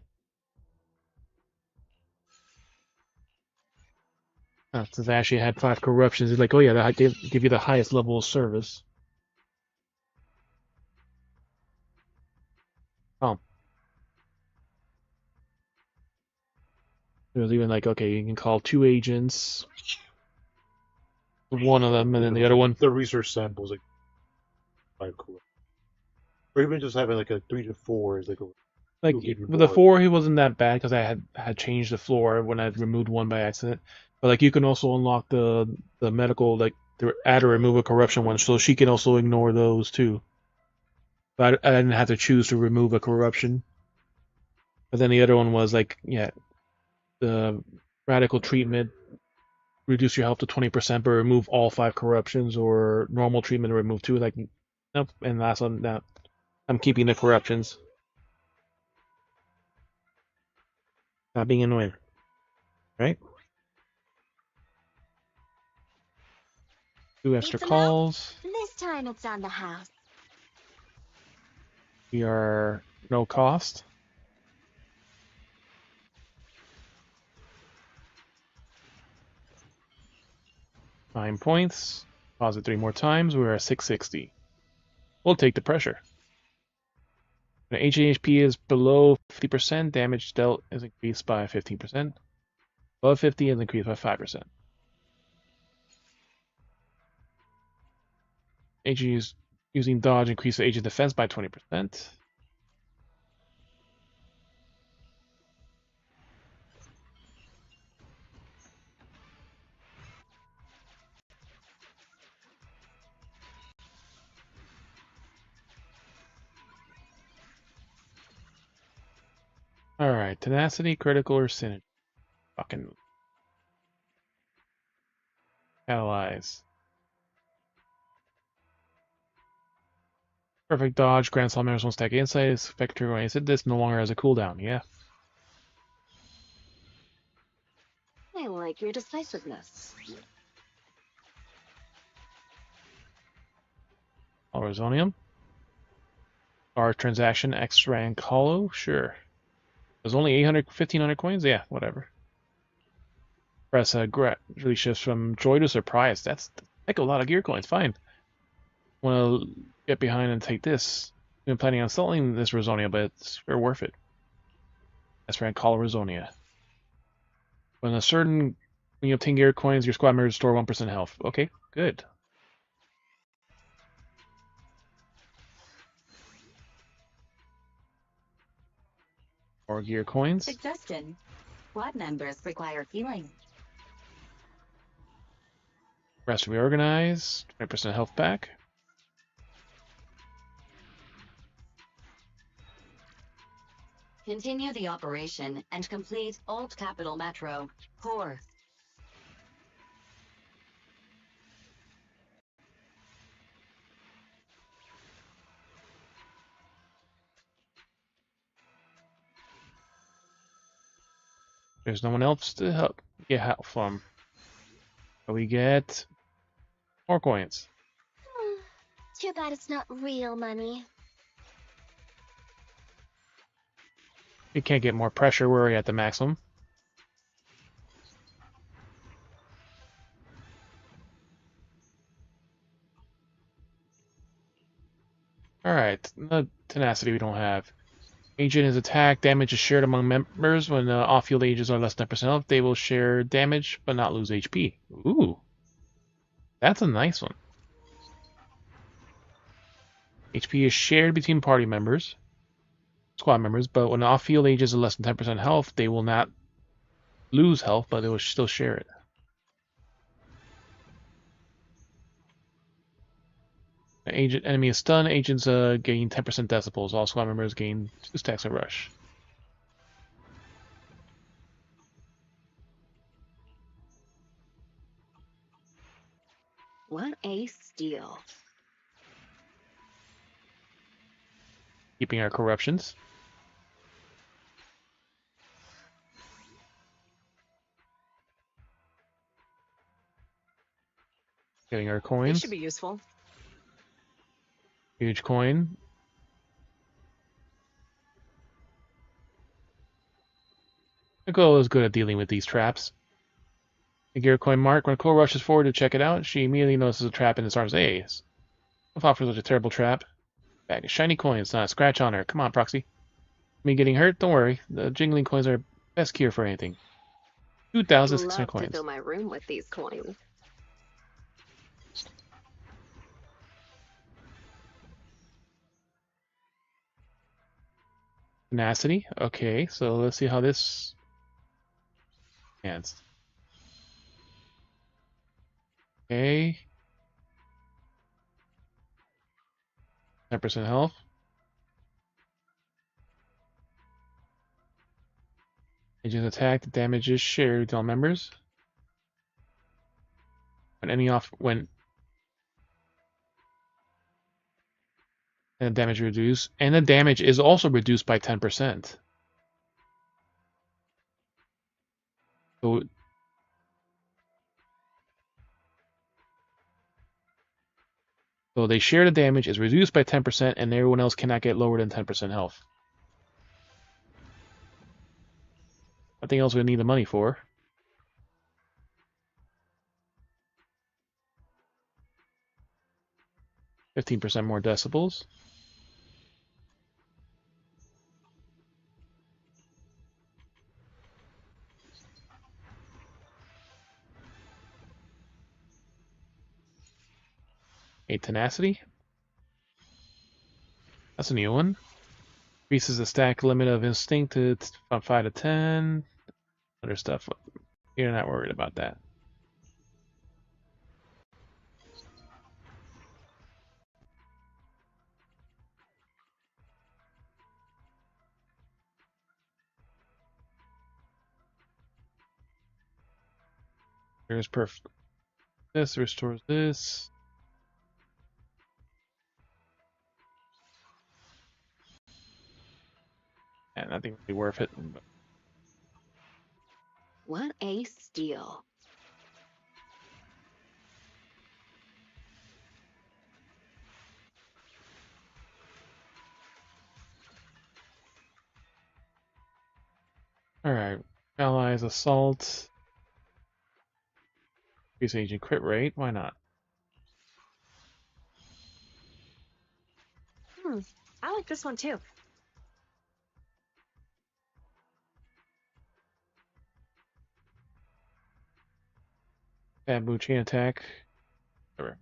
Since I actually had 5 corruptions, it's like, oh yeah, they give you the highest level of service. Oh. It was even like, okay, you can call 2 agents. One of them, and then the other one. The research samples, like 5 cool. Or even just having like a 3 to 4 is like a... Like, with the 4, he wasn't that bad because I had changed the floor when I removed one by accident. But like, you can also unlock the medical, like the add or remove a corruption one, so she can also ignore those too. But I didn't have to choose to remove a corruption. But then the other one was like, yeah, the radical treatment, reduce your health to 20%, but remove all 5 corruptions, or normal treatment to remove 2. Like, nope. And last one, now I'm keeping the corruptions. Not being annoying. Right? 2 extra calls. This time it's on the house. We are no cost. Nine points. Pause it 3 more times. We're at 660. We'll take the pressure. When HP is below 50%, damage dealt is increased by 15%. Above 50 is increased by 5%. HE is using dodge increases agent defense by 20%. Alright, tenacity, critical, or synergy. Fucking allies. Perfect dodge, grants all members 1 stack insight. Spectre when I said this no longer has a cooldown. Yeah. I like your decisiveness. Orizonium. Our transaction X rank hollow. Sure. There's only 1,500 coins. Yeah, whatever. Press gradually shifts from joy to surprise. That's a heck of a lot of gear coins. Fine. Want to get behind and take this. I've been planning on selling this Rosonia, but it's very worth it. That's rank hollow Rosonia. When you obtain gear coins, your squad members restore 1% health. Okay, good. More gear coins. Suggestion. Squad members require healing. Rest reorganize. 20% health back. Continue the operation and complete Old Capital Metro. Core. There's no one else to get help from. But we get more coins. Too bad it's not real money. We can't get more pressure. We're already at the maximum. Alright, the tenacity we don't have. Agent is attacked. Damage is shared among members. When off-field agents are less than 10% health, they will share damage but not lose HP. Ooh. That's a nice one. HP is shared between party members, squad members, but when off-field agents are less than 10% health, they will not lose health, but they will still share it. Enemy is stunned. Agents gain 10% decibels. All squad members gain 2 stacks of rush. What a steal. Keeping our corruptions. Getting our It coins. should be useful. Huge coin. Nicole is good at dealing with these traps. The gear coin mark. When Nicole rushes forward to check it out, she immediately notices a trap and disarms A's. Don't fall for such a terrible trap. Bag of shiny coins, not a scratch on her. Come on, Proxy. Me getting hurt? Don't worry. The jingling coins are best cure for anything. 2,600 Love coins. to fill my room with these coins. Tenacity. Okay, so let's see how this ends. Okay. 10% health. Agent attack. The damage is shared with all members. When and the damage reduced, and the damage is also reduced by 10%. So they share the damage is reduced by 10%, and everyone else cannot get lower than 10% health. Nothing else we need the money for. %15 more decibels. A tenacity. That's a new one. Increases the stack limit of instinct from 5 to 10. Other stuff. You're not worried about that. Here's perfect. This restores this. And I think it'll be worth it. What a steal. Alright. Allies assault. Increase agent crit rate. Why not? I like this one too. Bamboo chain attack. Whatever.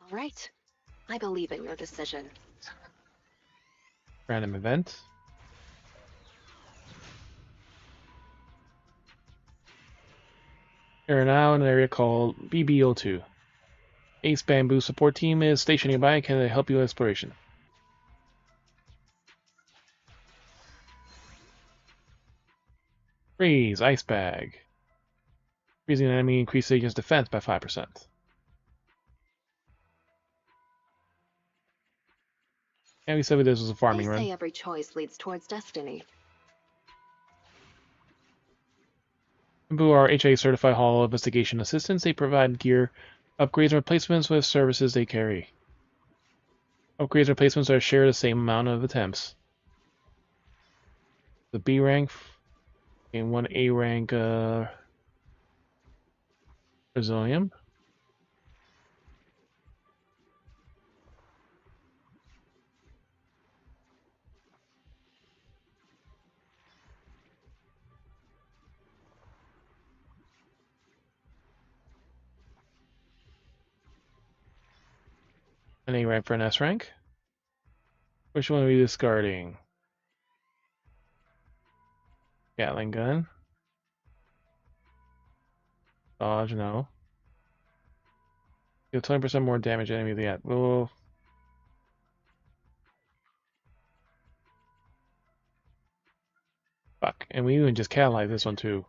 All right. I believe in your decision. Random event. We are now in an area called BB02. Ace Bamboo support team is stationed nearby and can help you with exploration. Freeze, Ice Bag. Freezing an enemy increases agent's defense by 5%. And we said this was a farming They run. say every choice leads towards destiny. Bamboo are HA certified Hall investigation assistants. They provide gear, upgrades, and replacements with services they carry. Upgrades and replacements are shared the same amount of attempts. The B rank and one A rank Brazilian. An A rank for an S rank. Which one are we discarding? Gatling gun. Dodge, no. Deal 20% more damage enemy than that. Well, fuck. And we even just catalyze this one too.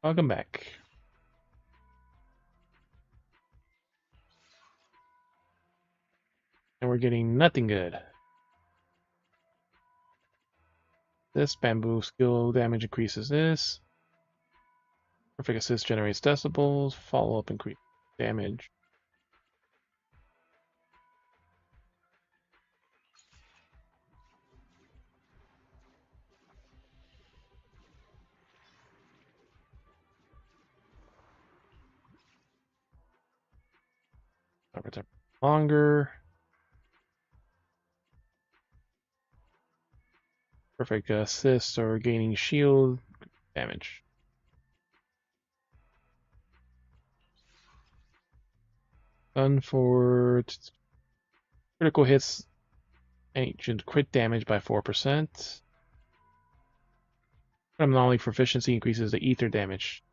I'll come back. And we're getting nothing good. This bamboo skill damage increases this. Perfect assist generates decibels. Follow up increase damage. Longer. Perfect assist or gaining shield damage. Done for critical hits. Ancient crit damage by 4%. Anomaly proficiency increases the ether damage.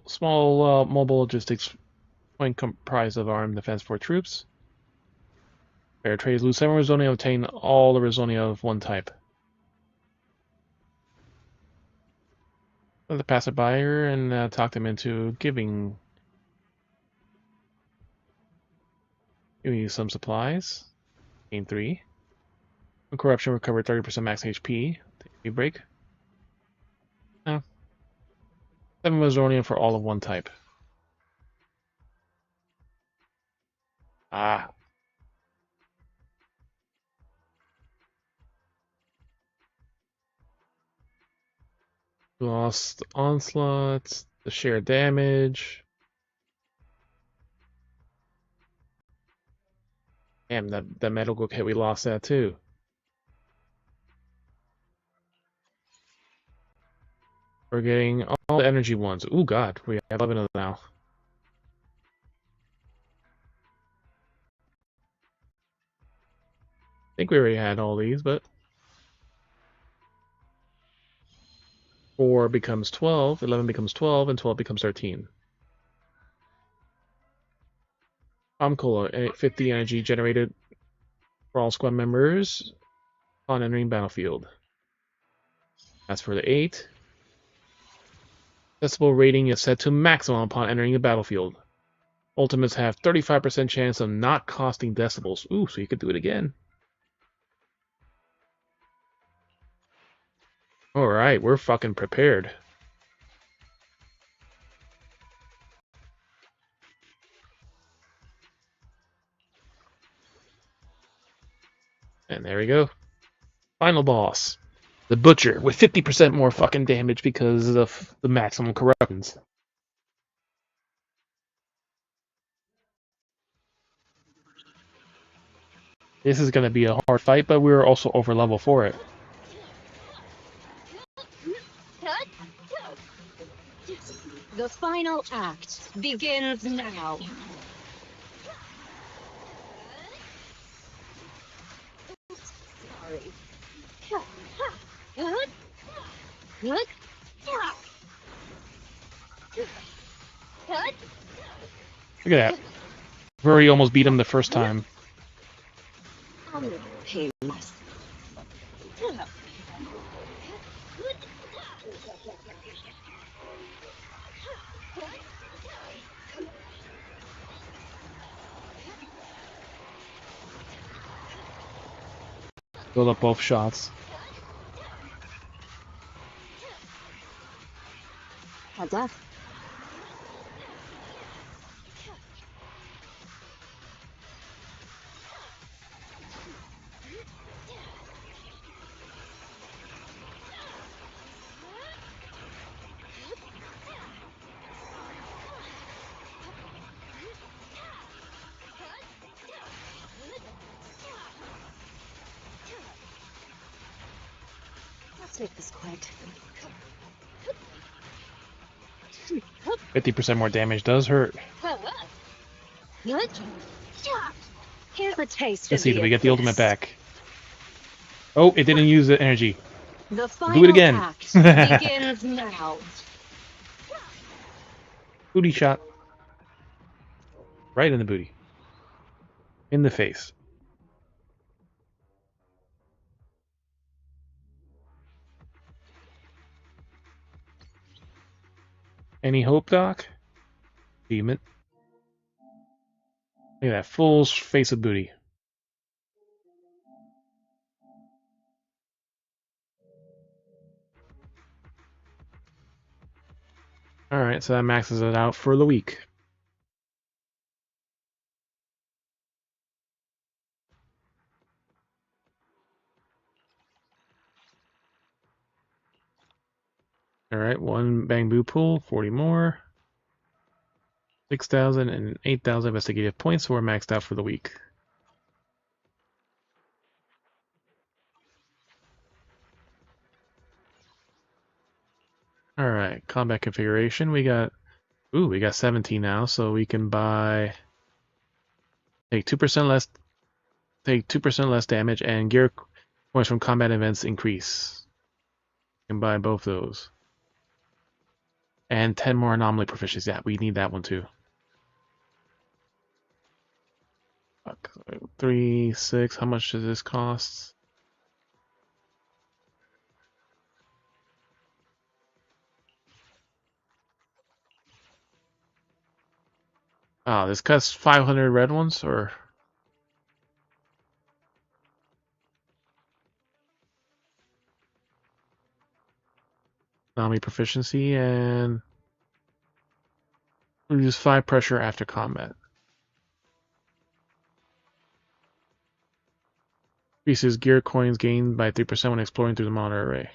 Small mobile logistics point comprised of armed defense for troops. Fair trades lose 7 Resonia, obtain all the Resonia of one type. Let the passerby and talk them into giving you some supplies. Gain 3. Corruption recovered 30% max HP. Take a break. No. 7 Resonia for all of one type. Ah. Lost onslaughts, the shared damage. Damn, that medical kit, we lost that too. We're getting all the energy ones. Ooh, God, we have 11 of them now. I think we already had all these, but 4 becomes 12, 11 becomes 12, and 12 becomes 13. Cola, 50 energy generated for all squad members on entering battlefield. As for the 8, decibel rating is set to maximum upon entering the battlefield. Ultimates have 35% chance of not costing decibels. Ooh, so you could do it again. Alright, we're fucking prepared. And there we go. Final boss. The Butcher with 50% more fucking damage because of the maximum corruptions. This is going to be a hard fight, but we're also over level for it. The final act begins now. Sorry. Look at that. Rory almost beat him the first time. Painless. Build up both shots. Heads up. Let's make this quick. 50% more damage does hurt. Here's a taste. Let's see, do we get the ultimate back? Oh, it didn't use the energy. The Do it again. act begins now. Booty shot. Right in the booty. In the face. Any hope, Doc? Achievement. Look at that full face of booty. Alright, so that maxes it out for the week. Alright, 1 bamboo pool, 40 more. 6,000 and 8,000 investigative points, so we're maxed out for the week. Alright, combat configuration. We got 17 now, so we can buy take 2% less damage, and gear points from combat events increase. You can buy both those. And 10 more anomaly proficiencies. Yeah, we need that one too. 3, 6, how much does this cost? Oh, this costs 500 red ones, or... Anomaly proficiency, and... Reduce 5 pressure after combat. Increases gear coins gained by 3% when exploring through the monitor array.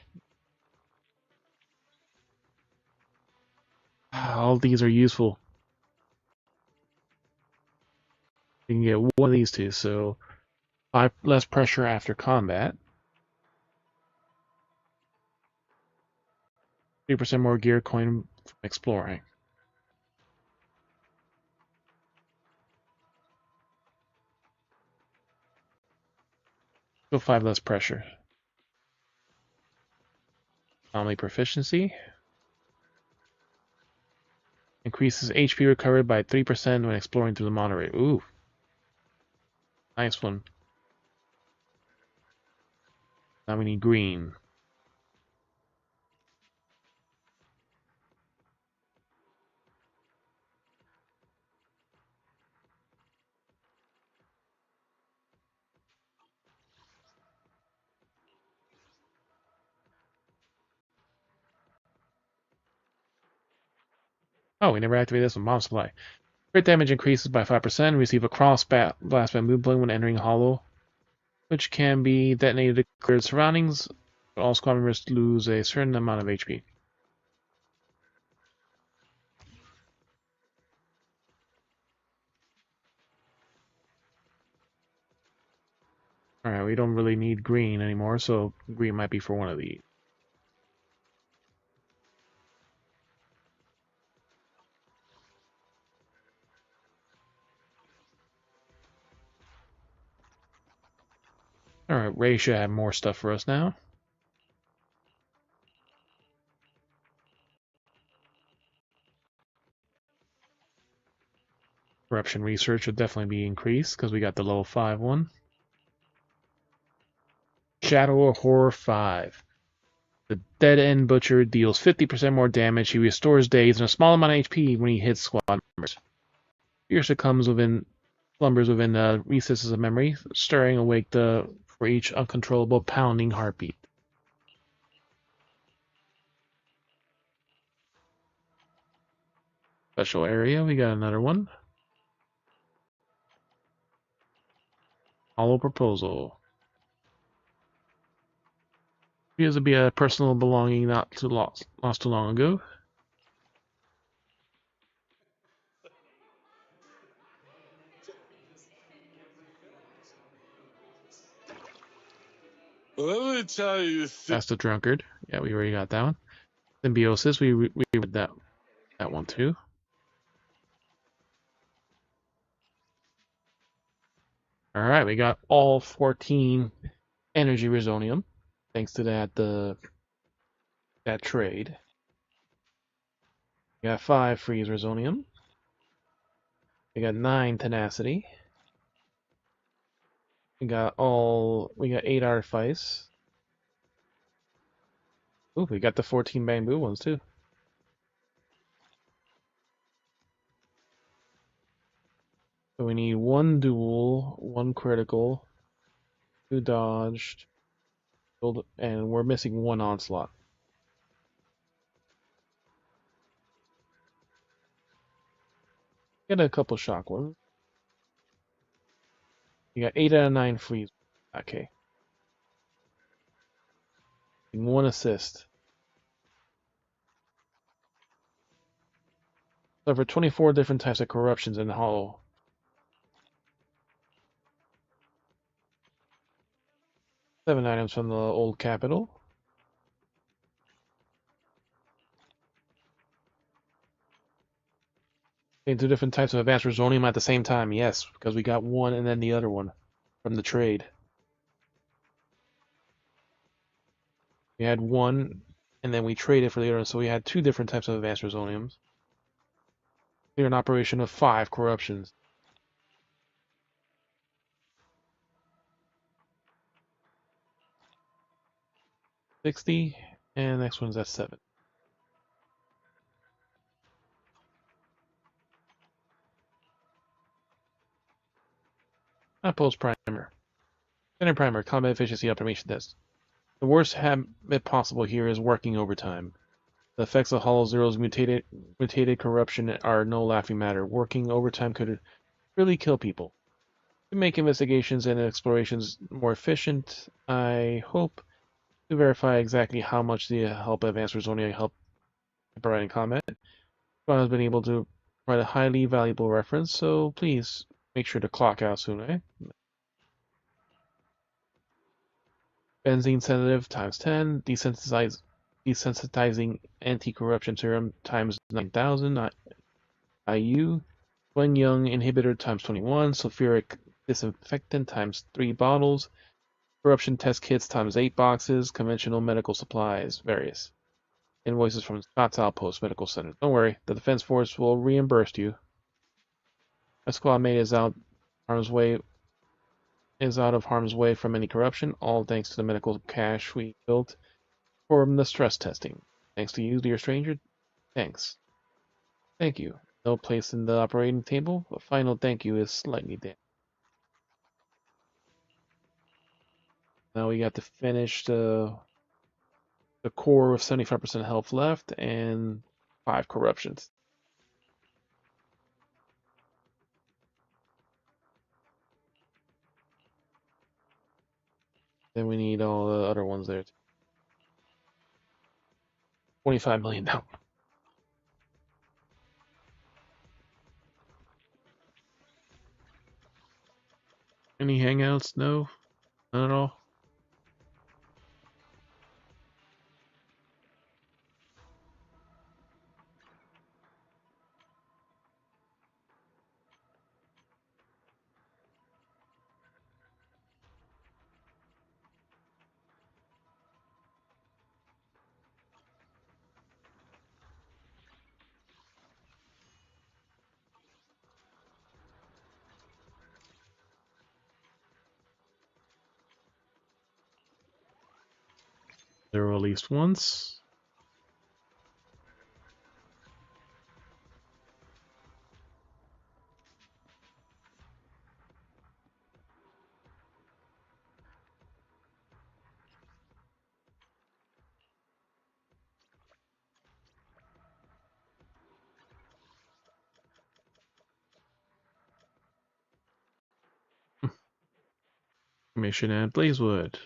All these are useful. You can get one of these two, so 5 less pressure after combat. 3% more gear coin from exploring. Still 5 less pressure. Anomaly proficiency. Increases HP recovered by 3% when exploring through the monitor array. Ooh. Nice one. Now we need green. Oh, we never activated this one. Bomb supply. Crit damage increases by 5%. Receive a cross blast bamboo blade when entering hollow, which can be detonated to clear the surroundings All squad members lose a certain amount of HP. Alright, we don't really need green anymore, so green might be for one of these. Alright, Ray should have more stuff for us now. Corruption research would definitely be increased because we got the level 5 one. Shadow of Horror 5. The Dead End Butcher deals 50% more damage. He restores days and a small amount of HP when he hits squad members. Fear succumbs within slumbers within the recesses of memory, stirring awake for each uncontrollable pounding heartbeat. Special area, we got another one. Hollow proposal. Appears to be a personal belonging not too lost too long ago. Let me tell you. That's the drunkard. Yeah, we already got that one. Symbiosis, we read that one too. All right, we got all 14 energy resonium, thanks to that trade. We got 5 freeze resonium. We got 9 tenacity. We got 8 artifice. Ooh, we got the 14 bamboo ones too. So we need 1 duel, 1 critical, 2 dodged, and we're missing 1 onslaught. Get a couple shock ones. You got 8 out of 9 freeze. Okay. 1 assist. So for 24 different types of corruptions in the hollow. Seven items from the old capital. And 2 different types of advanced resonium at the same time. Yes, because we got one and then the other one from the trade. We had one and then we traded for the other, so we had 2 different types of advanced resoniums. Clear an operation of 5 corruptions. 60, and the next one's at 7. Outpost Primer. Center Primer, Combat Efficiency Optimization Test. The worst habit possible here is working overtime. The effects of Hollow Zero's mutated corruption are no laughing matter. Working overtime could really kill people. To make investigations and explorations more efficient, I hope to verify exactly how much the help of Advanced Resonia help provide in combat. Spawn has been able to provide a highly valuable reference, so please make sure to clock out soon, eh? Benzene sedative times 10, desensitizing anti-corruption serum times 9,000 IU, Gwen Young inhibitor times 21, sulfuric disinfectant times 3 bottles, corruption test kits times 8 boxes, conventional medical supplies, various. Invoices from Scott's Outpost Medical Center. Don't worry, the Defense Force will reimburse you. My squad mate is out of harm's way from any corruption, all thanks to the medical cache we built for the stress testing. Thanks to you, dear stranger. Thanks. Thank you. No place in the operating table. A final thank you is slightly damp. Now we got to finish the core with 75% health left and 5 corruptions. Then we need all the other ones there too. $25 million down. Any hangouts? No, not at all. They were released once. Mission at Blazewood.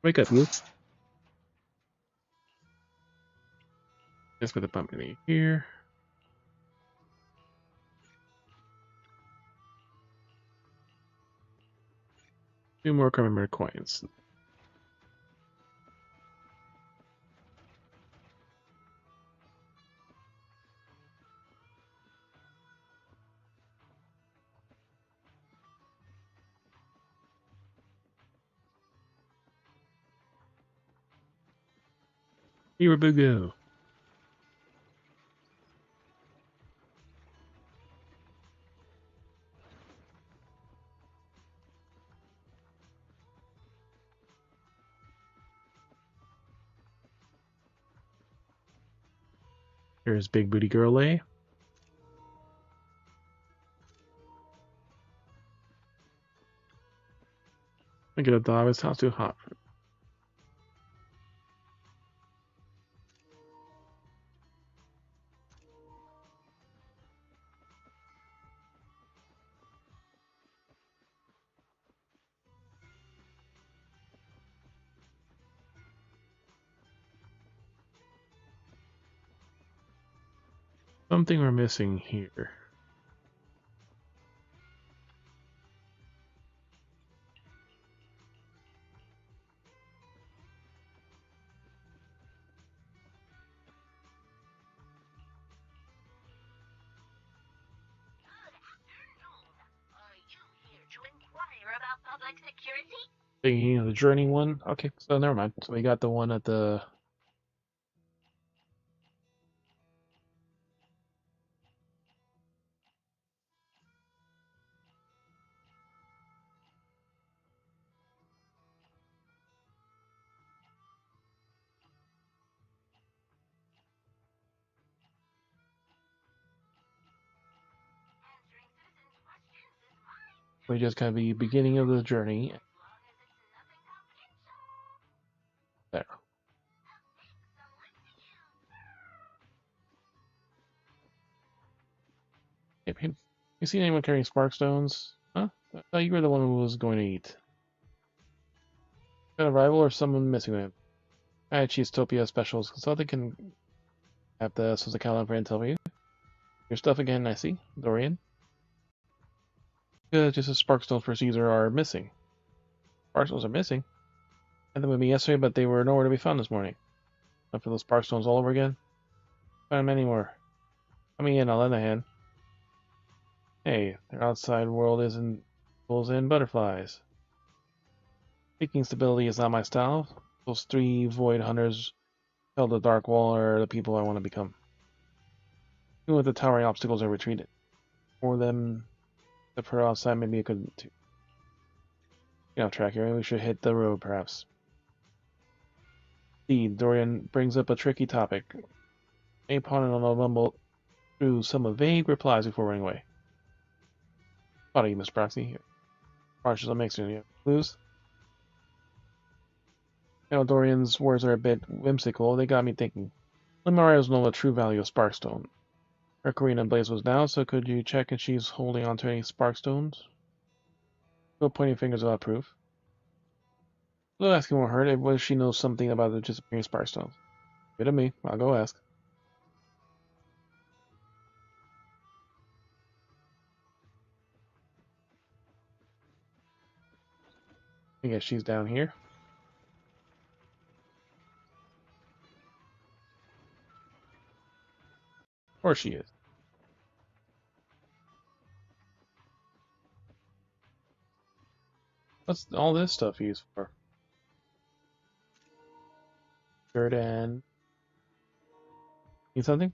Wake up, you. Let's put the pump in here. Two more commemorative coins. Here we go. Here's Big Booty Girl A. I get a dog. It's not too hot. Something we're missing here. Thinking of the journey one. Okay, so never mind. So we got the one at the. We just got the beginning of the journey. There. Hey, you seen anyone carrying spark stones? Huh? I thought you were the one who was going to eat. Got a rival or someone missing with him? I Cheesetopia Specials Consulting can have the source account for intel for you. Your stuff again, I see. Dorian. Just the spark stones for Caesar are missing. Spark stones are missing? I had them with me yesterday, but they were nowhere to be found this morning. Up for those spark stones all over again? Find them anymore. Coming in, I'll lend a hand. Hey, their outside world isn't bulls and butterflies. Seeking stability is not my style. Those three void hunters held the dark wall are the people I want to become. Even with the towering obstacles, I retreated. For them to put outside, maybe I could too. Get off track here. Maybe we should hit the road, perhaps. Indeed, Dorian brings up a tricky topic. Apon and I'll mumble through some vague replies before running away. Thought of you, Miss Proxy. Here. Cautious, I'm mixing you. Clues? You know, Dorian's words are a bit whimsical. They got me thinking. Let Marios know the true value of Sparkstone. Her Karina blaze was down, so could you check if she's holding onto any spark stones? No pointing fingers without proof. No asking won't hurt. What if she knows something about the disappearing spark stones? Give it to me. I'll go ask. I guess she's down here. Or she is. What's all this stuff used for? Dirt and... Need something?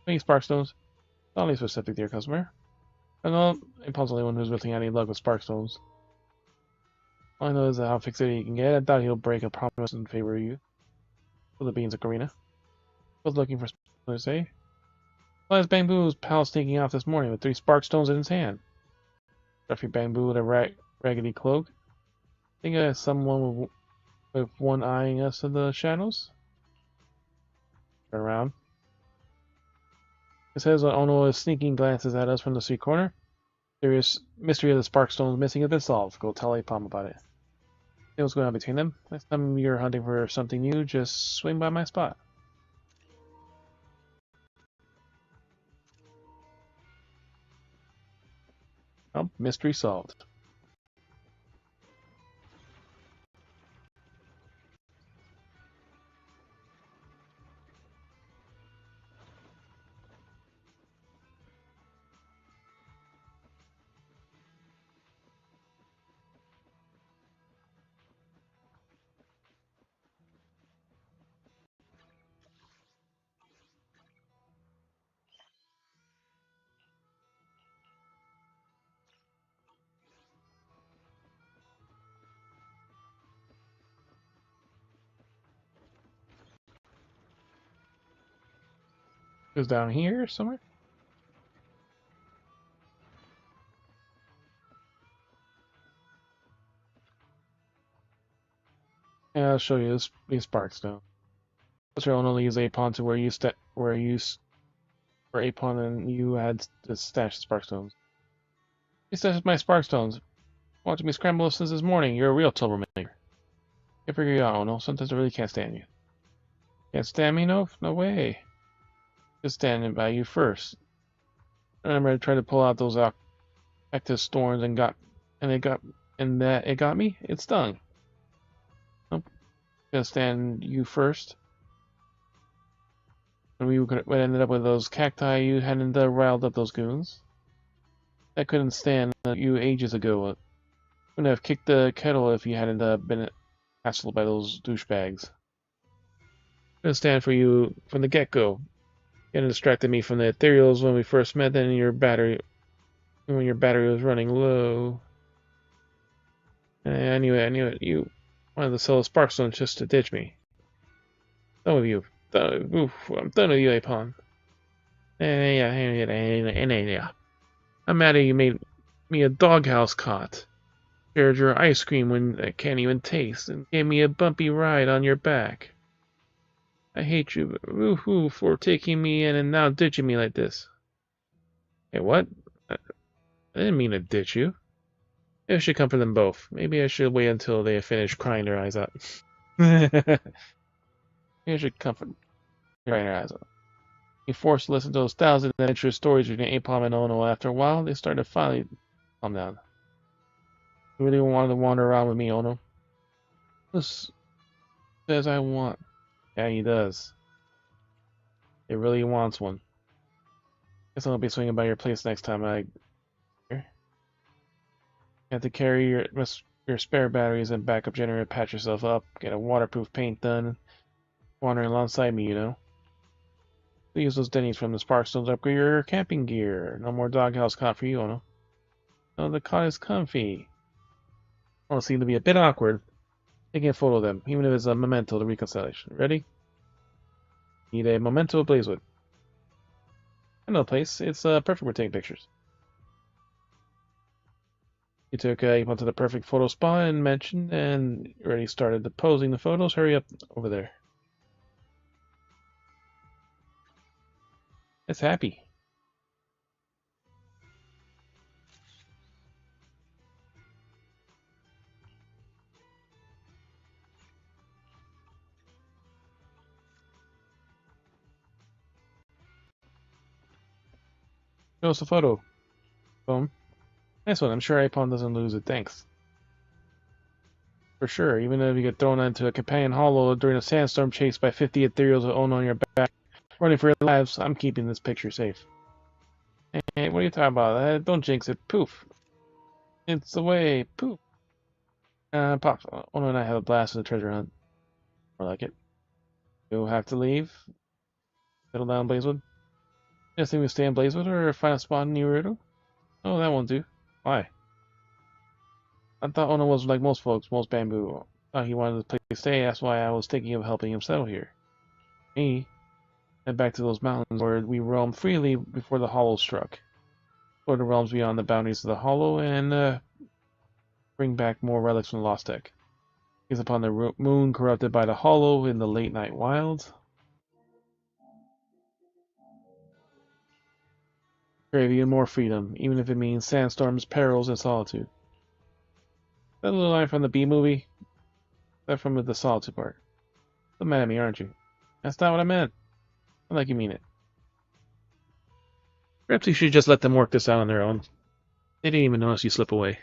Any spark stones? Not only specific, dear customer. I know Apol's the only one who's really had any luck with spark stones. All I know is how fixated he can get. I doubt he'll break a promise in favor of you. For the beans of Karina. I was looking for something to say. Well, Bamboo's pal sneaking off this morning with 3 spark stones in his hand. Scruffy Bamboo with a raggedy cloak. Think of someone with one eyeing us in the shadows? Turn around. It says Ono is sneaking glances at us from the street corner. Serious mystery of the spark stones missing has been solved. Go tell Apom about it. See what's going on between them. Next time you're hunting for something new, just swing by my spot. Oh, mystery solved. Goes down here somewhere. Yeah, I'll show you these sparks now. That's where I'll only use Apon to where Apon and you had to stash the sparkstones. You stashed my sparkstones. Watching me scramble since this morning. You're a real troublemaker. Can't figure you out, Ono. Sometimes I really can't stand you. Can't stand me? No, no way. Just standing by you first. I remember I tried to pull out those active storms and it got me. It stung. Nope. Gonna stand you first. And we ended up with those cacti. You hadn't riled up those goons. I couldn't stand you ages ago. Wouldn't have kicked the kettle if you hadn't been hassled by those douchebags. Couldn't stand for you from the get-go. You had distracted me from the ethereals when we first met, then when your battery was running low. I knew it. You wanted to sell the sparkstones just to ditch me. Done with you. I'm done with you, Apon. Yeah. I'm mad at you made me a doghouse cot. Shared your ice cream when I can't even taste, and gave me a bumpy ride on your back. I hate you for taking me in and now ditching me like this. Hey, what? I didn't mean to ditch you. Maybe I should comfort them both. Maybe I should wait until they have finished crying their eyes out. Maybe I should comfort them crying their eyes out. You forced to listen to those 1,000 adventurous stories between Apom and Ono. After a while, they started to finally calm down. You really wanted to wander around with me, Ono? This says I want. Yeah, he does. He really wants one. Guess I'll be swinging by your place next time I... You have to carry your spare batteries and backup generator, patch yourself up, get a waterproof paint done, wandering alongside me, you know. Use those dennies from the sparkstones, upgrade your camping gear. No more doghouse cot for you, Ono. No, the cot is comfy. Well, it seemed to be a bit awkward. Taking a photo of them, even if it's a memento to reconciliation. Ready? Need a memento of Blazewood. I know the place. It's perfect for taking pictures. You took you went to the perfect photo spot and mentioned and already started posing the photos. Hurry up over there. It's happy. Show us a photo. Boom. Nice one. I'm sure Apon doesn't lose it. Thanks. For sure. Even if you get thrown into a companion hollow during a sandstorm chased by 50 ethereals with Ono on your back, running for your lives, I'm keeping this picture safe. Hey, what are you talking about? Don't jinx it. Poof. It's away. Poof. Pop. Ono and I have a blast with the treasure hunt. More like it. You'll have to leave. Settle down, Blazewood. You think we stay in Blazewood or find a spot in Naruto? Oh, that won't do. Why? I thought Ono was like most folks, most bamboo. Thought he wanted a place to stay, that's why I was thinking of helping him settle here. Me? Head back to those mountains where we roamed freely before the Hollow struck. Explore the realms beyond the boundaries of the Hollow and bring back more relics from the Lost Deck. Gaze upon the moon corrupted by the Hollow in the late night wilds. Crave even more freedom, even if it means sandstorms, perils, and solitude. That little line from the B movie? That from the solitude part. You're mad at me, aren't you? That's not what I meant. I like you mean it. Perhaps you should just let them work this out on their own. They didn't even notice you slip away.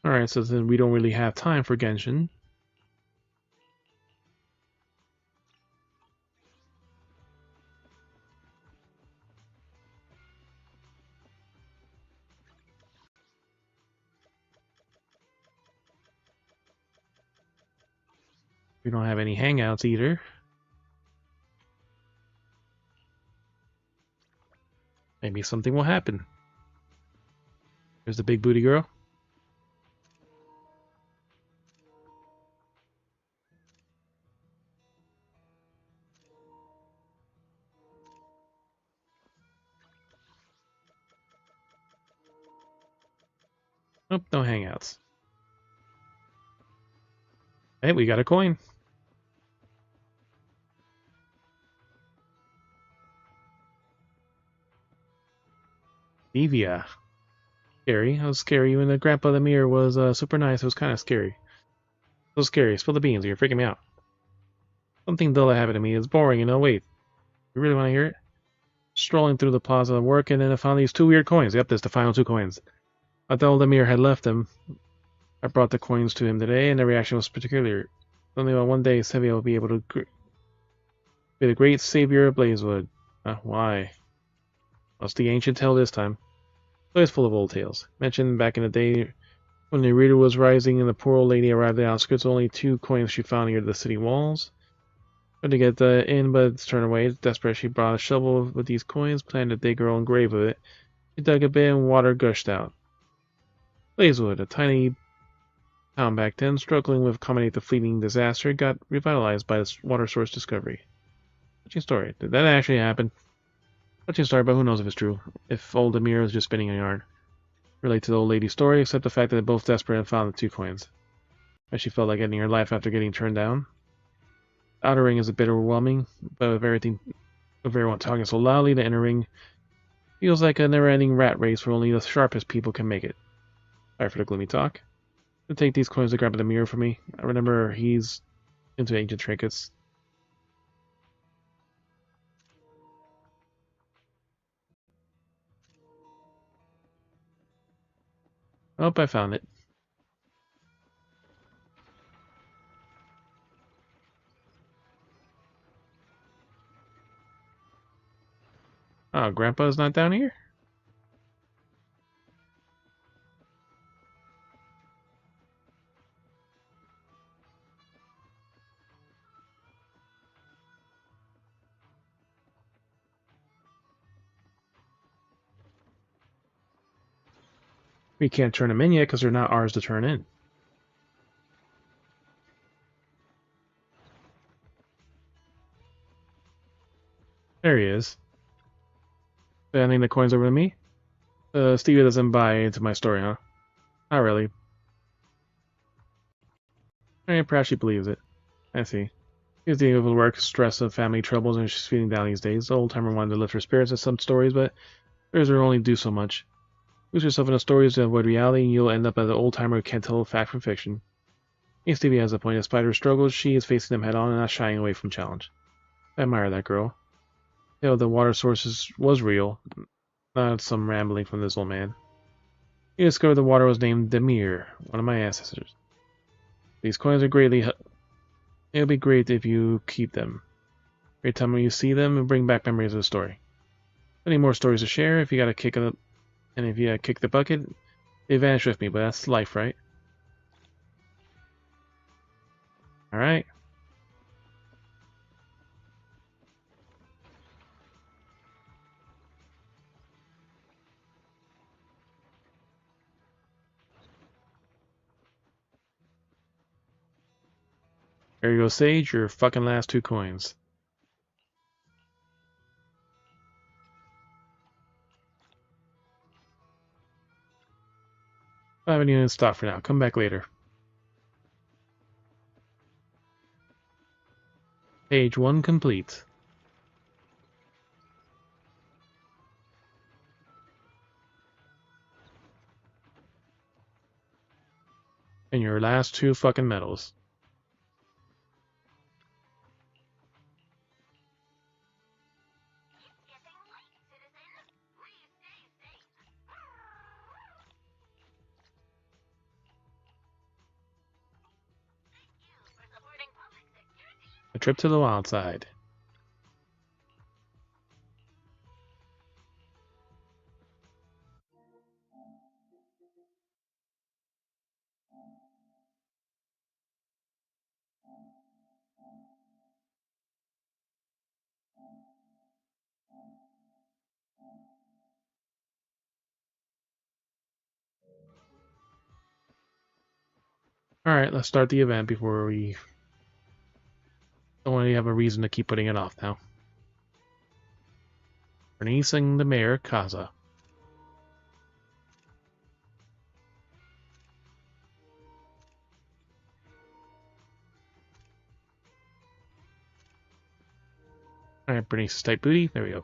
Alright, so then we don't really have time for Genshin. We don't have any hangouts either. Maybe something will happen. There's the big booty girl. Nope, no hangouts. Hey, we got a coin. Evia. Scary. It was scary when the grandpa of the mirror was super nice. It was kind of scary. So scary. Spill the beans. You're freaking me out. Something dull that happened to me. It's boring, you know. Wait. You really want to hear it? Strolling through the plaza of work, and then I found these two weird coins. Yep, there's the final two coins. I thought the mirror had left them. I brought the coins to him today, and the reaction was particular. Only about one day, Sevilla will be able to be the great savior of Blazewood. Why? Well, it's the ancient tale this time. So it's full of old tales. Mentioned back in the day when the reader was rising and the poor old lady arrived at the outskirts, only two coins she found near the city walls. Tried to get in, but it's turned away. Desperate, she brought a shovel with these coins, planned to dig her own grave with it. She dug a bit and water gushed out. Blazewood, a tiny town back then, struggling with accommodate the fleeting disaster, got revitalized by this water source discovery. Touching story. Did that actually happen? Touching story, but who knows if it's true. If old Amir is just spinning a yarn. Relate to the old lady's story, except the fact that they're both desperate and found the two coins. As she felt like ending her life after getting turned down. The outer ring is a bit overwhelming, but with everyone talking so loudly, the inner ring feels like a never-ending rat race where only the sharpest people can make it. Sorry for the gloomy talk. To take these coins to grab the mirror for me. I remember he's into ancient trinkets. Oh, I found it. Oh, Grandpa's not down here? We can't turn them in yet because they're not ours to turn in. There he is. Handing the coins over to me? Stevie doesn't buy into my story, huh? Not really. Perhaps she believes it. I see. She's dealing with work, stress of family troubles, and she's feeling down these days. The old-timer wanted to lift her spirits in some stories, but stories will only do so much. Lose yourself in the stories to avoid reality, and you'll end up as an old-timer who can't tell fact from fiction. Yes, Stevie has a point. Despite her struggles, she is facing them head-on and not shying away from challenge. I admire that girl. You know, the water sources was real, not some rambling from this old man. He discovered the water was named Demir, one of my ancestors. These coins are greatly... It'll be great if you keep them. Every time you see them, it'll bring back memories of the story. Any more stories to share? If you got to kick it, and if you kick the bucket, they vanish with me. But that's life, right? All right. There you go, Sage. Your fucking last 2 coins. I haven't even stopped for now. Come back later. Page 1 complete. And your last 2 fucking medals. A trip to the wild side. Alright, let's start the event before we... Don't want to have a reason to keep putting it off now. Bernice and the mayor, Kaza. Alright, Bernice's tight booty. There we go.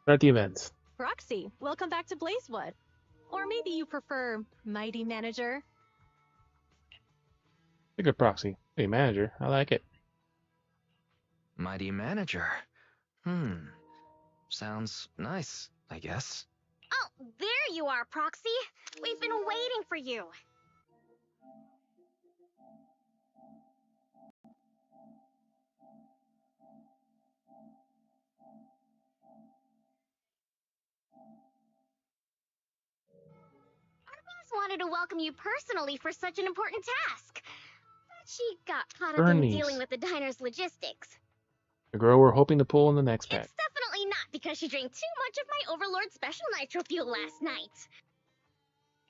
Start the event. Roxy, welcome back to Blazewood. Or maybe you prefer Mighty Manager. A good proxy. Hey, manager. I like it. Mighty Manager. Sounds nice, I guess. Oh, there you are, Proxy. We've been waiting for you. Our boss wanted to welcome you personally for such an important task. But she got caught up in Bernice. dealing with the diner's logistics. The girl we're hoping to pull in the next pack. It's definitely not because she drank too much of my Overlord Special Nitro Fuel last night.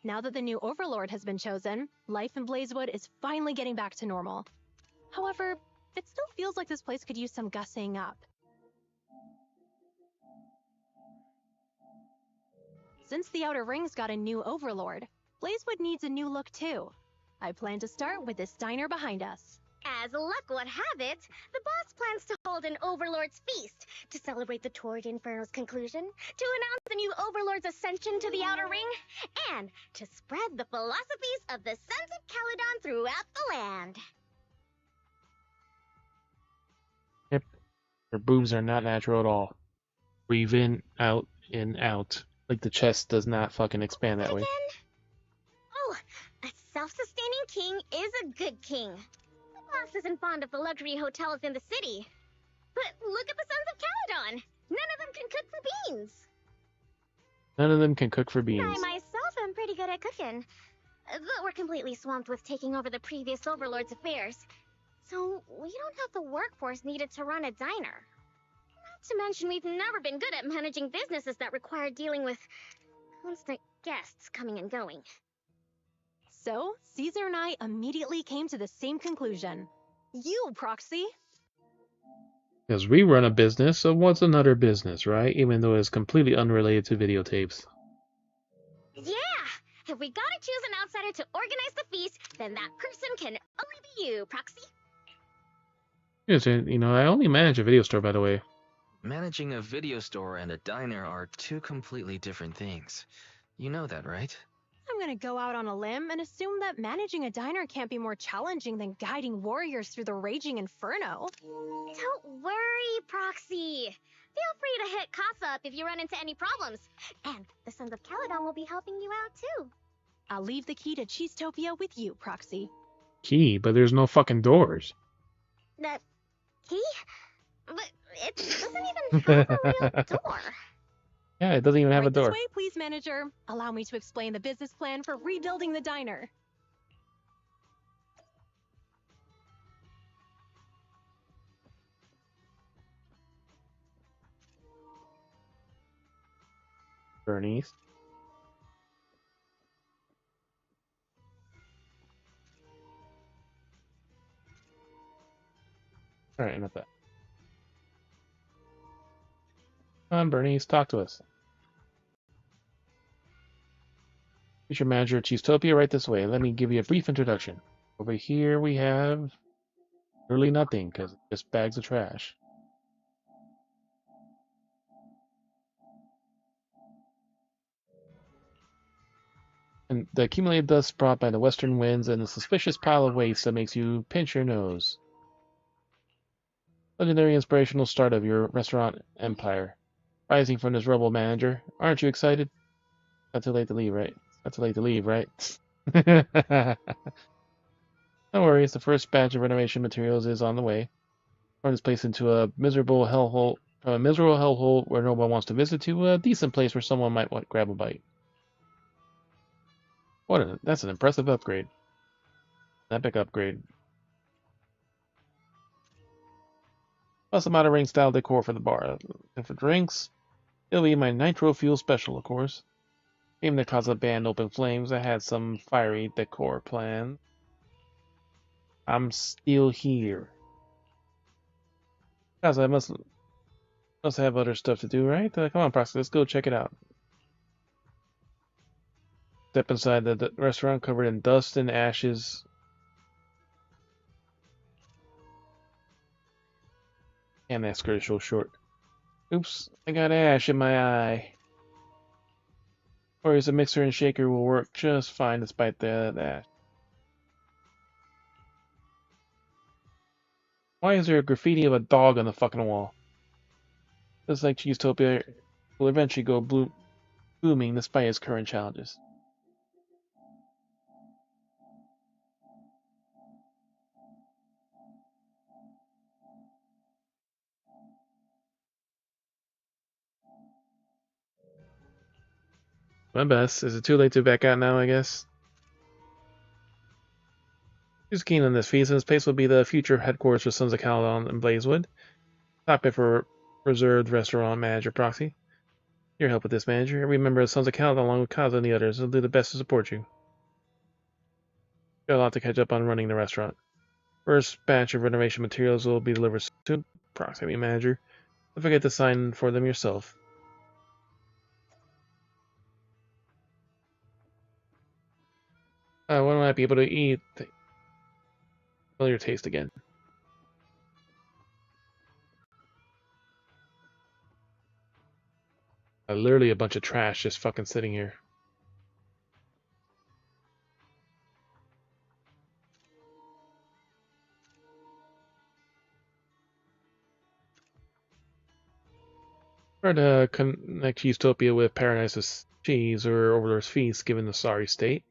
Now that the new Overlord has been chosen, life in Blazewood is finally getting back to normal. However, it still feels like this place could use some gussing up. Since the Outer Rings got a new Overlord, Blazewood needs a new look too. I plan to start with this diner behind us. As luck would have it, the boss plans to hold an Overlord's Feast to celebrate the Torrid Inferno's conclusion, to announce the new Overlord's ascension to the Outer Ring, and to spread the philosophies of the Sons of Caledon throughout the land. Yep. Her boobs are not natural at all. Breathe in, out, in, out. Like the chest does not fucking expand that way. Oh, a self-sustaining king is a good king. The boss isn't fond of the luxury hotels in the city. But look at the Sons of Caledon. None of them can cook for beans. None of them can cook for beans. I myself am pretty good at cooking. But we're completely swamped with taking over the previous Overlord's affairs. So we don't have the workforce needed to run a diner. Not to mention we've never been good at managing businesses that require dealing with constant guests coming and going. So, Caesar and I immediately came to the same conclusion. You, Proxy! Because we run a business, so what's another business, right? Even though it's completely unrelated to videotapes. Yeah! If we gotta choose an outsider to organize the feast, then that person can only be you, Proxy. Yes, you know, I only manage a video store, by the way. Managing a video store and a diner are two completely different things. You know that, right? I'm gonna go out on a limb and assume that managing a diner can't be more challenging than guiding warriors through the raging inferno. Don't worry, Proxy. Feel free to hit Casa up if you run into any problems. And the Sons of Caledon will be helping you out too. I'll leave the key to Cheesetopia with you, Proxy. Key, but there's no fucking doors. The key? But it doesn't even have a real door. Yeah, it doesn't even have a door. This way, please, manager. Allow me to explain the business plan for rebuilding the diner. Bernice. Alright, enough of that. Come on, Bernice, talk to us. Future manager of Cheesetopia, right this way. Let me give you a brief introduction. Over here we have literally nothing, because it's just bags of trash. And the accumulated dust brought by the western winds and the suspicious pile of waste that makes you pinch your nose. Legendary inspirational start of your restaurant empire. Rising from this rubble, manager. Aren't you excited? Not too late to leave, right? Not too late to leave, right? No worries, the first batch of renovation materials is on the way. Turn this place into a miserable hellhole, from a miserable hellhole where no one wants to visit to a decent place where someone might want to grab a bite. That's an impressive upgrade. Epic upgrade. Plus some outer ring style decor for the bar. And for drinks, it'll be my nitro fuel special, of course. Game that caused a band open flames. I had some fiery decor planned. I'm still here. Guys, I must have other stuff to do, right? Come on, Proxy, let's go check it out. Step inside the restaurant covered in dust and ashes. And that skirt is so short. Oops, I got ash in my eye. Or is a mixer and shaker will work just fine despite the ash. Why is there a graffiti of a dog on the fucking wall? Looks like Cheesetopia will eventually go booming despite its current challenges. My best. Is it too late to back out now, I guess? Who's keen on this feat, since this place will be the future headquarters for Sons of Caledon and Blazewood. Top it for reserved restaurant manager Proxy. Your help with this, manager. Every member of Sons of Caledon, along with Kaza and the others, will do the best to support you. Got a lot to catch up on running the restaurant. First batch of renovation materials will be delivered soon. Proxy manager. Don't forget to sign for them yourself. When will I be able to eat? Familiar taste again. Literally a bunch of trash just fucking sitting here. Try to connect Cheesetopia with Paradise's cheese or Overlord's feast, given the sorry state.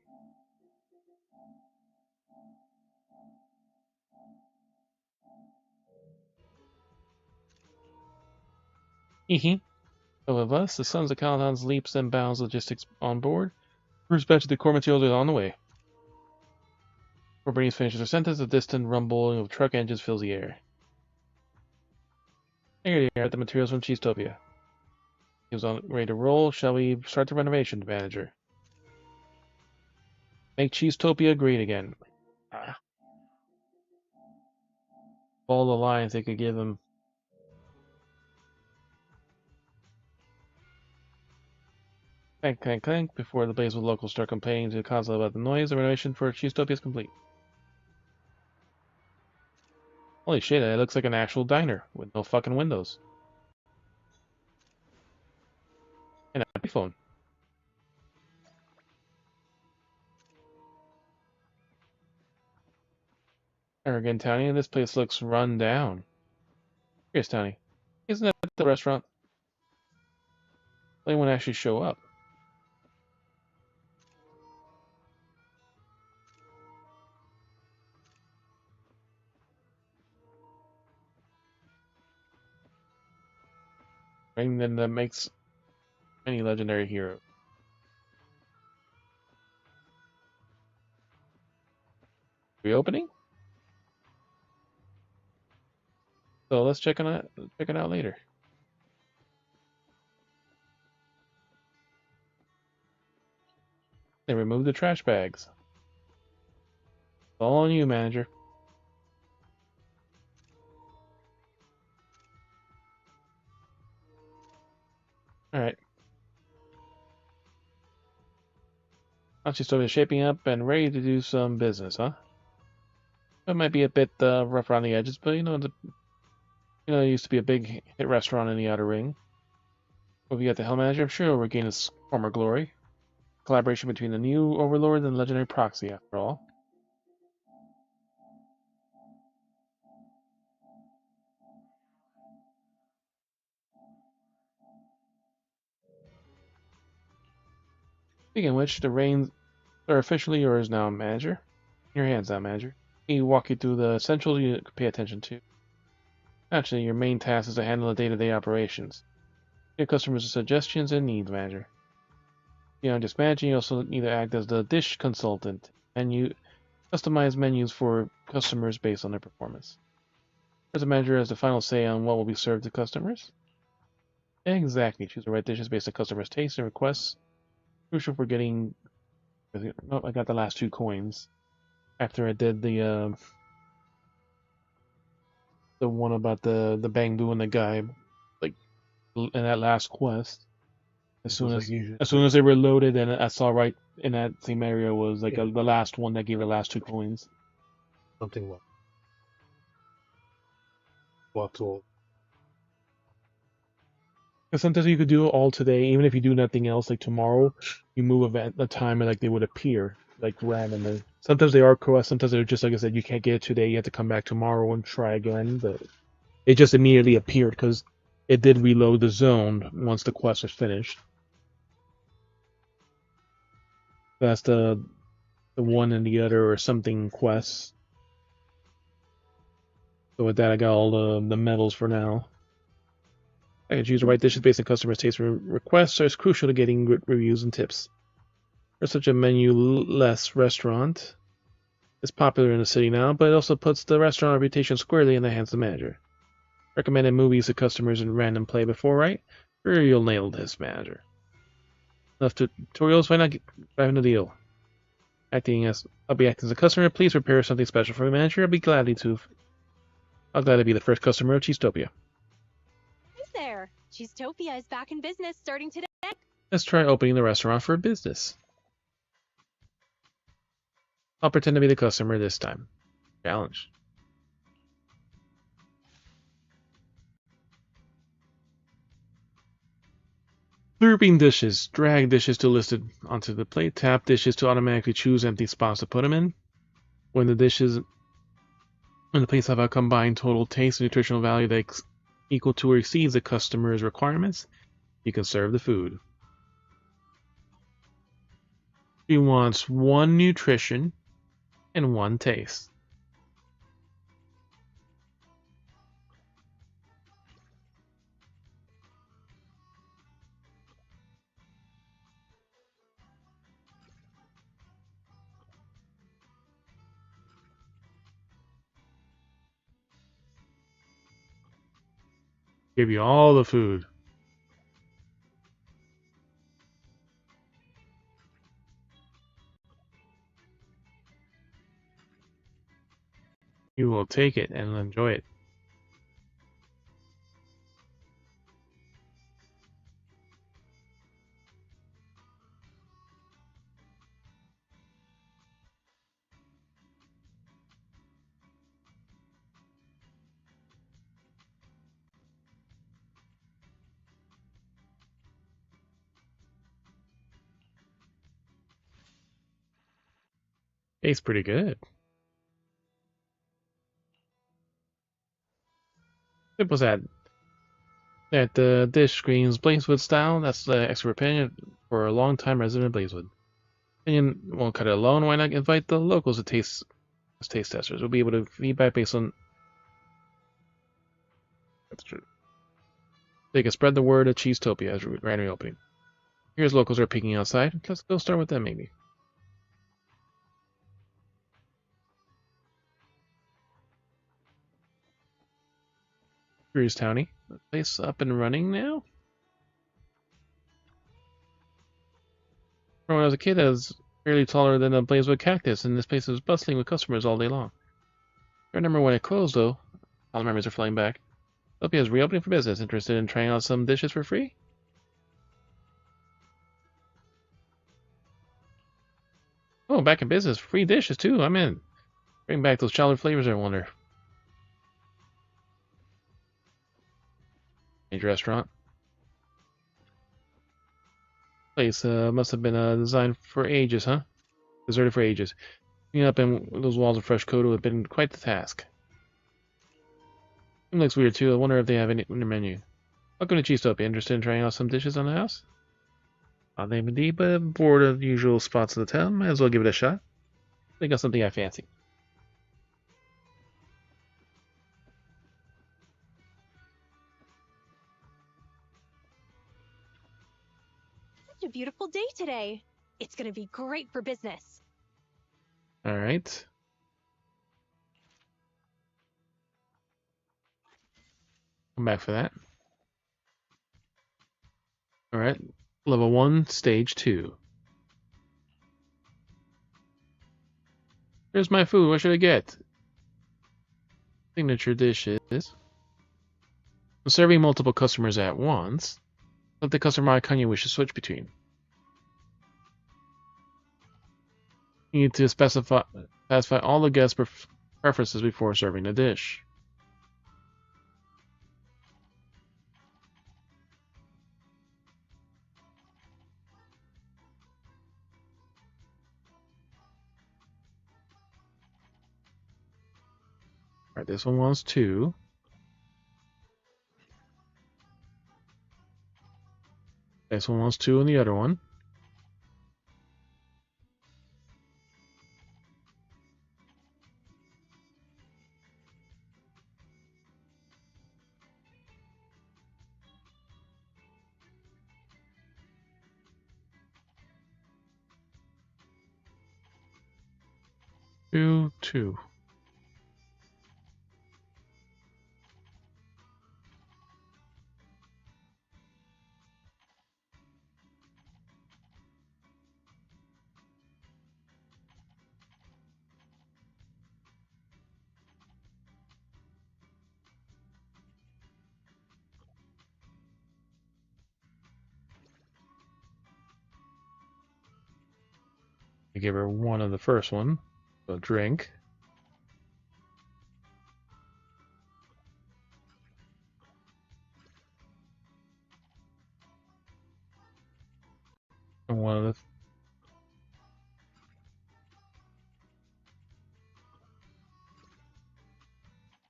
Hehe. So of us, the Sons of Caledon's leaps and bounds logistics on board. First batch of decor materials is on the way. Before Bernice finishes her sentence, a distant rumbling of truck engines fills the air. Here you are, the materials from Cheesetopia. He was ready to roll. Shall we start the renovation, manager? Make Cheesetopia great again. All the lines they could give him. Clank, clank, clank. Before the Blazewood locals start complaining to the console about the noise, the renovation for Cheesetopia is complete. Holy shit, it looks like an actual diner with no fucking windows. And an iPhone. Arrogant Townie, this place looks run down. Here's Townie. Isn't that the restaurant? Will anyone actually show up? Ring then that makes any legendary hero. Reopening? So let's check it out later. They removed the trash bags. It's all on you, manager. Alright. Aren't you still shaping up and ready to do some business, huh? It might be a bit rough around the edges, but it used to be a big hit restaurant in the Outer Ring. Well, if you got the Hell Manager, I'm sure it'll regain its former glory. Collaboration between the new Overlord and the legendary Proxy, after all. Speaking of which, the reins are officially yours now, manager. In your hands now, manager. He walk you through the essentials you pay attention to. Actually, your main task is to handle the day-to-day operations. Give customers suggestions and needs, manager. Beyond just managing, you also need to act as the dish consultant, and you customize menus for customers based on their performance. As a manager has the final say on what will be served to customers. Exactly, choose the right dishes based on customers' tastes and requests. Crucial for getting. Oh, I got the last 2 coins after I did the one about the Bang Boo and the guy, like in that last quest. As soon as they were loaded, and I saw right in that same area was like the last one that gave the last 2 coins. Something like bottle. Because sometimes you could do it all today, even if you do nothing else. Like tomorrow, you move at a time and like they would appear like randomly. Sometimes they are quests. Sometimes they're just like I said, you can't get it today. You have to come back tomorrow and try again. But it just immediately appeared because it did reload the zone once the quest was finished. That's the one and the other or something quests. So with that, I got all the medals for now. I can choose the right dishes based on customers' taste requests, so it's crucial to getting good reviews and tips. For such a menu-less restaurant, it's popular in the city now, but it also puts the restaurant reputation squarely in the hands of the manager. Recommended movies to customers in random play before, right? Sure, you'll nail this, manager. Enough tutorials, why not driving the deal? I'll be acting as a customer. Please prepare something special for me, manager. I'll glad to be the first customer of Cheesetopia. There, Cheesetopia is back in business starting today. Let's try opening the restaurant for business. I'll pretend to be the customer this time. Challenge. Grouping dishes. Drag dishes to listed onto the plate. Tap dishes to automatically choose empty spots to put them in. When the plates have a combined total taste and nutritional value that equal to or exceeds the customer's requirements, you can serve the food. She wants 1 nutrition and 1 taste. Give you all the food. You will take it and enjoy it. Tastes pretty good. What was that? That the dish screams Blazewood style. That's the expert opinion for a long-time resident of Blazewood. Opinion won't cut it alone. Why not invite the locals to taste as taste testers? We'll be able to feedback based on. That's true. They can spread the word of Cheesetopia as grand reopening. Here's locals are peeking outside. Let's go start with them, maybe. Here's Townie. The place up and running now? When I was a kid, I was fairly taller than a Blazewood cactus, and this place was bustling with customers all day long. I remember when it closed, though. All the memories are flooding back. Topia is reopening for business. Interested in trying out some dishes for free? Oh, back in business. Free dishes, too. I'm in. Bring back those childhood flavors, I wonder. Major restaurant. Place must have been designed for ages, huh? Deserted for ages. Cleaning up in those walls of fresh coat would have been quite the task. It looks weird, too. I wonder if they have any in their menu. Welcome to Cheesetopia. Interested in trying out some dishes on the house? Odd name indeed, but bored of the usual spots of the town. Might as well give it a shot. Think of something I fancy. Such a beautiful day today. It's gonna be great for business. All right. Come back for that. All right. Level 1, Stage 2. Here's my food. What should I get? Signature dishes. Serving multiple customers at once. Let the customer icon you wish to switch between. You need to satisfy all the guest preferences before serving the dish. Alright, this one wants 2. This one wants 2 on the other one. Two. I give her 1 of the first one. A drink. And 1 of the...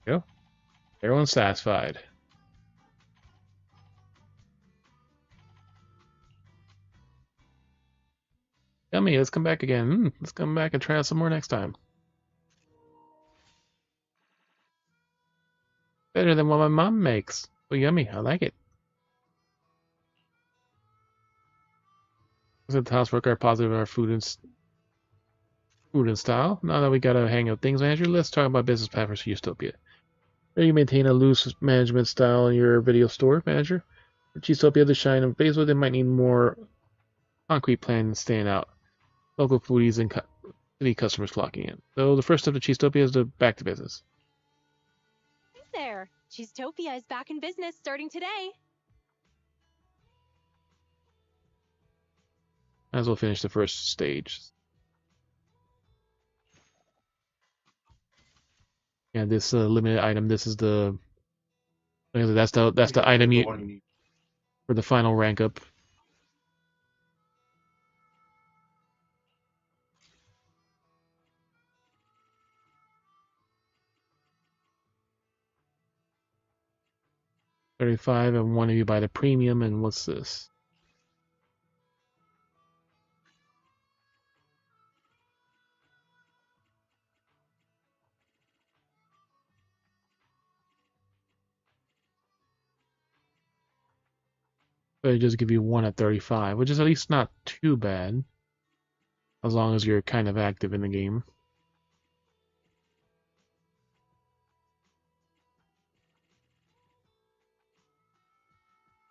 Go. Everyone's satisfied. Yummy, let's come back again. Let's come back and try out some more next time. Better than what my mom makes. Oh, yummy, I like it. The housework are positive in our food and style. Now that we got a hang of things, manager, let's talk about business plan for Cheesetopia. There you maintain a loose management style in your video store, manager. For Cheesetopia, the shine of Basewood, they might need more concrete plan staying out. Local foodies and city customers flocking in. So the first step of Cheesetopia is to back to business. Hey there. Cheesetopia is back in business starting today. Might as well finish the first stage. Yeah, this limited item. This is the. That's the item you for the final rank up. 35, and one of you buy the premium, and what's this? They just give you one at 35, which is at least not too bad, as long as you're kind of active in the game.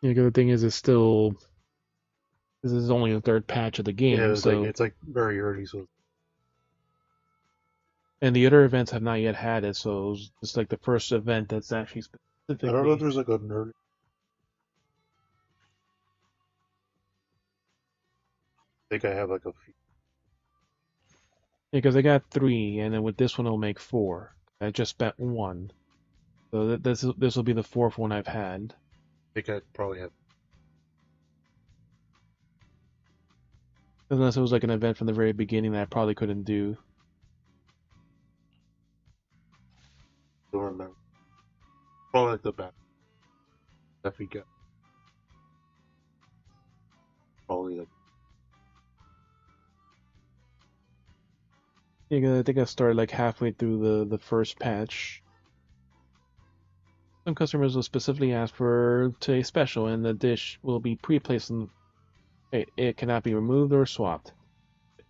Yeah, 'cause the thing is, this is only the third patch of the game, Yeah, so it's like very early, so and the other events have not yet had it, so it's like the first event that's actually I don't know if specifically. there's like an early. I think I have like a few. Yeah, because I got 3, and then with this one it'll make 4. I just spent 1, so this will be the 4th one I've had. I think I probably have. Unless it was like an event from the very beginning that I probably couldn't do. Don't remember. Probably like the back. That we got. Probably like. Yeah, 'cause I think I started like halfway through the first patch. Some customers will specifically ask for today's special, and the dish will be pre-placed in. It cannot be removed or swapped.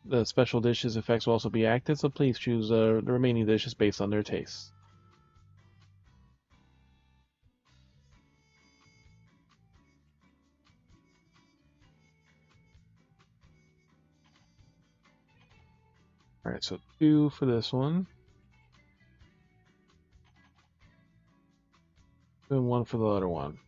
The special dish's effects will also be active, so please choose the remaining dishes based on their tastes. Alright, so 2 for this one. And 1 for the other one.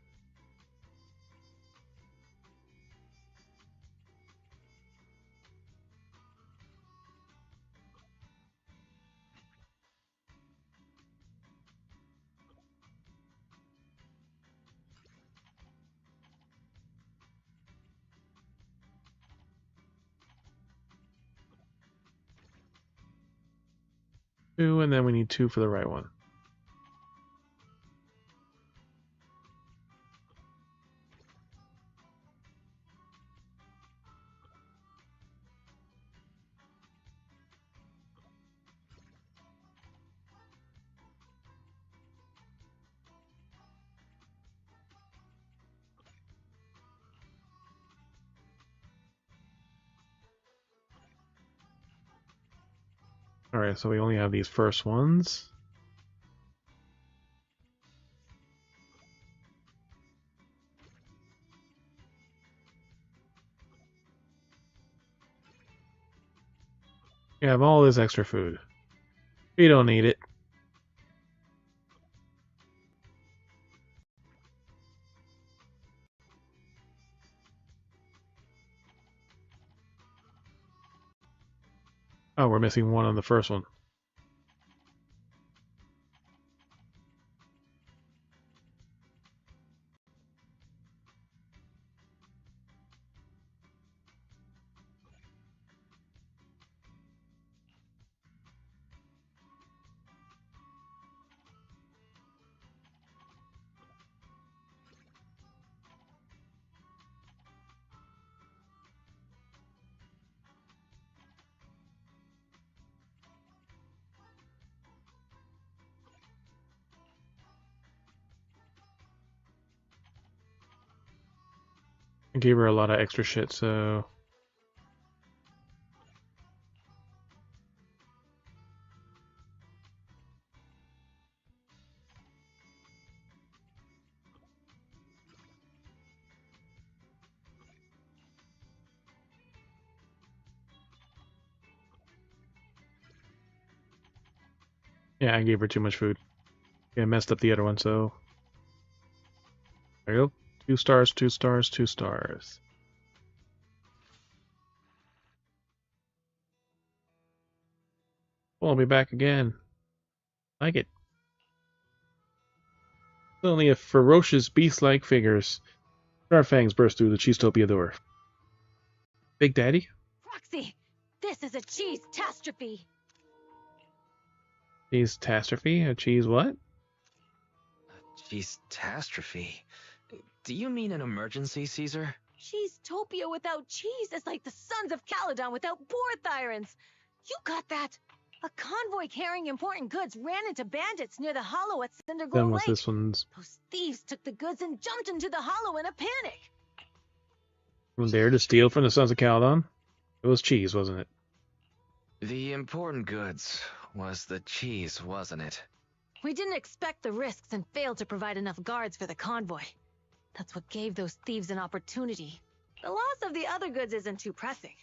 Two, and then we need 2 for the right one. Alright, so we only have these first ones. You have all this extra food. You don't need it. Oh, we're missing 1 on the first one. I gave her a lot of extra shit, so... Yeah, I gave her too much food. Yeah, I messed up the other one, so... There you go. 2 stars, 2 stars, 2 stars. Well, I'll be back again. Like it. Suddenly a ferocious beast-like figures. Sharp fangs burst through the Cheesetopia door. Big Daddy? Roxy, this is a cheese-tastrophe. Cheese-tastrophe? A cheese what? Feastastrophe? Do you mean an emergency, Caesar? Cheesetopia without cheese is like the Sons of Caledon without Borthyrans. You got that? A convoy carrying important goods ran into bandits near the hollow at Cinderglow Then Lake. what's this one's? Those thieves took the goods and jumped into the hollow in a panic. Was there to steal from the Sons of Caledon? It was cheese, wasn't it? The important goods was the cheese, wasn't it? We didn't expect the risks and failed to provide enough guards for the convoy. That's what gave those thieves an opportunity. The loss of the other goods isn't too pressing.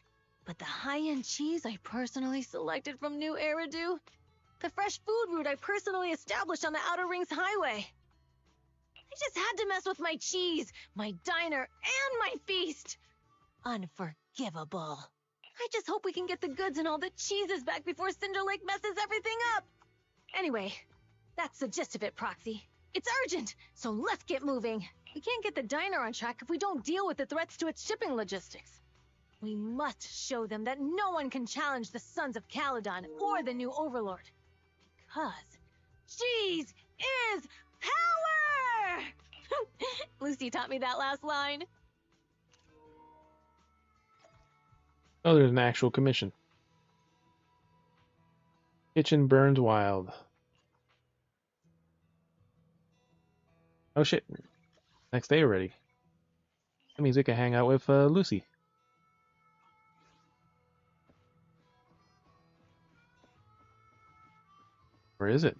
But the high-end cheese I personally selected from New Eridu, the fresh food route I personally established on the Outer Rings Highway. I just had to mess with my cheese, my diner, and my feast. Unforgivable. I just hope we can get the goods and all the cheeses back before Cinder Lake messes everything up. Anyway, that's the gist of it, Proxy. It's urgent, so let's get moving. We can't get the diner on track if we don't deal with the threats to its shipping logistics. We must show them that no one can challenge the Sons of Caledon or the new Overlord. Because cheese is power! Lucy taught me that last line. Oh, there's an actual commission. Kitchen burns wild. Oh shit. Next day already. That means we can hang out with Lucy. Where is it?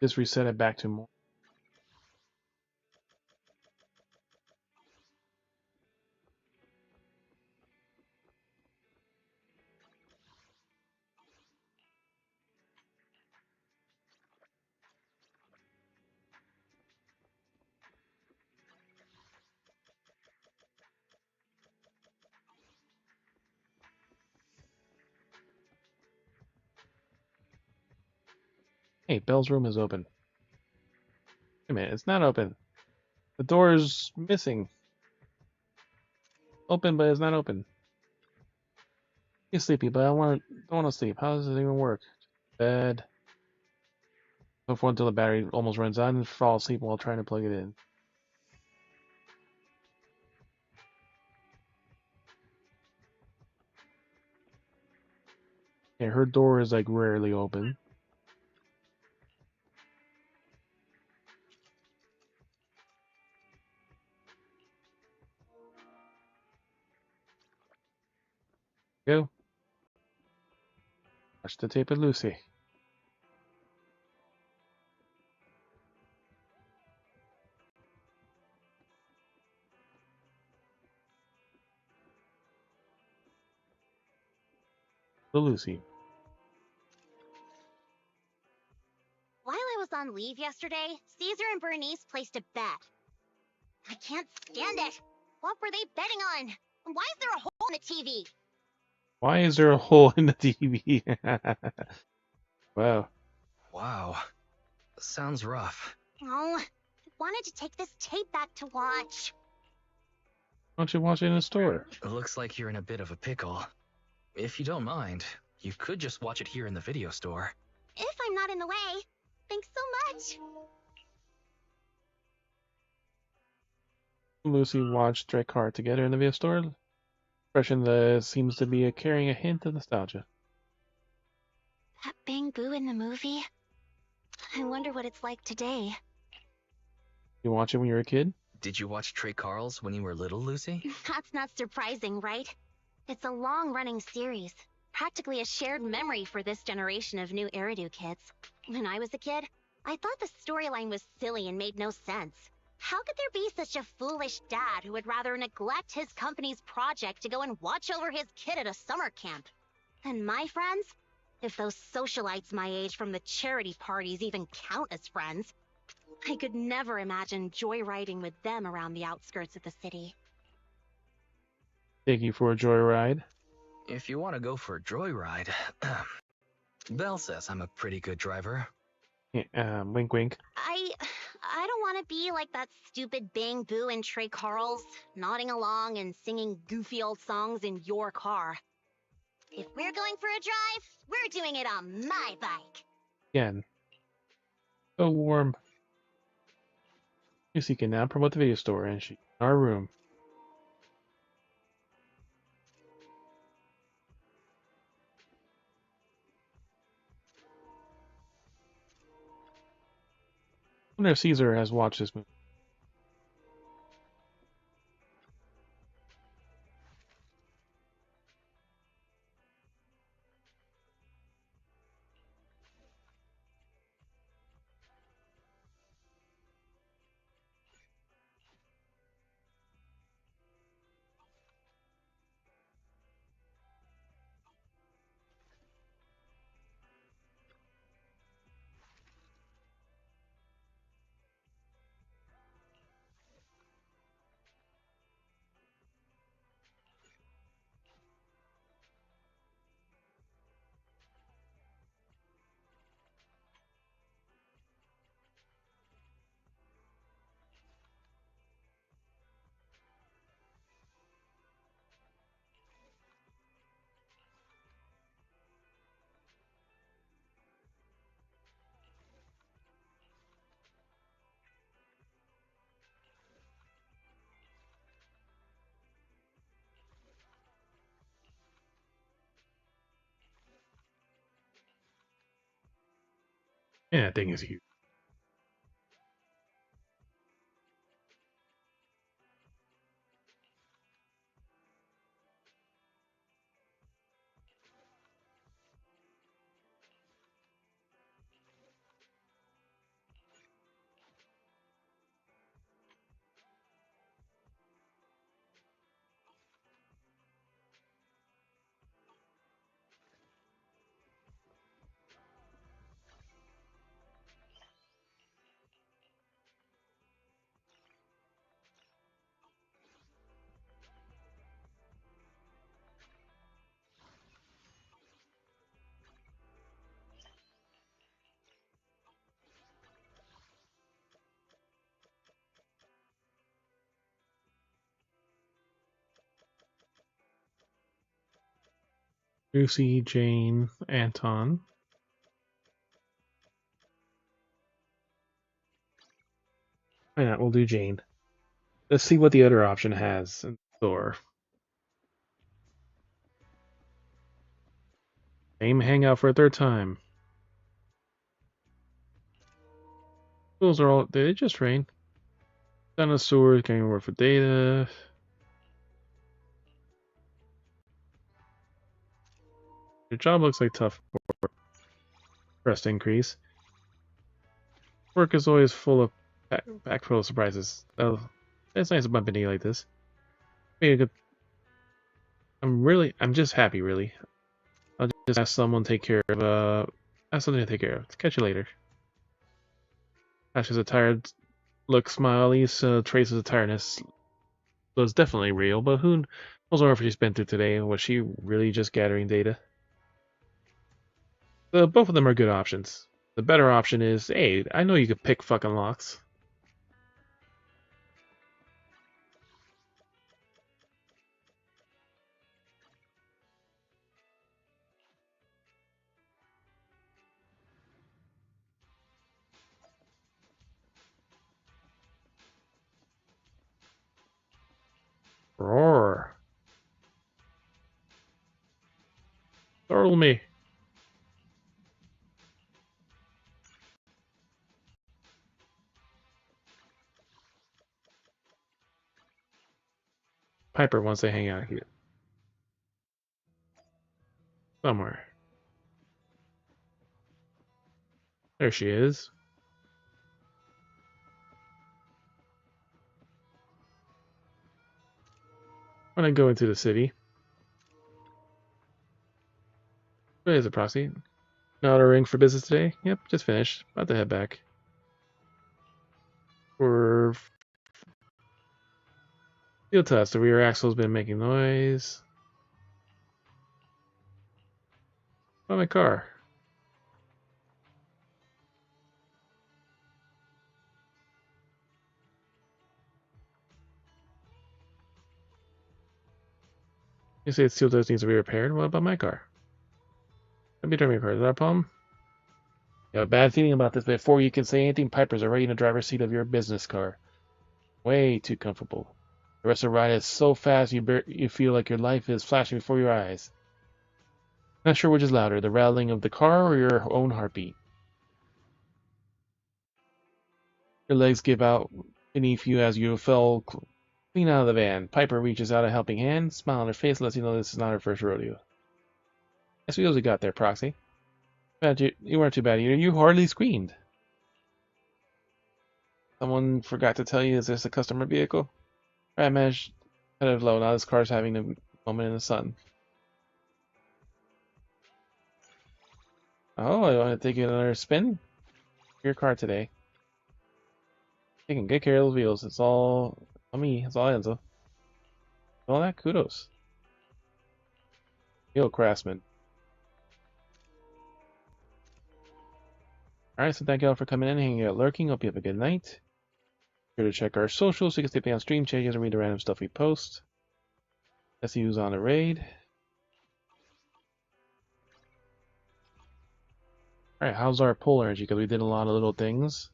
Just reset it back to more. Hey, Belle's room is open. Wait a minute, it's not open. The door is missing. Open, but it's not open. You're sleepy, but don't want to sleep. How does it even work? Bed. Go for until the battery almost runs out and fall asleep while trying to plug it in. Yeah, her door is like rarely open. Go. Watch the tape of Lucy. The Lucy. While I was on leave yesterday, Caesar and Bernice placed a bet. I can't stand it. What were they betting on? And why is there a hole in the TV? Why is there a hole in the TV? Wow. Wow. Sounds rough. Oh, I wanted to take this tape back to watch. Why don't you watch it in the store? Looks like you're in a bit of a pickle. If you don't mind, you could just watch it here in the video store. If I'm not in the way. Thanks so much. Lucy watched Stray Car together in the video store. Expression that seems to be carrying a hint of nostalgia. That Bang Boo in the movie? I wonder what it's like today. You watch it when you were a kid? Did you watch Trey Carl's when you were little, Lucy? That's not surprising, right? It's a long-running series. Practically a shared memory for this generation of new Eridu kids. When I was a kid, I thought the storyline was silly and made no sense. How could there be such a foolish dad who would rather neglect his company's project to go and watch over his kid at a summer camp? And my friends? If those socialites my age from the charity parties even count as friends, I could never imagine joyriding with them around the outskirts of the city. Take you for a joyride. If you want to go for a joyride, Belle says I'm a pretty good driver. Yeah, wink, wink. I don't want to be like that stupid Bang Boo and Trey Carls, nodding along and singing goofy old songs in your car. If we're going for a drive, we're doing it on my bike. Again. So warm. Lucy can now promote the video store, and she's in our room. I wonder if Caesar has watched this movie. Yeah, that thing is huge. Lucy, Jane, Anton. Why not? We'll do Jane. Let's see what the other option has in store. Aim hangout for a third time. Those are all. Did it just rain? Dinosaurs getting work for data. Your job looks like tough work. Rest increase. Work is always full of packed full of surprises. Oh, it's nice to bump into you like this. Be a good. I'm just happy, really. I'll just ask someone to take care of. Ask something to take care of. Catch you later. Ashes a tired look, smiley, traces of tiredness. Was definitely real, but who knows what she's been through today? Was she really just gathering data? Both of them are good options. The better option is, hey, I know you could pick fucking locks. Roar. Startle me. Piper wants to hang out here. Somewhere. There she is. When I go into the city. What is it, Proxy? Not a ring for business today? Yep, just finished. About to head back. Field test. The rear axle's been making noise. What about my car? You say it still does needs to be repaired. What about my car? Let me drive my car. Is that a problem? You have a bad feeling about this. Before you can say anything, Piper's already in the driver's seat of your business car. Way too comfortable. The rest of the ride is so fast you feel like your life is flashing before your eyes. Not sure which is louder, the rattling of the car or your own heartbeat. Your legs give out beneath you as you fell clean out of the van. Piper reaches out a helping hand. Smile on her face lets you know this is not her first rodeo. Nice wheels you got there, Proxy. You weren't too bad either. You hardly screamed. Someone forgot to tell you, is this a customer vehicle? I managed kind of low. Now this car's having a moment in the sun. Oh, I want to take you another spin? Your car today. Taking good care of those wheels. It's all on me. It's all Enzo. All that kudos. Wheel craftsman. Alright, so thank you all for coming in and hanging out lurking. Hope you have a good night. Be sure to check our socials so you can stay on stream changes and read the random stuff we post. Let's see who's on the raid. Alright, how's our polar energy? Because we did a lot of little things.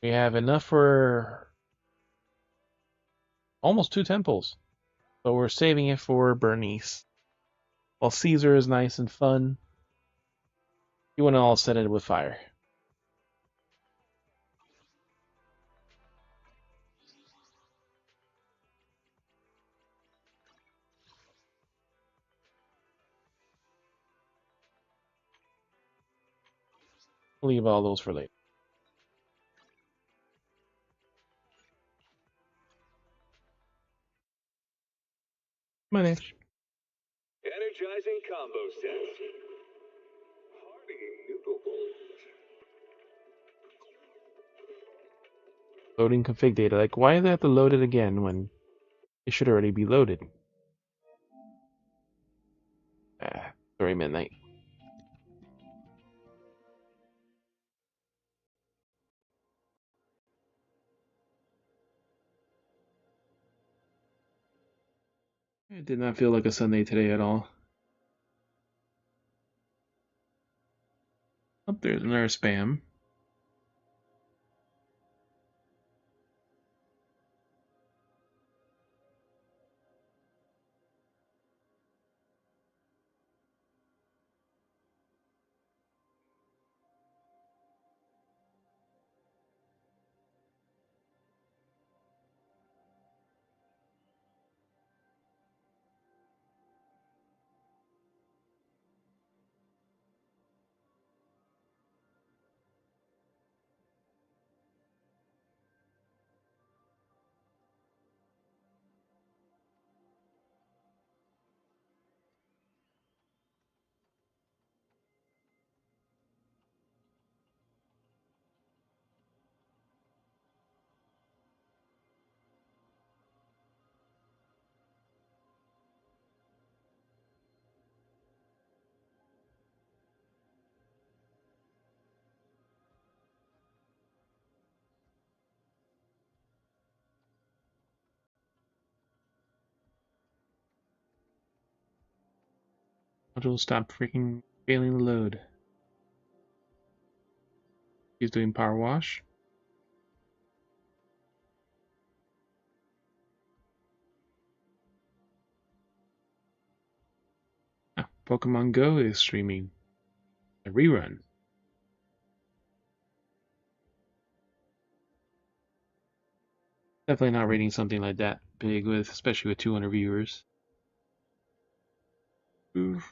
We have enough for almost 2 temples. But we're saving it for Bernice. While Caesar is nice and fun, you want to all set it with fire. We'll leave all those for later. Manage. Energizing combo set. Hearty noodle bowls. Loading config data. Like, why do they have to load it again when it should already be loaded? Sorry, midnight. It did not feel like a Sunday today at all. Oh, there's another spam. Module stop freaking failing to load. He's doing power wash. Ah, Pokemon Go is streaming a rerun. Definitely not rating something like that big with, especially with 200 viewers. Oof.